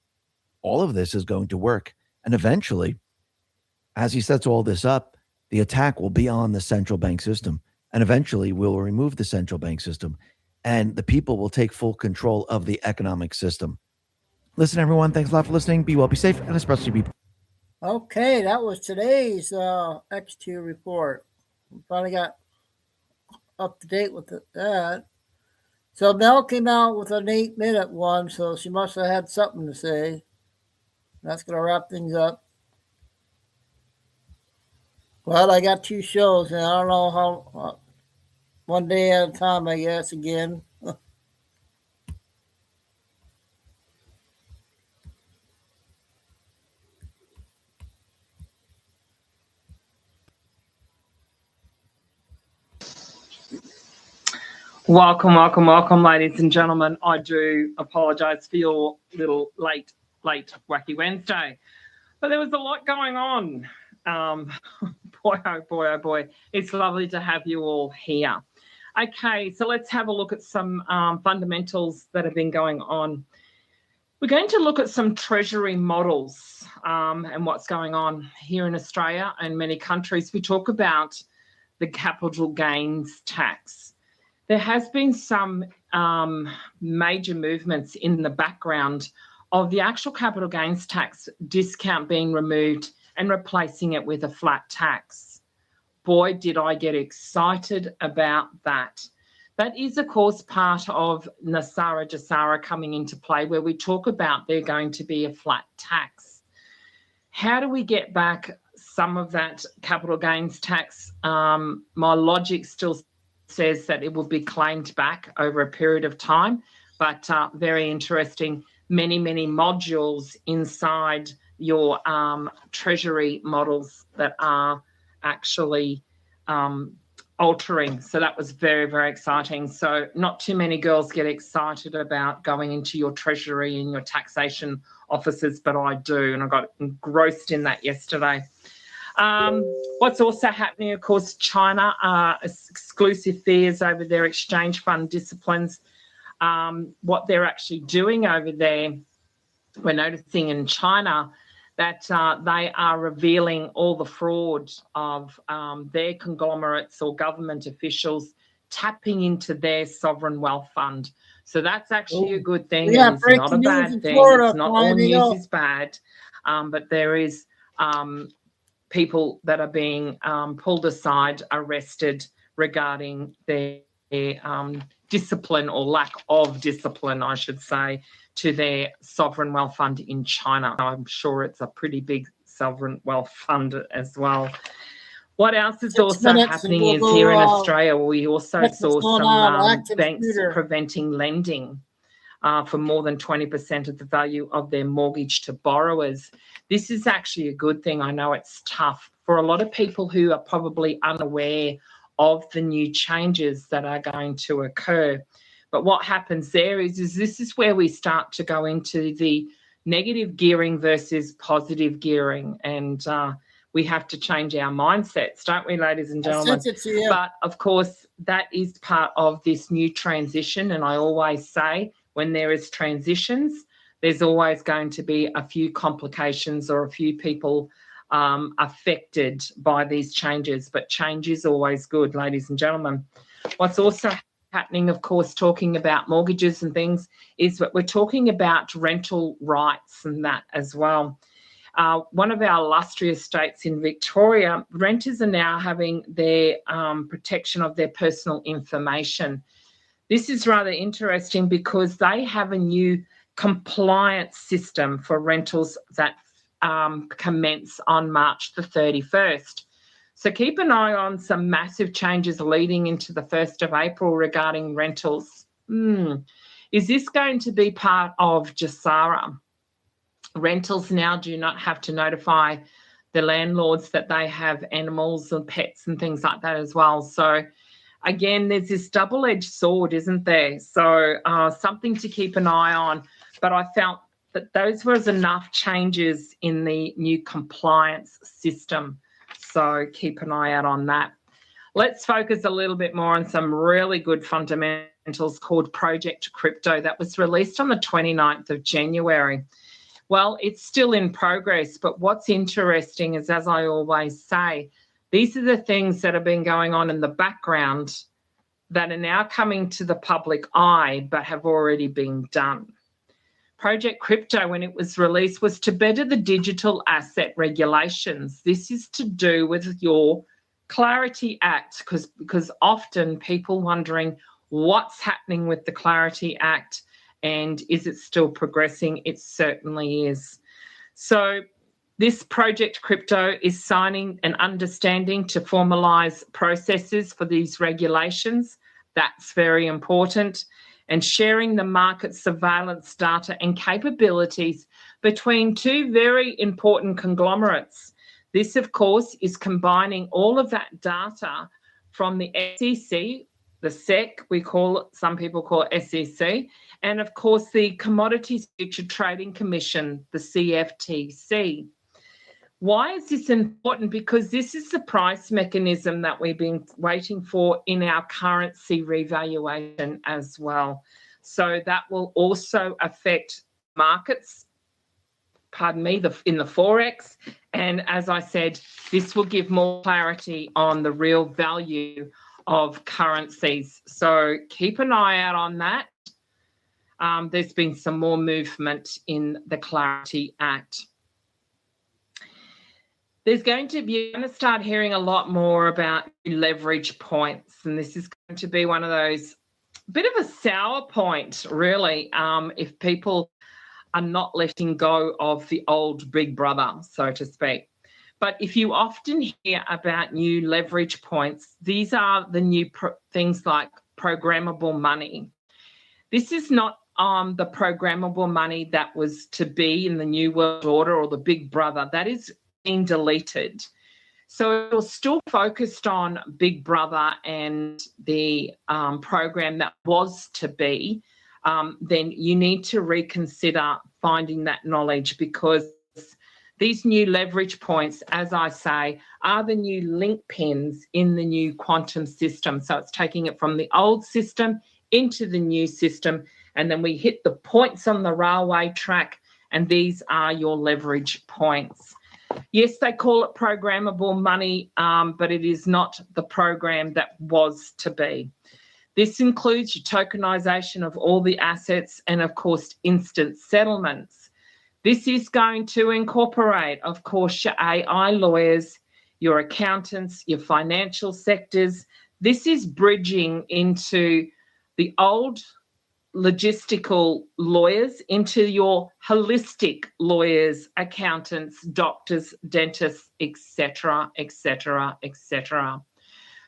[SPEAKER 21] all of this is going to work. And eventually, as he sets all this up, the attack will be on the central bank system. And eventually we'll remove the central bank system and the people will take full control of the economic system. Listen, everyone, thanks a lot for listening. Be well, be safe, and especially be.
[SPEAKER 1] Okay, that was today's X2 report. We finally got up to date with that. So Mel came out with an 8-minute one, so she must have had something to say. That's going to wrap things up. Well, I got 2 shows, and I don't know how, one day at a time, I guess, again.
[SPEAKER 2] Welcome, welcome, welcome, ladies and gentlemen. I do apologize for your little late wacky Wednesday, but there was a lot going on. Boy, oh boy, oh boy. It's lovely to have you all here. Okay, so let's have a look at some fundamentals that have been going on. We're going to look at some treasury models and what's going on here in Australia and many countries. We talk about the capital gains tax. There has been some major movements in the background of the actual capital gains tax discount being removed and replacing it with a flat tax. Boy, did I get excited about that. That is, of course, part of Nasara Jasara coming into play, where we talk about there going to be a flat tax. How do we get back some of that capital gains tax? My logic still says that it will be claimed back over a period of time, but very interesting. Many modules inside your treasury models that are actually altering. So that was very, very exciting. So not too many girls get excited about going into your treasury and your taxation offices, but I do, and I got engrossed in that yesterday. What's also happening, of course, China, exclusive fears over their exchange fund disciplines. What they're actually doing over there, we're noticing in China that they are revealing all the fraud of their conglomerates or government officials tapping into their sovereign wealth fund. So that's actually a good thing.
[SPEAKER 1] Yeah,
[SPEAKER 2] it's not a bad thing. It's not all news is bad, but there is people that are being pulled aside, arrested regarding their discipline, or lack of discipline, I should say, to their sovereign wealth fund in China. I'm sure it's a pretty big sovereign wealth fund as well. What else is also happening is here in Australia, we also saw some banks preventing lending for more than 20% of the value of their mortgage to borrowers. This is actually a good thing. I know it's tough for a lot of people who are probably unaware of the new changes that are going to occur. But what happens there is this is where we start to go into the negative gearing versus positive gearing. And we have to change our mindsets, don't we, ladies and gentlemen? But of course, that is part of this new transition. And I always say, when there is transitions, there's always going to be a few complications or a few people affected by these changes. But change is always good, ladies and gentlemen. What's also happening, of course, talking about mortgages and things, is that we're talking about rental rights and that as well. One of our illustrious states in Victoria, renters are now having their protection of their personal information. This is rather interesting because they have a new compliance system for rentals that commence on March the 31st. So keep an eye on some massive changes leading into the 1st of April regarding rentals. Is this going to be part of JASARA? Rentals now do not have to notify the landlords that they have animals and pets and things like that as well. So again, there's this double-edged sword, isn't there? So something to keep an eye on. But I felt that those was enough changes in the new compliance system. So keep an eye out on that. Let's focus a little bit more on some really good fundamentals called Project Crypto that was released on the 29th of January. Well, it's still in progress, but what's interesting is, as I always say, these are the things that have been going on in the background that are now coming to the public eye but have already been done. Project Crypto, when it was released, was to better the digital asset regulations. This is to do with your Clarity Act, because often people wondering what's happening with the Clarity Act and is it still progressing? It certainly is. So this Project Crypto is signing an understanding to formalise processes for these regulations. That's very important. And sharing the market surveillance data and capabilities between two very important conglomerates. This, of course, is combining all of that data from the SEC, the SEC, some people call it SEC, and of course the Commodities Future Trading Commission, the CFTC. Why is this important? Because this is the price mechanism that we've been waiting for in our currency revaluation as well. So that will also affect markets, in the Forex. And as I said, this will give more clarity on the real value of currencies. So keep an eye out on that. There's been some more movement in the Clarity Act. You're going to start hearing a lot more about leverage points, and this is going to be one of those bit of a sour point, really, if people are not letting go of the old big brother, so to speak. But if you often hear about new leverage points, these are the new things like programmable money. This is not the programmable money that was to be in the New World Order or the big brother. That is being deleted. So if you're still focused on Big Brother and the program that was to be, then you need to reconsider finding that knowledge, because these new leverage points, as I say, are the new link pins in the new quantum system. So it's taking it from the old system into the new system, and then we hit the points on the railway track, and these are your leverage points. Yes, they call it programmable money, but it is not the program that was to be. This includes your tokenization of all the assets and, of course, instant settlements. This is going to incorporate, of course, your AI lawyers, your accountants, your financial sectors, This is bridging into the old logistical lawyers into your holistic lawyers, accountants, doctors, dentists, etc., etc., etc.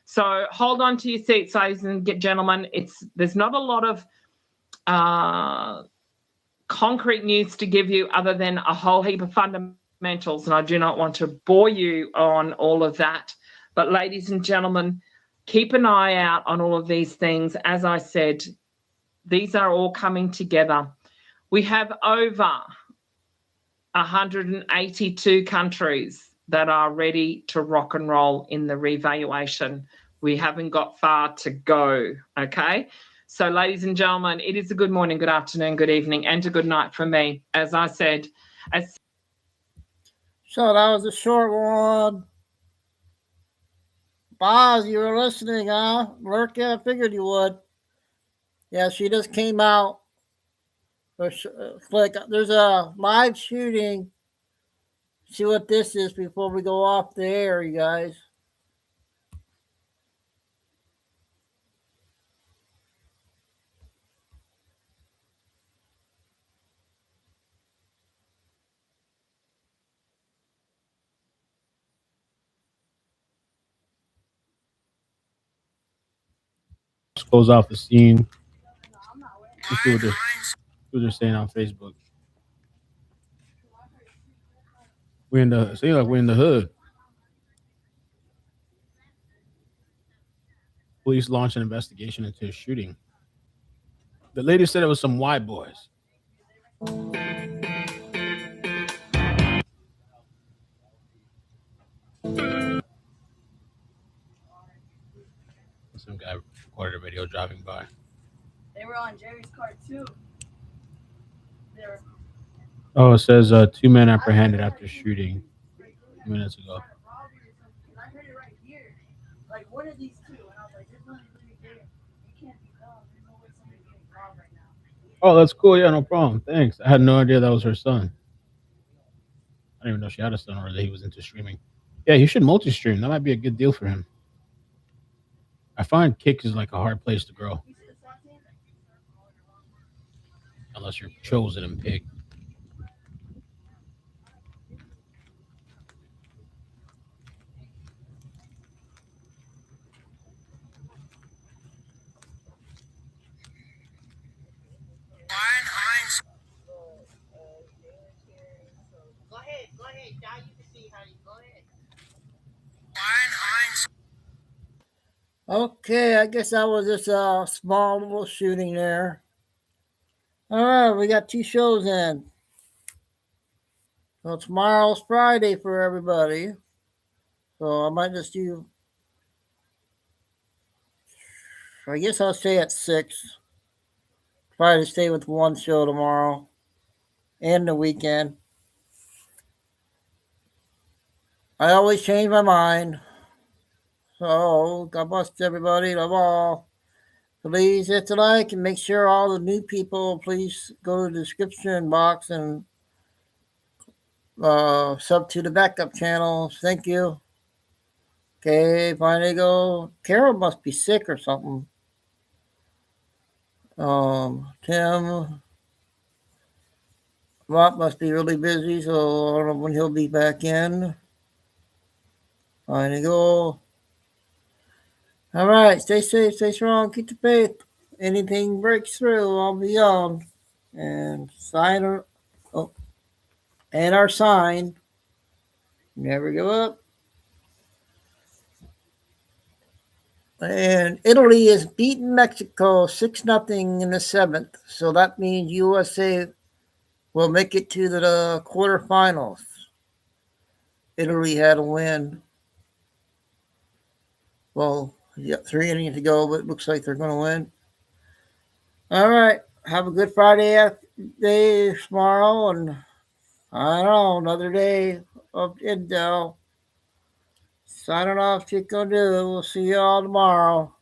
[SPEAKER 2] So hold on to your seats, ladies and gentlemen. There's not a lot of concrete news to give you other than a whole heap of fundamentals, and I do not want to bore you on all of that. But ladies and gentlemen, keep an eye out on all of these things. As I said, these are all coming together. We have over 182 countries that are ready to rock and roll in the revaluation. We haven't got far to go, okay? So, ladies and gentlemen, it is a good morning, good afternoon, good evening, and a good night from me. As I said,
[SPEAKER 1] So that was a short one. Boz, you were listening, huh? Lurk, I figured you would. Yeah, she just came out. There's a live shooting. See what this is before we go off the air, you guys.
[SPEAKER 13] Goes off the scene. Let's see what they're saying on Facebook. We're in the hood. Police launched an investigation into a shooting. The lady said it was some white boys. Some guy recorded a video driving by.
[SPEAKER 5] They were on Jerry's car too.
[SPEAKER 13] Oh, it says 2 men apprehended after shooting minutes ago.
[SPEAKER 5] And I heard it right here. Like, what are these two? And I was like, there's nothing really there. You can't be dumb. There's no way somebody's getting robbed right now.
[SPEAKER 13] Oh, that's cool. Yeah, no problem. Thanks. I had no idea that was her son. I didn't even know she had a son or that he was into streaming. Yeah, he should multi-stream. That might be a good deal for him. I find Kick is like a hard place to grow. Unless you're chosen and picked.
[SPEAKER 5] Go ahead. Now you can see how you go ahead.
[SPEAKER 1] Okay, I guess that was just a small little shooting there. All right, we got 2 shows in. So tomorrow's Friday for everybody. So I might just do, I guess I'll stay at 6. Try to stay with 1 show tomorrow and the weekend. I always change my mind. So God bless everybody. Love all. Please hit the like and make sure all the new people, please go to the description box and sub to the backup channels. Thank you. Okay, finally go. Carol must be sick or something. Tim Rob must be really busy, so I don't know when he'll be back in. Finally go. All right, stay safe, stay strong, keep the faith. Anything breaks through, I'll be on. And and our sign. Never give up. And Italy is beating Mexico 6-0 in the 7th. So that means USA will make it to the quarterfinals. Italy had a win. Well, you got 3 innings to go, but it looks like they're going to win. All right. Have a good Friday day tomorrow. And I don't know, another day of Intel. Signing off, Chico. We'll see you all tomorrow.